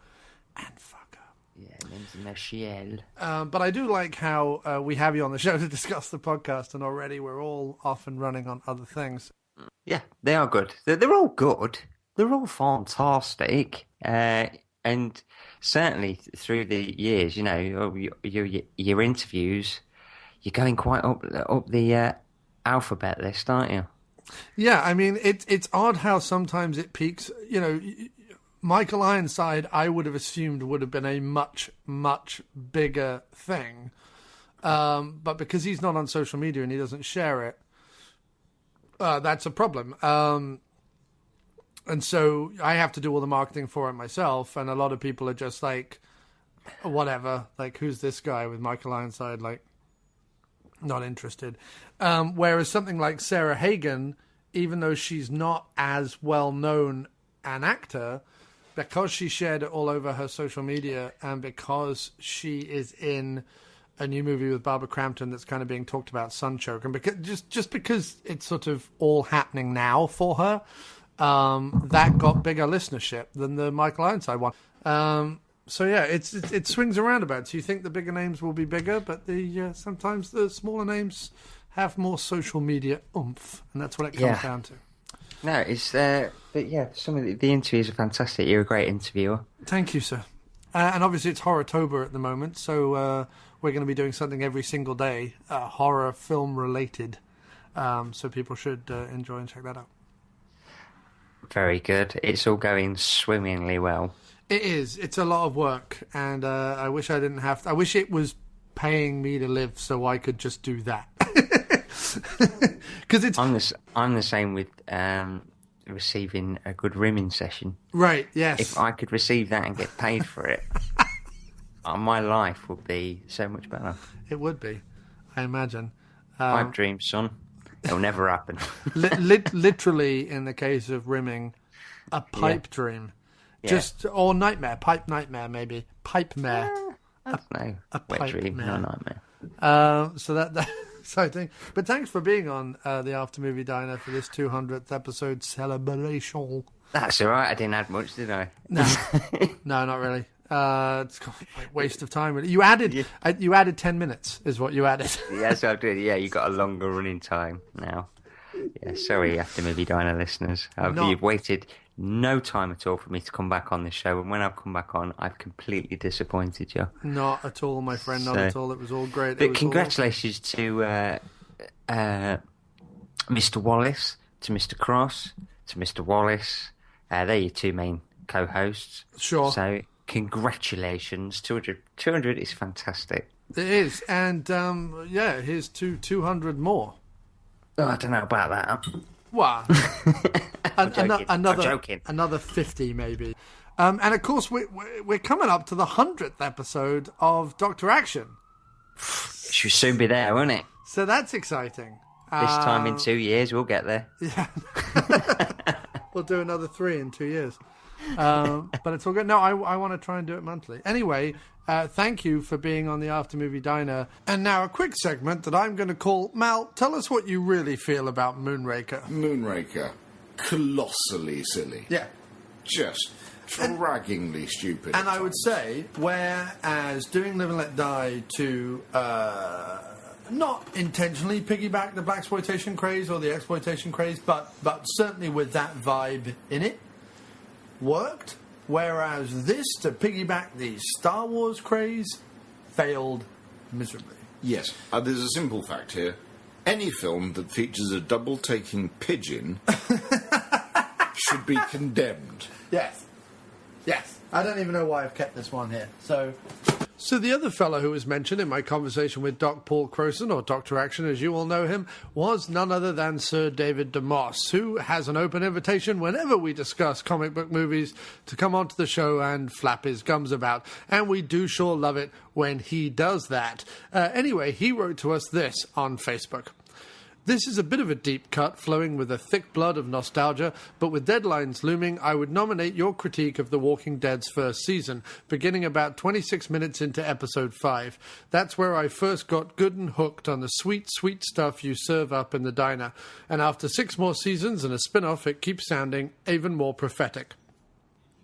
and fuck her. Yeah, name's Michelle. But I do like how we have you on the show to discuss the podcast, and already we're all off and running on other things. Yeah, they are good. They're all good. They're all fantastic. And certainly through the years, your interviews, you're going quite up the alphabet list, aren't you? Yeah, I mean, it's odd how sometimes it peaks. Michael Ironside, I would have assumed would have been a much, much bigger thing. But because he's not on social media and he doesn't share it, that's a problem. And so I have to do all the marketing for it myself. And a lot of people are just like, whatever, like, who's this guy with Michael Ironside? Like, not interested. Whereas something like Sarah Hagan, even though she's not as well known an actor, because she shared it all over her social media and because she is in a new movie with Barbara Crampton that's kind of being talked about, Sunchoke, and because just because it's sort of all happening now for her, that got bigger listenership than the Michael Ironside one. So yeah, it swings around about. So you think the bigger names will be bigger, but sometimes the smaller names have more social media oomph, and that's what it comes down to. No, it's but yeah, some of the interviews are fantastic. You're a great interviewer. Thank you, sir. And obviously it's Horrortober at the moment, so we're going to be doing something every single day, horror film related. So people should enjoy and check that out. Very good. It's all going swimmingly well. It is. It's a lot of work, and I wish I didn't have to. I wish it was paying me to live so I could just do that. Because it's. I'm the same with receiving a good rimming session. Right. Yes. If I could receive that and get paid for it, my life would be so much better. It would be, I imagine. Pipe dreams, son. It'll never happen. Literally, in the case of rimming, a pipe dream. Yeah. Or nightmare, pipe nightmare, maybe. Pipe mare. I don't know. A wet dream, no nightmare. So that's exciting. But thanks for being on the After Movie Diner for this 200th episode celebration. That's all right. I didn't add much, did I? No, no, not really. It's a waste of time. Really. You added 10 minutes, is what you added. Yes, I did. Yeah, you got a longer running time now. Yeah, sorry, After Movie Diner listeners. You've waited no time at all for me to come back on the show, and when I've come back on, I've completely disappointed you. Not at all, my friend. Not at all. It was all great. But congratulations to Mr. Wallace, to Mr. Cross, to Mr. Wallace. They're your two main co-hosts. Sure. So congratulations. 200 is fantastic. It is. And here's 200 more. Oh, I don't know about that. Wow. I'm joking. Another 50 maybe. And of course we're coming up to the 100th episode of Dr.Action. It should soon be there, won't it? So that's exciting. This time in 2 years we'll get there. Yeah. We'll do another 3 in 2 years. But it's all good. No, I want to try and do it monthly. Anyway, thank you for being on the After Movie Diner. And now a quick segment that I'm going to call, Mal, tell us what you really feel about Moonraker. Moonraker. Colossally silly. Yeah. Just draggingly stupid. And I would say, whereas doing Live and Let Die to not intentionally piggyback the blaxploitation craze or the exploitation craze, but certainly with that vibe in it, worked, whereas this, to piggyback the Star Wars craze, failed miserably. Yes, there's a simple fact here. Any film that features a double-taking pigeon should be condemned. Yes. I don't even know why I've kept this one here. So, So the other fellow who was mentioned in my conversation with Doc Paul Crowson, or Dr.Action as you all know him, was none other than Sir David DeMoss, who has an open invitation whenever we discuss comic book movies to come onto the show and flap his gums about. And we do sure love it when he does that. Anyway, he wrote to us this on Facebook. This is a bit of a deep cut, flowing with a thick blood of nostalgia, but with deadlines looming, I would nominate your critique of The Walking Dead's first season, beginning about 26 minutes into episode 5. That's where I first got good and hooked on the sweet, sweet stuff you serve up in the diner. And after 6 more seasons and a spin-off, it keeps sounding even more prophetic.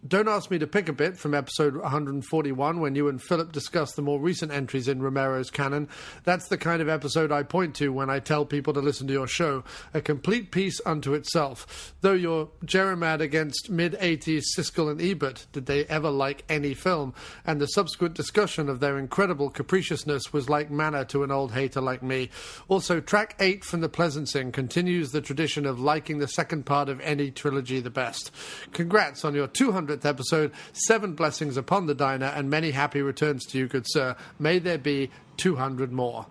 Don't ask me to pick a bit from episode 141 when you and Philip discussed the more recent entries in Romero's canon. That's the kind of episode I point to when I tell people to listen to your show. A complete piece unto itself. Though you're Jeremad against mid-80s Siskel and Ebert, did they ever like any film? And the subsequent discussion of their incredible capriciousness was like manna to an old hater like me. Also, track 8 from The Pleasancing continues the tradition of liking the second part of any trilogy the best. Congrats on your 200th episode, 7 blessings upon the diner, and many happy returns to you, good sir. May there be 200 more.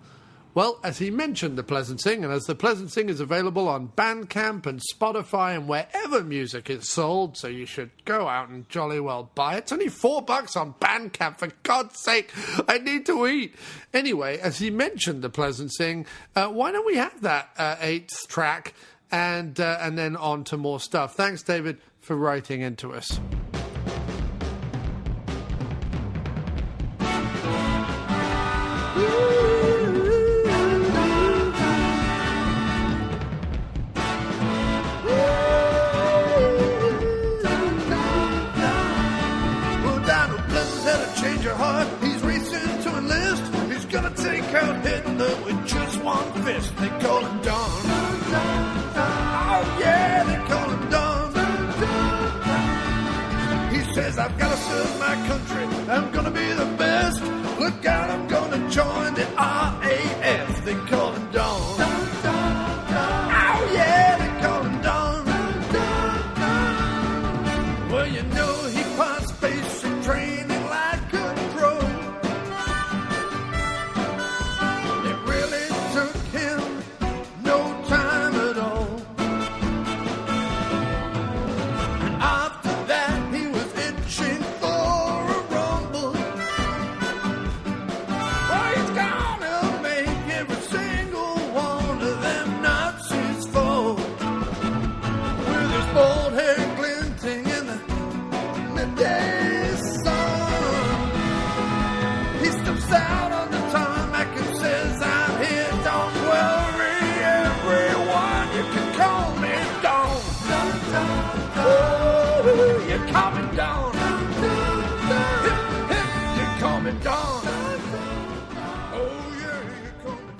Well, as he mentioned The Pleasancing, and as The Pleasancing is available on Bandcamp and Spotify and wherever music is sold, so you should go out and jolly well buy it. It's only $4 on Bandcamp, for God's sake. I need to eat. Anyway, as he mentioned The Pleasancing, why don't we have that 8th track and then on to more stuff. Thanks, David, for writing into us. Out Hitler with just one fist. They call him Don. Oh yeah, they call him Don. He says, I've got to serve my country. I'm gonna be the best. Look out, I'm gonna join the RAF. They call him Don. Oh yeah, they call him Don. Well, you know he passed basic training like a pro.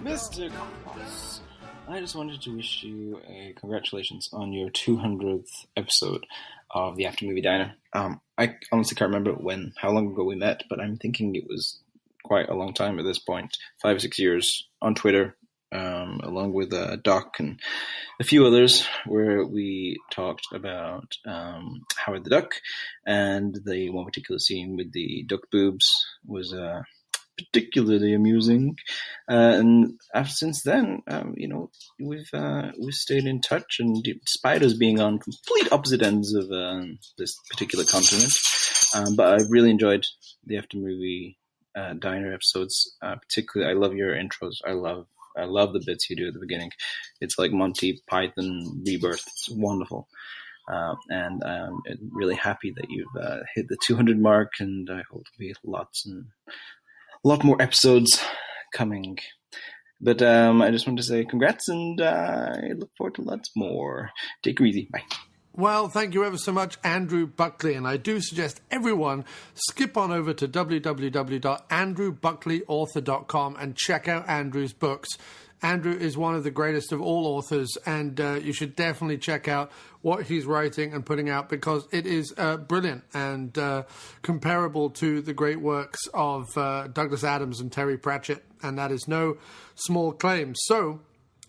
Mr. Cross, I just wanted to wish you a congratulations on your 200th episode of the After Movie Diner. I honestly can't remember how long ago we met, but I'm thinking it was quite a long time at this point, 5 or 6 years on Twitter, along with Doc and a few others, where we talked about Howard the Duck, and the one particular scene with the duck boobs was particularly amusing, and since then, we've stayed in touch, and despite us being on complete opposite ends of this particular continent, but I really enjoyed the After Movie Diner episodes. Particularly, I love your intros. I love the bits you do at the beginning. It's like Monty Python Rebirth. It's wonderful. And I'm really happy that you've hit the 200 mark, and I hope there'll be a lot more episodes coming. But I just want to say congrats, and I look forward to lots more. Take it easy. Bye. Well, thank you ever so much, Andrew Buckley. And I do suggest everyone skip on over to www.andrewbuckleyauthor.com and check out Andrew's books. Andrew is one of the greatest of all authors, and you should definitely check out what he's writing and putting out, because it is brilliant and comparable to the great works of Douglas Adams and Terry Pratchett, and that is no small claim. So,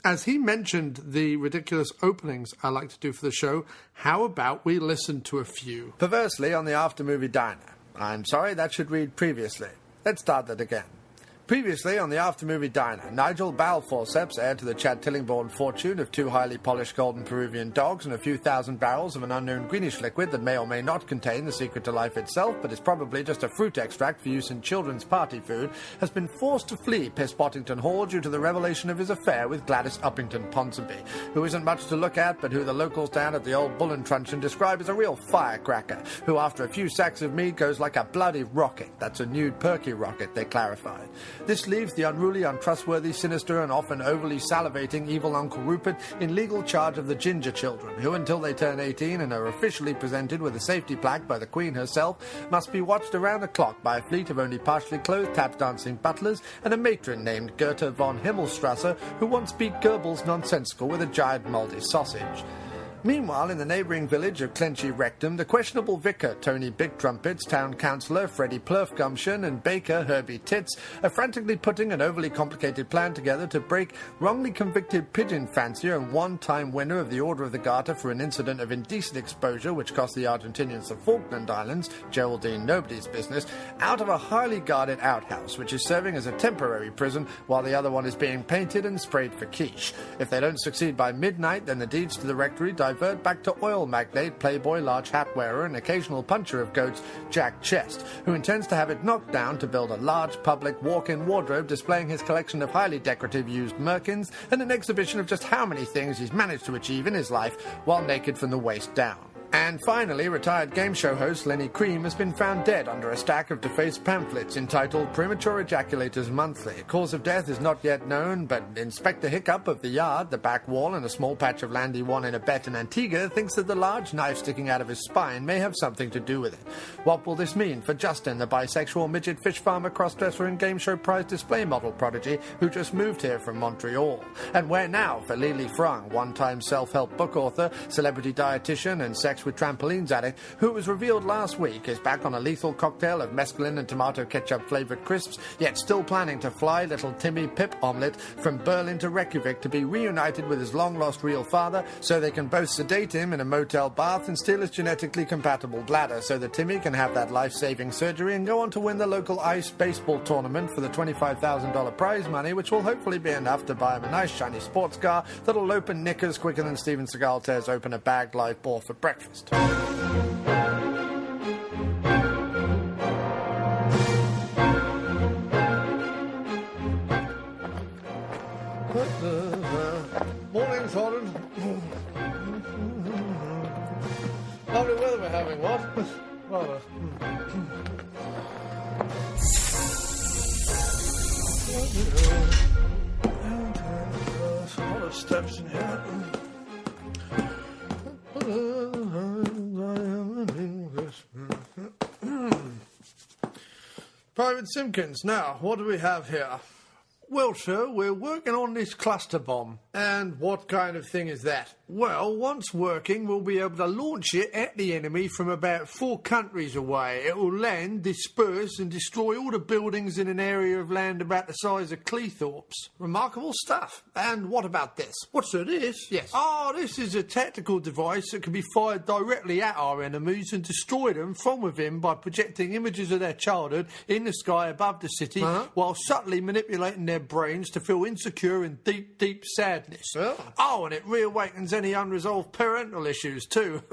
as he mentioned the ridiculous openings I like to do for the show, how about we listen to a few? Perversely on the After Movie Diner. I'm sorry, that should read previously. let's start that again. Previously on the After-Movie Diner, Nigel Balforceps, heir to the Chad Tillingbourne fortune of 2 highly polished golden Peruvian dogs and a few thousand barrels of an unknown greenish liquid that may or may not contain the secret to life itself, but is probably just a fruit extract for use in children's party food, has been forced to flee Pisspottington Hall due to the revelation of his affair with Gladys Uppington Ponsonby, who isn't much to look at, but who the locals down at the old Bull and Truncheon describe as a real firecracker, who after a few sacks of meat goes like a bloody rocket. That's a nude perky rocket, they clarified. This leaves the unruly, untrustworthy, sinister, and often overly salivating evil Uncle Rupert in legal charge of the Ginger children, who, until they turn 18 and are officially presented with a safety plaque by the Queen herself, must be watched around the clock by a fleet of only partially clothed tap-dancing butlers and a matron named Goethe von Himmelstrasser, who once beat Goebbels nonsensical with a giant mouldy sausage. Meanwhile, in the neighbouring village of Clenchy Rectum, the questionable vicar, Tony Big Trumpets, town councillor, Freddie Plurfgumption, and baker, Herbie Tits, are frantically putting an overly complicated plan together to break wrongly convicted pigeon fancier and one-time winner of the Order of the Garter for an incident of indecent exposure which cost the Argentinians the Falkland Islands, Geraldine Nobody's business, out of a highly guarded outhouse, which is serving as a temporary prison while the other one is being painted and sprayed for quiche. If they don't succeed by midnight, then the deeds to the rectory divert back to oil magnate, playboy, large hat wearer, and occasional puncher of goats, Jack Chest, who intends to have it knocked down to build a large public walk-in wardrobe displaying his collection of highly decorative used merkins and an exhibition of just how many things he's managed to achieve in his life while naked from the waist down. And finally, retired game show host Lenny Cream has been found dead under a stack of defaced pamphlets entitled Premature Ejaculators Monthly. Cause of death is not yet known, but Inspector Hiccup of the yard, the back wall, and a small patch of land he won in a bet in Antigua thinks that the large knife sticking out of his spine may have something to do with it. What will this mean for Justin, the bisexual midget fish farmer, crossdresser, and game show prize display model prodigy who just moved here from Montreal? And where now for Lili Frung, one-time self-help book author, celebrity dietitian, and sex with trampolines addict, who was revealed last week is back on a lethal cocktail of mescaline and tomato ketchup flavoured crisps, yet still planning to fly little Timmy Pip Omelette from Berlin to Reykjavik to be reunited with his long-lost real father so they can both sedate him in a motel bath and steal his genetically compatible bladder so that Timmy can have that life-saving surgery and go on to win the local ice baseball tournament for the $25,000 prize money, which will hopefully be enough to buy him a nice shiny sports car that'll open knickers quicker than Steven Seagal tears open a bagged live boar for breakfast. Morning, Thornton. Lovely weather we're having, what? Rather. A lot of steps in here. Private Simpkins, now, what do we have here? Well, sir, we're working on this cluster bomb. And what kind of thing is that? Well, once working, we'll be able to launch it at the enemy from about 4 countries away. It will land, disperse, and destroy all the buildings in an area of land about the size of Cleethorpes. Remarkable stuff. And what about this? What's this? Yes. Oh, this is a tactical device that can be fired directly at our enemies and destroy them from within by projecting images of their childhood in the sky above the city while subtly manipulating their brains to feel insecure and deep, deep sadness. Oh, and it reawakens any unresolved parental issues too.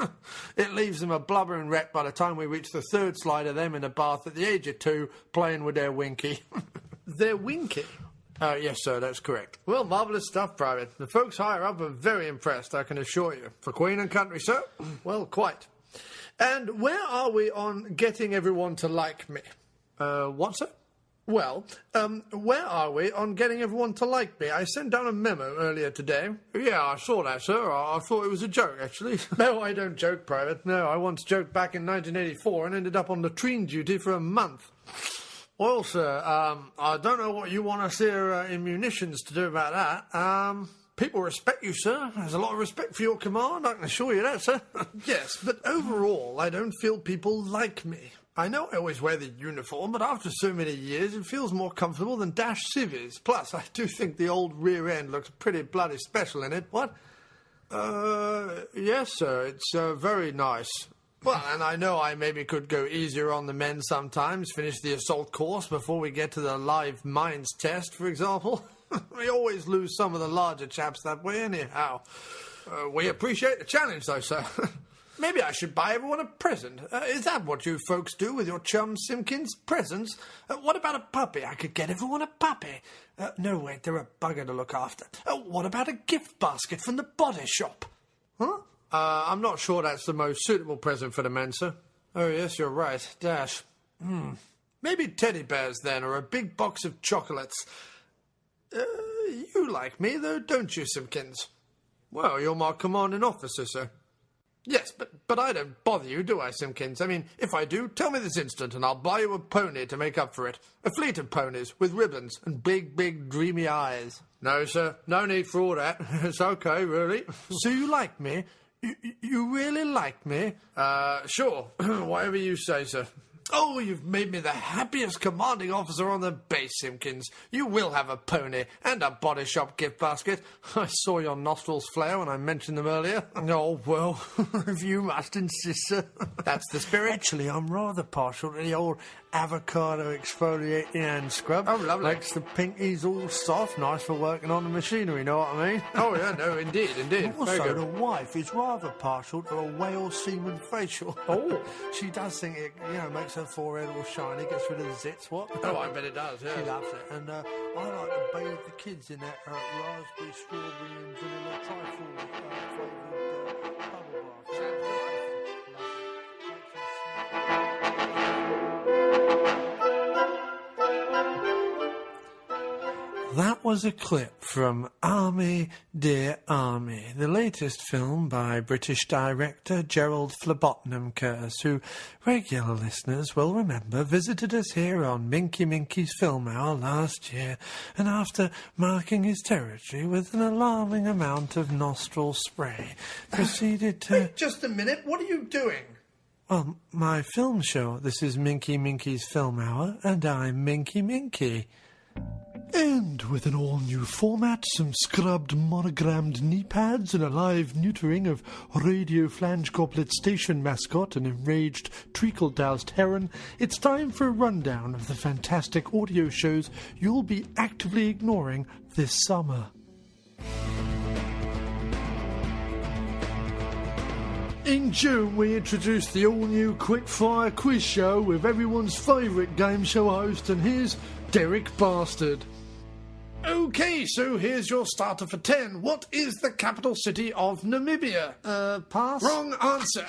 It leaves them a blubbering wreck by the time we reach the 3rd slide of them in a bath at the age of 2 playing with their winky. Their winky? Yes, sir, that's correct. Well, marvellous stuff, Private. The folks higher up are very impressed, I can assure you. For Queen and country, sir? Well, quite. And where are we on getting everyone to like me? What, sir? Well, where are we on getting everyone to like me? I sent down a memo earlier today. Yeah, I saw that, sir. I thought it was a joke, actually. No, I don't joke, Private. No, I once joked back in 1984 and ended up on latrine duty for a month. Well, sir, I don't know what you want us here in munitions to do about that. People respect you, sir. There's a lot of respect for your command, I can assure you that, sir. Yes, but overall, I don't feel people like me. I know I always wear the uniform, but after so many years, it feels more comfortable than dash civvies. Plus, I do think the old rear end looks pretty bloody special in it. What? Yes, sir, it's very nice. Well, and I know I maybe could go easier on the men sometimes, finish the assault course before we get to the live mines test, for example. We always lose some of the larger chaps that way anyhow. We appreciate the challenge, though, sir. Maybe I should buy everyone a present. Is that what you folks do with your chum Simpkins? Presents? What about a puppy? I could get everyone a puppy. No, wait, they're a bugger to look after. What about a gift basket from the body shop? Huh? I'm not sure that's the most suitable present for the men, sir. Oh, yes, you're right. Dash. Maybe teddy bears, then, or a big box of chocolates. You like me, though, don't you, Simpkins? Well, you're my commanding officer, sir. Yes, but I don't bother you, do I, Simpkins? I mean, if I do, tell me this instant, and I'll buy you a pony to make up for it. A fleet of ponies, with ribbons, and big, big, dreamy eyes. No, sir, no need for all that. It's okay, really. So you like me? You really like me? Sure. Whatever you say, sir. Oh, you've made me the happiest commanding officer on the base, Simpkins. You will have a pony and a body shop gift basket. I saw your nostrils flare when I mentioned them earlier. Oh, well, if you must insist, sir. That's the spirit. Actually, I'm rather partial to the old avocado exfoliating hand scrub. Oh, lovely. Makes the pinkies all soft, nice for working on the machinery, know what I mean? Oh, yeah, no, indeed. Also, the wife is rather partial to a whale semen facial. Oh. She does think it, makes her forehead all shiny, gets rid of the zits, what? Oh, I bet it does, yeah. She loves it. And I like to bathe the kids in that raspberry, strawberry and vanilla trifle flavoured bubble bath. That was a clip from Army, Dear Army, the latest film by British director Gerald Flabotnam-Curse, who regular listeners will remember visited us here on Minky Minky's Film Hour last year, and after marking his territory with an alarming amount of nostril spray, proceeded to... Wait, just a minute, what are you doing? Well, my film show. This is Minky Minky's Film Hour, and I'm Minky Minky. And with an all-new format, some scrubbed monogrammed knee pads and a live neutering of Radio Flange Goblet Station mascot and enraged treacle-doused heron, it's time for a rundown of the fantastic audio shows you'll be actively ignoring this summer. In June, we introduced the all-new quick-fire quiz show with everyone's favourite game show host, and here's Derek Bastard. Okay, so here's your starter for 10. What is the capital city of Namibia? Pass? Wrong answer.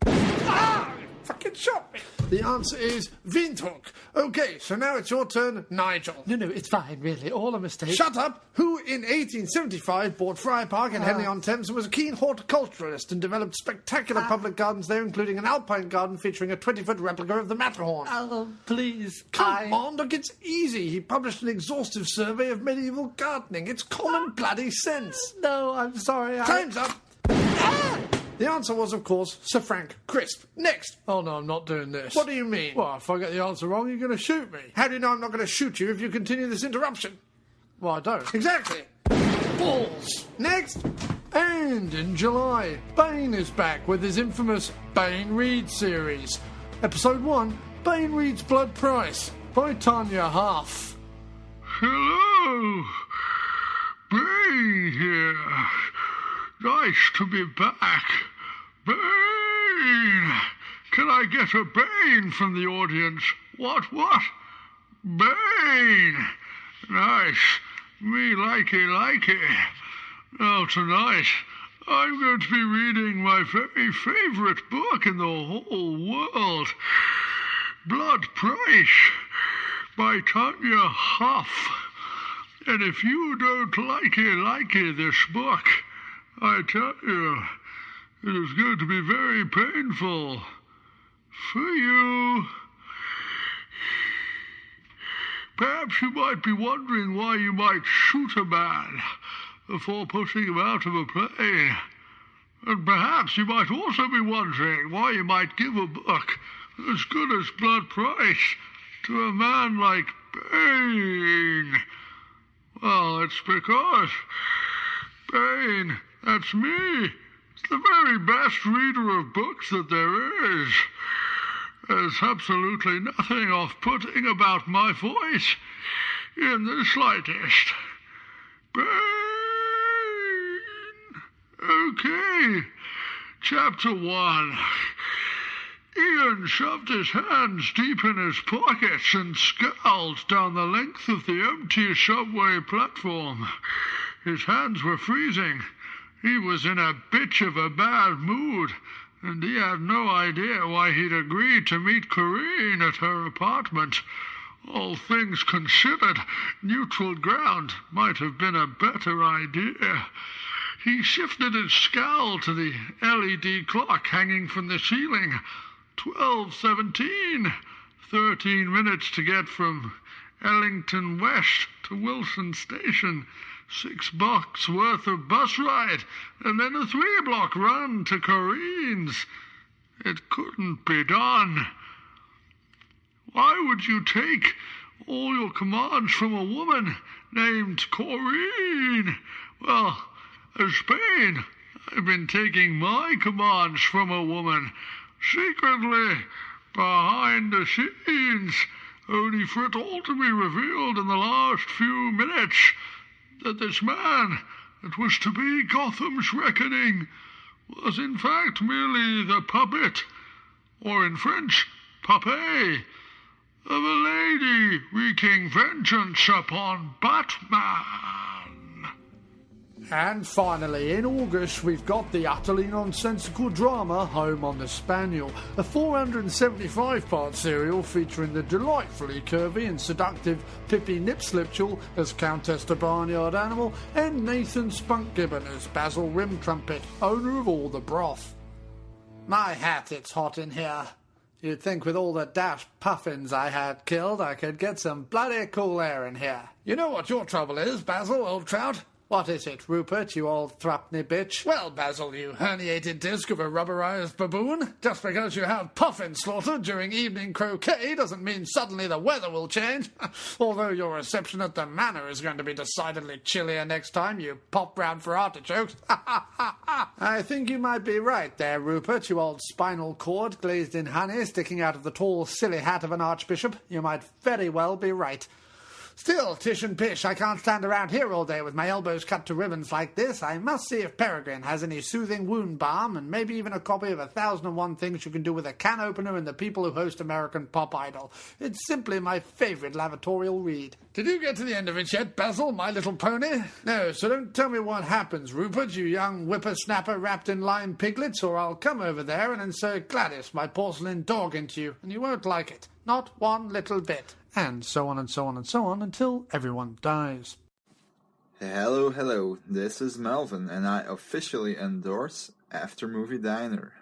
Ah! You fucking shot me. The answer is Windhoek. Okay, so now it's your turn, Nigel. No, it's fine, really. All a mistake. Shut up! Who in 1875 bought Friar Park in Henley-on-Thames and was a keen horticulturalist and developed spectacular public gardens there, including an alpine garden featuring a 20-foot replica of the Matterhorn? Oh, please. Come on, look, it's easy. He published an exhaustive survey of medieval gardening. It's common bloody sense. No, I'm sorry. Time's up. The answer was, of course, Sir Frank Crisp. Next. Oh, no, I'm not doing this. What do you mean? Well, if I get the answer wrong, you're going to shoot me. How do you know I'm not going to shoot you if you continue this interruption? Well, I don't. Exactly. Balls. Next. And in July, Bane is back with his infamous Bane Reads series. Episode 1, Bane Reads Blood Price, by Tanya Huff. Hello. Bane here. Nice to be back. Bane! Can I get a Bane from the audience? What? Bane! Nice. Me likey. Now tonight, I'm going to be reading my very favourite book in the whole world. Blood Price by Tanya Huff. And if you don't likey this book, I tell you, it is going to be very painful for you. Perhaps you might be wondering why you might shoot a man before pushing him out of a plane. And perhaps you might also be wondering why you might give a book as good as Blood Price to a man like Bane. Well, it's because Bane, that's me. the very best reader of books that there is. There's absolutely nothing off-putting about my voice in the slightest. Brain. Okay. Chapter 1. Ian shoved his hands deep in his pockets and scowled down the length of the empty subway platform. His hands were freezing. He was in a bitch of a bad mood, and he had no idea why he'd agreed to meet Corinne at her apartment. All things considered, neutral ground might have been a better idea. He shifted his scowl to the LED clock hanging from the ceiling. 12:17. 13 minutes to get from Ellington West to Wilson Station. $6 worth of bus ride, and then a 3-block run to Corinne's. It couldn't be done. Why would you take all your commands from a woman named Corinne? Well, as Spain, I've been taking my commands from a woman, secretly, behind the scenes, only for it all to be revealed in the last few minutes that this man that was to be Gotham's reckoning was in fact merely the puppet, or in French, puppet, of a lady wreaking vengeance upon Batman. And finally, in August, we've got the utterly nonsensical drama Home on the Spaniel, a 475-part serial featuring the delightfully curvy and seductive Pippi Nipslipchul as Countess de Barnyard Animal and Nathan Spunkgibbon as Basil Rim Trumpet, owner of all the broth. My hat, it's hot in here. You'd think with all the dashed puffins I had killed, I could get some bloody cool air in here. You know what your trouble is, Basil, old trout? What is it, Rupert, you old thrupney bitch? Well, Basil, you herniated disc of a rubberized baboon, just because you have puffin slaughtered during evening croquet doesn't mean suddenly the weather will change. Although your reception at the manor is going to be decidedly chillier next time you pop round for artichokes. I think you might be right there, Rupert, you old spinal cord glazed in honey sticking out of the tall, silly hat of an archbishop. You might very well be right. Still, Tish and Pish, I can't stand around here all day with my elbows cut to ribbons like this. I must see if Peregrine has any soothing wound balm, and maybe even a copy of 1001 Things You Can Do with a Can Opener and the People Who Host American Pop Idol. It's simply my favourite lavatorial read. Did you get to the end of it yet, Basil, my little pony? No, so don't tell me what happens, Rupert, you young whippersnapper wrapped in lime piglets, or I'll come over there and insert Gladys, my porcelain dog, into you, and you won't like it. Not one little bit. And so on and so on and so on until everyone dies. Hello, this is Melvin, and I officially endorse After Movie Diner.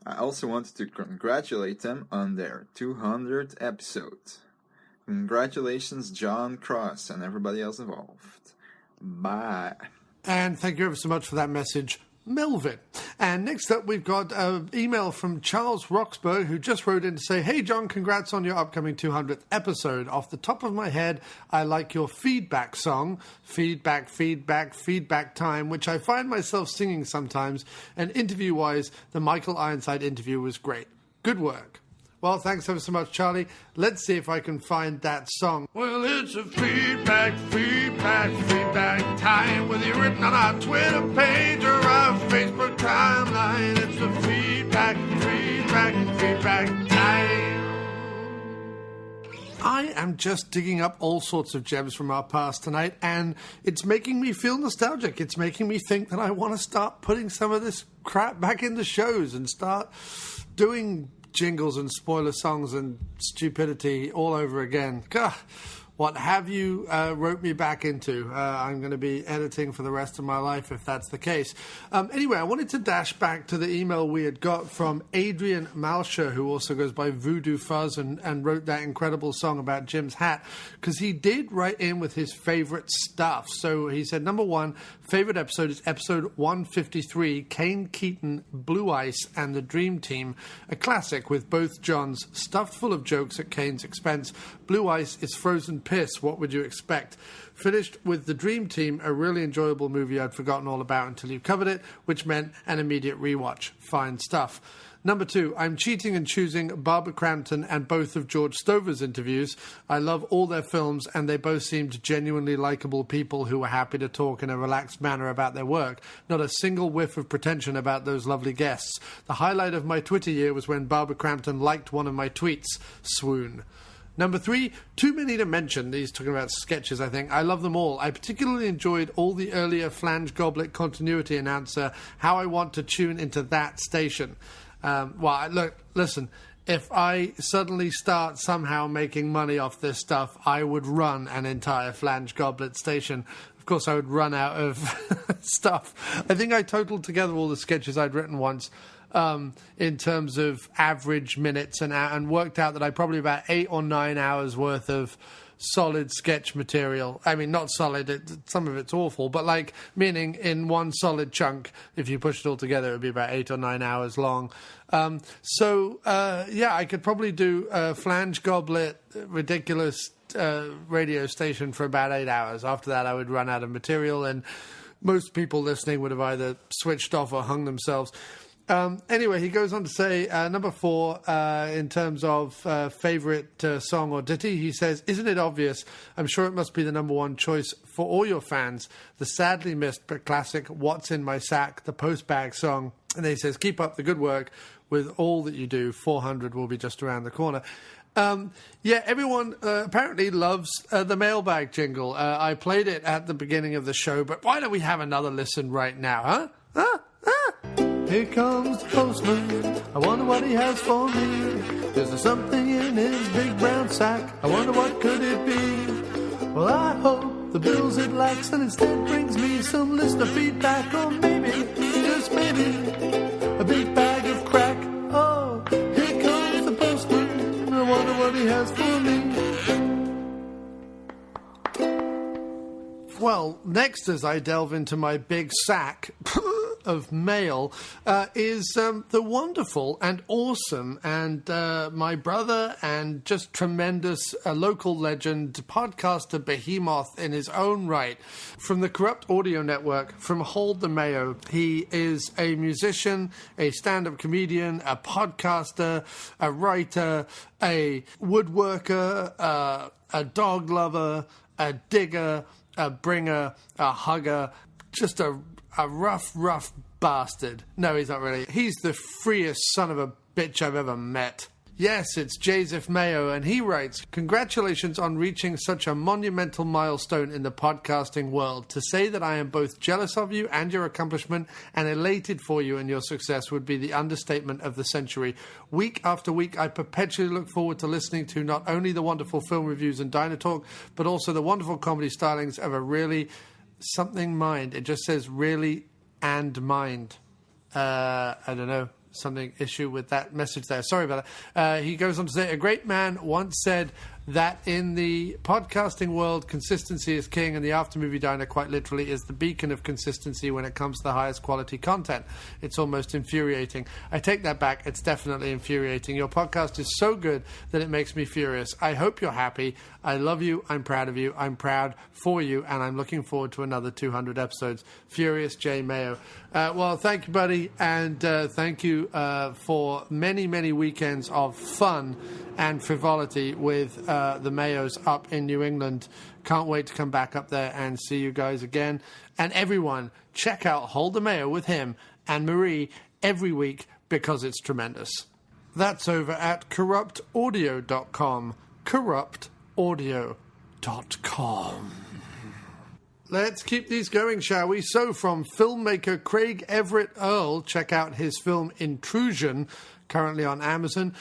I also wanted to congratulate them on their 200th episode. Congratulations, John Cross, and everybody else involved. Bye. And thank you ever so much for that message, Melvin. And next up, we've got an email from Charles Roxburgh, who just wrote in to say, "Hey, John, congrats on your upcoming 200th episode. Off the top of my head, I like your feedback song, Feedback, Feedback, Feedback Time, which I find myself singing sometimes. And interview-wise, the Michael Ironside interview was great. Good work." Well, thanks ever so much, Charlie. Let's see if I can find that song. Well, it's a feedback, feedback, feedback time, whether you're written on our Twitter page or our Facebook timeline. It's a feedback, feedback, feedback time. I am just digging up all sorts of gems from our past tonight, and it's making me feel nostalgic. It's making me think that I want to start putting some of this crap back into shows and start doing jingles and spoiler songs and stupidity all over again. God, what have you wrote me back into? I'm going to be editing for the rest of my life if that's the case. Anyway, I wanted to dash back to the email we had got from Adrian Malsher, who also goes by Voodoo Fuzz and wrote that incredible song about Jim's hat, because he did write in with his favourite stuff. So he said, number one, Favorite episode is episode 153, Kane Keaton, Blue Ice, and the Dream Team. A classic with both Johns, stuffed full of jokes at Kane's expense. Blue Ice is frozen piss, what would you expect? Finished with the Dream Team, a really enjoyable movie I'd forgotten all about until you covered it, which meant an immediate rewatch. Fine stuff. Number 2, I'm cheating and choosing Barbara Crampton and both of George Stover's interviews. I love all their films, and they both seemed genuinely likable people who were happy to talk in a relaxed manner about their work. Not a single whiff of pretension about those lovely guests. The highlight of my Twitter year was when Barbara Crampton liked one of my tweets. Swoon. Number 3, too many to mention. He's talking about sketches, I think. I love them all. I particularly enjoyed all the earlier Flange Goblet continuity announcer, How I Want to Tune Into That Station. Listen, if I suddenly start somehow making money off this stuff, I would run an entire Flange Goblet station. Of course, I would run out of stuff. I think I totaled together all the sketches I'd written once in terms of average minutes and worked out that I probably about 8 or 9 hours worth of solid sketch material. I mean, not solid, some of it's awful, but like, meaning in one solid chunk, if you push it all together, it would be about 8 or 9 hours long. I could probably do a Flange Goblet ridiculous radio station for about 8 hours. After that, I would run out of material, and most people listening would have either switched off or hung themselves. Anyway, he goes on to say, number 4, in terms of favourite song or ditty, he says, isn't it obvious? I'm sure it must be the number 1 choice for all your fans. The sadly missed but classic What's in My Sack, the Postbag song. And then he says, keep up the good work with all that you do. 400 will be just around the corner. Everyone apparently loves the mailbag jingle. I played it at the beginning of the show, but why don't we have another listen right now, huh? Here comes the postman, I wonder what he has for me. Is there something in his big brown sack? I wonder what could it be? Well, I hope the bills it lacks and instead brings me some listener feedback, or maybe, just maybe, a big bag of crack. Oh, here comes the postman, I wonder what he has for me. Well, next as I delve into my big sack of mail is the wonderful and awesome and my brother and just tremendous local legend, podcaster behemoth in his own right, from the Corrupt Audio Network, from Hold the Mayo. He is a musician, a stand-up comedian, a podcaster, a writer, a woodworker, a dog lover, a digger, a bringer, a hugger, just a rough bastard. No, he's not really. He's the freest son of a bitch I've ever met. Yes, it's Joseph Mayo, and he writes, congratulations on reaching such a monumental milestone in the podcasting world. To say that I am both jealous of you and your accomplishment and elated for you and your success would be the understatement of the century. Week after week, I perpetually look forward to listening to not only the wonderful film reviews and diner talk, but also the wonderful comedy stylings of a really something mind. It just says really and mind. I don't know. Something issue with that message there. Sorry about that. He goes on to say, a great man once said that in the podcasting world, consistency is king, and the After Movie Diner quite literally is the beacon of consistency when it comes to the highest quality content. It's almost infuriating. I take that back. It's definitely infuriating. Your podcast is so good that it makes me furious. I hope you're happy. I love you. I'm proud of you. I'm proud for you, and I'm looking forward to another 200 episodes. Furious J. Mayo. Well, thank you, buddy, and thank you for many, many weekends of fun and frivolity with the Mayos up in New England. Can't wait to come back up there and see you guys again. And everyone, check out Hold the Mayo with him and Marie every week because it's tremendous. That's over at corruptaudio.com. Corruptaudio.com. Let's keep these going, shall we? So, from filmmaker Craig Everett Earl, check out his film Intrusion, currently on Amazon.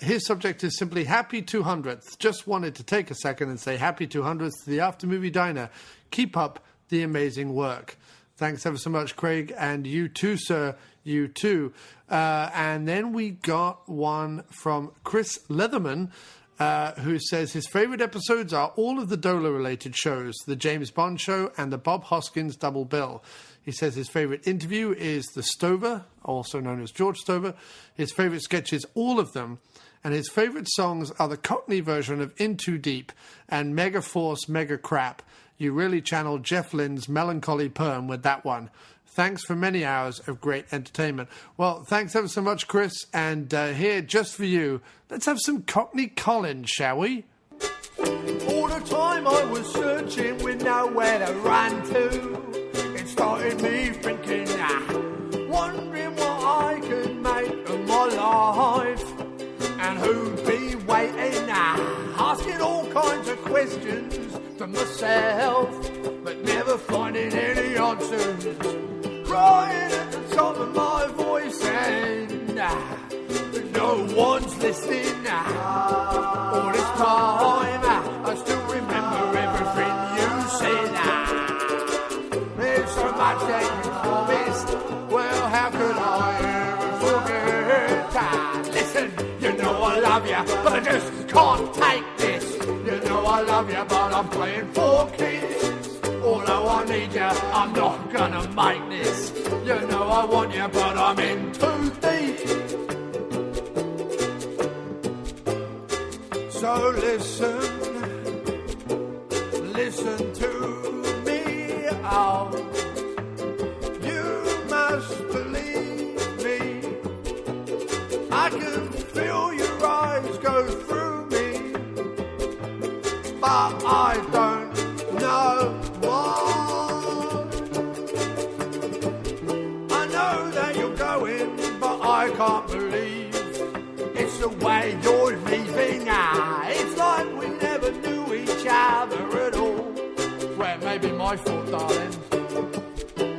His subject is simply Happy 200th. Just wanted to take a second and say Happy 200th to the After Movie Diner. Keep up the amazing work. Thanks ever so much, Craig, and you too, sir. You too. And then we got one from Chris Leatherman. who says his favourite episodes are all of the Dola-related shows, the James Bond show and the Bob Hoskins double bill. He says his favourite interview is the Stover, also known as George Stover. His favourite sketch is all of them. And his favourite songs are the Cockney version of In Too Deep and Mega Force Mega Crap. You really channeled Jeff Lynne's Melancholy Perm with that one. Thanks for many hours of great entertainment. Well, thanks ever so much, Chris. And here, just for you, let's have some Cockney Collins, shall we? All the time I was searching with nowhere to run to, it started me thinking, wondering what I could make of my life. And who'd be waiting, asking all kinds of questions to myself, but never finding any answers. Crying at the top of my voice and no one's listening. All this time I still remember everything you said. There's so much that you promised. Well, how could I ever forget? Listen, you know I love you, but I just can't take this. You know I love you, but I'm playing for kids. Although I need you, I'm not gonna make this. You know I want you, but I'm in too deep. So listen to me, oh. You must believe me. I can feel your eyes go through me, but I don't know why. I know that you're going, but I can't believe it's the way you're leaving. It's like we never knew each other at all. Well, maybe my fault, darling.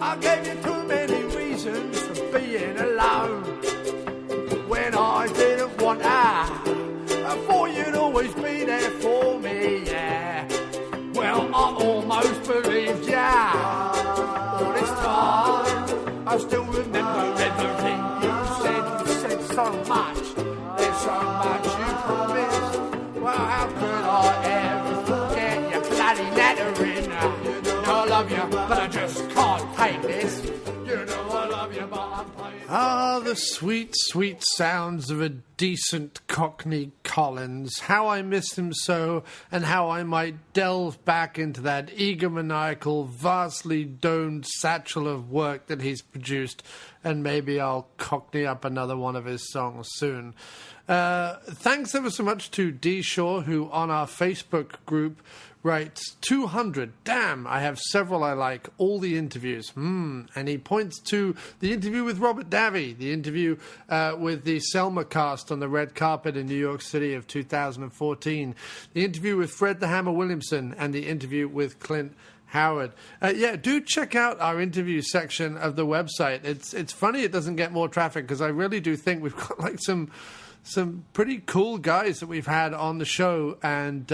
I gave you too many reasons for being alone when I didn't want to. I thought you'd always be there for me, yeah. Well, I almost believed ya. All this time, I still remember everything you said. You said so much. There's so much you promised. Well, how could I ever forget your bloody lettering? You know I love you, but I just can't take this. You know I love you, but I'm playing. Ah, the sweet, sweet sounds of a decent Cockney Collins. How I miss him so, and how I might delve back into that egomaniacal, vastly domed satchel of work that he's produced, and maybe I'll Cockney up another one of his songs soon. Thanks ever so much to D. Shaw, who on our Facebook group writes 200. Damn, I have several I like. All the interviews. And he points to the interview with Robert Davi, the interview with the Selma cast on the red carpet in New York City of 2014, the interview with Fred the Hammer Williamson, and the interview with Clint Howard. Do check out our interview section of the website. It's funny it doesn't get more traffic, because I really do think we've got like some pretty cool guys that we've had on the show, and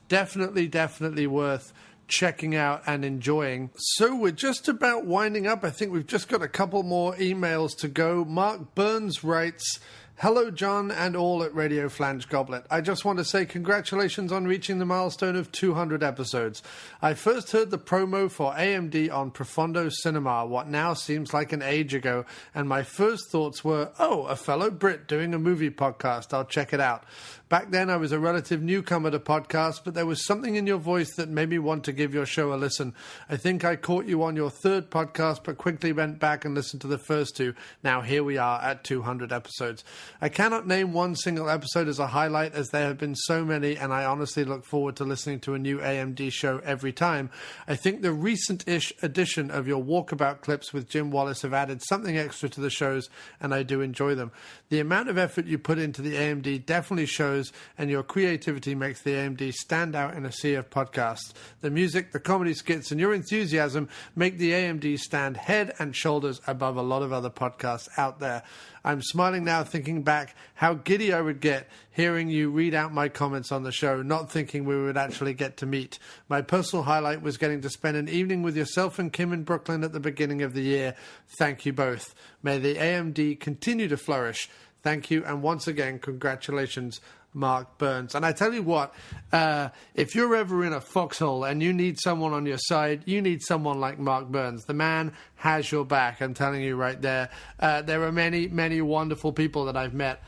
definitely worth checking out and enjoying. So we're just about winding up. I think we've just got a couple more emails to go. Mark Burns writes, "Hello, John, and all at Radio Flange Goblet. I just want to say congratulations on reaching the milestone of 200 episodes. I first heard the promo for AMD on Profondo Cinema, what now seems like an age ago, and my first thoughts were, oh, a fellow Brit doing a movie podcast. I'll check it out. Back then, I was a relative newcomer to podcasts, but there was something in your voice that made me want to give your show a listen. I think I caught you on your third podcast, but quickly went back and listened to the first two. Now here we are at 200 episodes. I cannot name one single episode as a highlight, as there have been so many, and I honestly look forward to listening to a new AMD show every time. I think the recent-ish edition of your walkabout clips with Jim Wallace have added something extra to the shows, and I do enjoy them. The amount of effort you put into the AMD definitely shows, and your creativity makes the AMD stand out in a sea of podcasts. The music, the comedy skits, and your enthusiasm make the AMD stand head and shoulders above a lot of other podcasts out there. I'm smiling now thinking back how giddy I would get hearing you read out my comments on the show, not thinking we would actually get to meet. My personal highlight was getting to spend an evening with yourself and Kim in Brooklyn at the beginning of the year. Thank you both. May the AMD continue to flourish. Thank you, and once again, congratulations Mark Burns. And I tell you what, if you're ever in a foxhole and you need someone on your side, you need someone like Mark Burns. The man has your back, I'm telling you right there. There are many, many wonderful people that I've met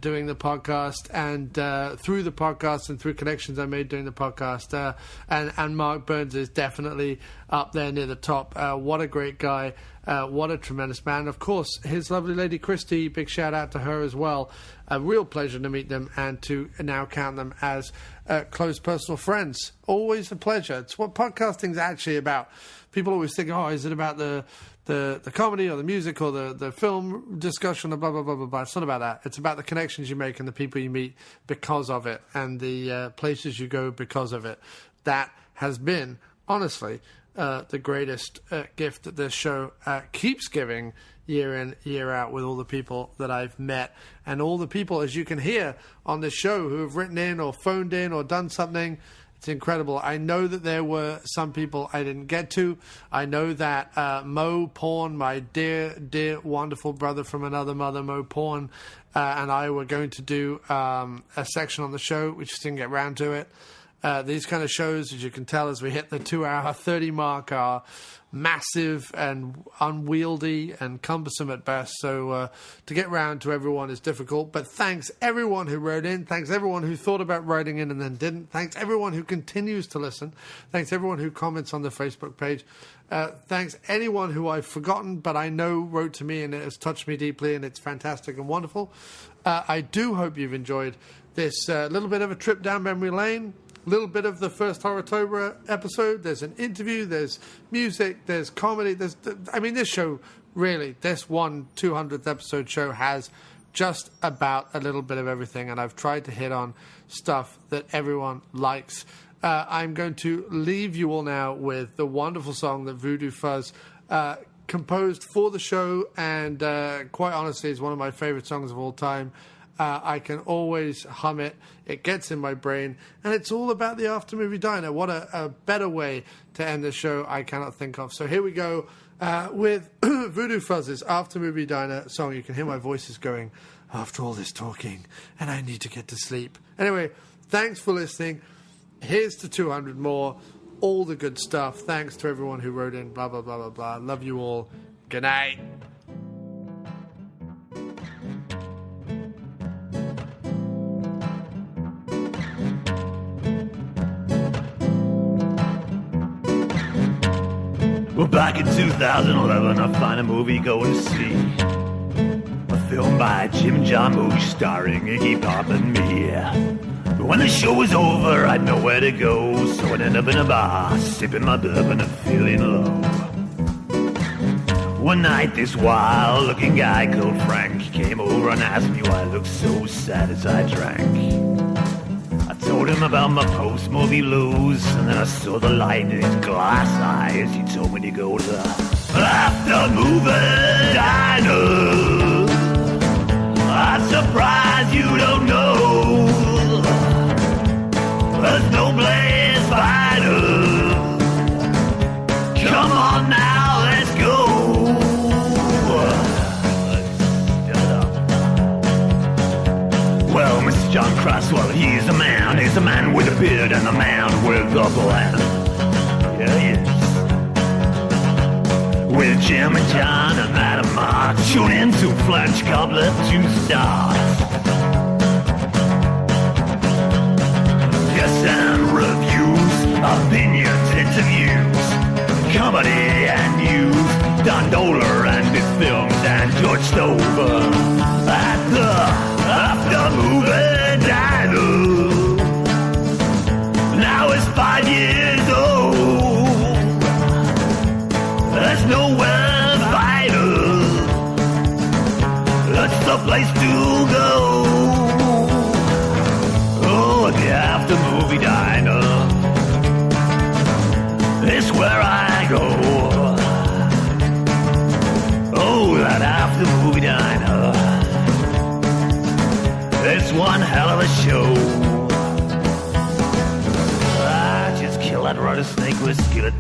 doing the podcast and through the podcast and through connections I made doing the podcast. And Mark Burns is definitely up there near the top. What a great guy. What a tremendous man. Of course, his lovely lady Christy, big shout out to her as well. A real pleasure to meet them and to now count them as close personal friends. Always a pleasure. It's what podcasting's actually about. People always think, oh, is it about the comedy or the music or the film discussion or blah, blah, blah, blah, blah. It's not about that. It's about the connections you make and the people you meet because of it and the places you go because of it. That has been, honestly, the greatest gift that this show keeps giving year in, year out with all the people that I've met and all the people, as you can hear on this show, who have written in or phoned in or done something. It's incredible. I know that there were some people I didn't get to. I know that Mo Porn, my dear, dear, wonderful brother from another mother, Mo Porn, and I were going to do a section on the show. We just didn't get around to it. These kind of shows, as you can tell, as we hit the 2-hour 30 mark, are massive and unwieldy and cumbersome at best. So to get round to everyone is difficult. But thanks everyone who wrote in. Thanks everyone who thought about writing in and then didn't. Thanks everyone who continues to listen. Thanks everyone who comments on the Facebook page. Thanks anyone who I've forgotten but I know wrote to me and it has touched me deeply and it's fantastic and wonderful. I do hope you've enjoyed this little bit of a trip down memory lane. Little bit of the first Horrortober episode. There's an interview, there's music, there's comedy. This show, really, this 200th episode show has just about a little bit of everything, and I've tried to hit on stuff that everyone likes. I'm going to leave you all now with the wonderful song that Voodoo Fuzz composed for the show, and quite honestly, is one of my favorite songs of all time. I can always hum it. It gets in my brain. And it's all about the After Movie Diner. What a better way to end the show I cannot think of. So here we go with Voodoo Fuzz's After Movie Diner song. You can hear my voices going, after all this talking, and I need to get to sleep. Anyway, thanks for listening. Here's to 200 more. All the good stuff. Thanks to everyone who wrote in. Blah, blah, blah, blah, blah. Love you all. Good night. Well, back in 2011, I find a movie going to see. A film by Jim Jarmusch starring Iggy Pop and me. But when the show was over, I'd nowhere to go, so I'd end up in a bar, sipping my bourbon and feeling low. One night, this wild-looking guy called Frank came over and asked me why I looked so sad as I drank. I told him about my post-movie blues, and then I saw the light in his glass eyes. He told me to go to the After Movie Diner. I'm surprised you don't know there's no place finer. Come on now, let's go. Well, Mr. John Cresswell, he's a man with a beard and a man with a plan. Yeah, yes. With Jim and John and Madam Mark, tune in to French Goblet to start. Yes, and reviews, opinions, interviews, comedy and news, Don Doler and his films and George Stover at the After Movie Diner. Now it's 5 years old. There's nowhere finer. That's the place to go. Oh, the After Movie Diner. It's where I go. Oh, that After Movie Diner. It's one hell of a show. I just killed that rattlesnake with a skillet.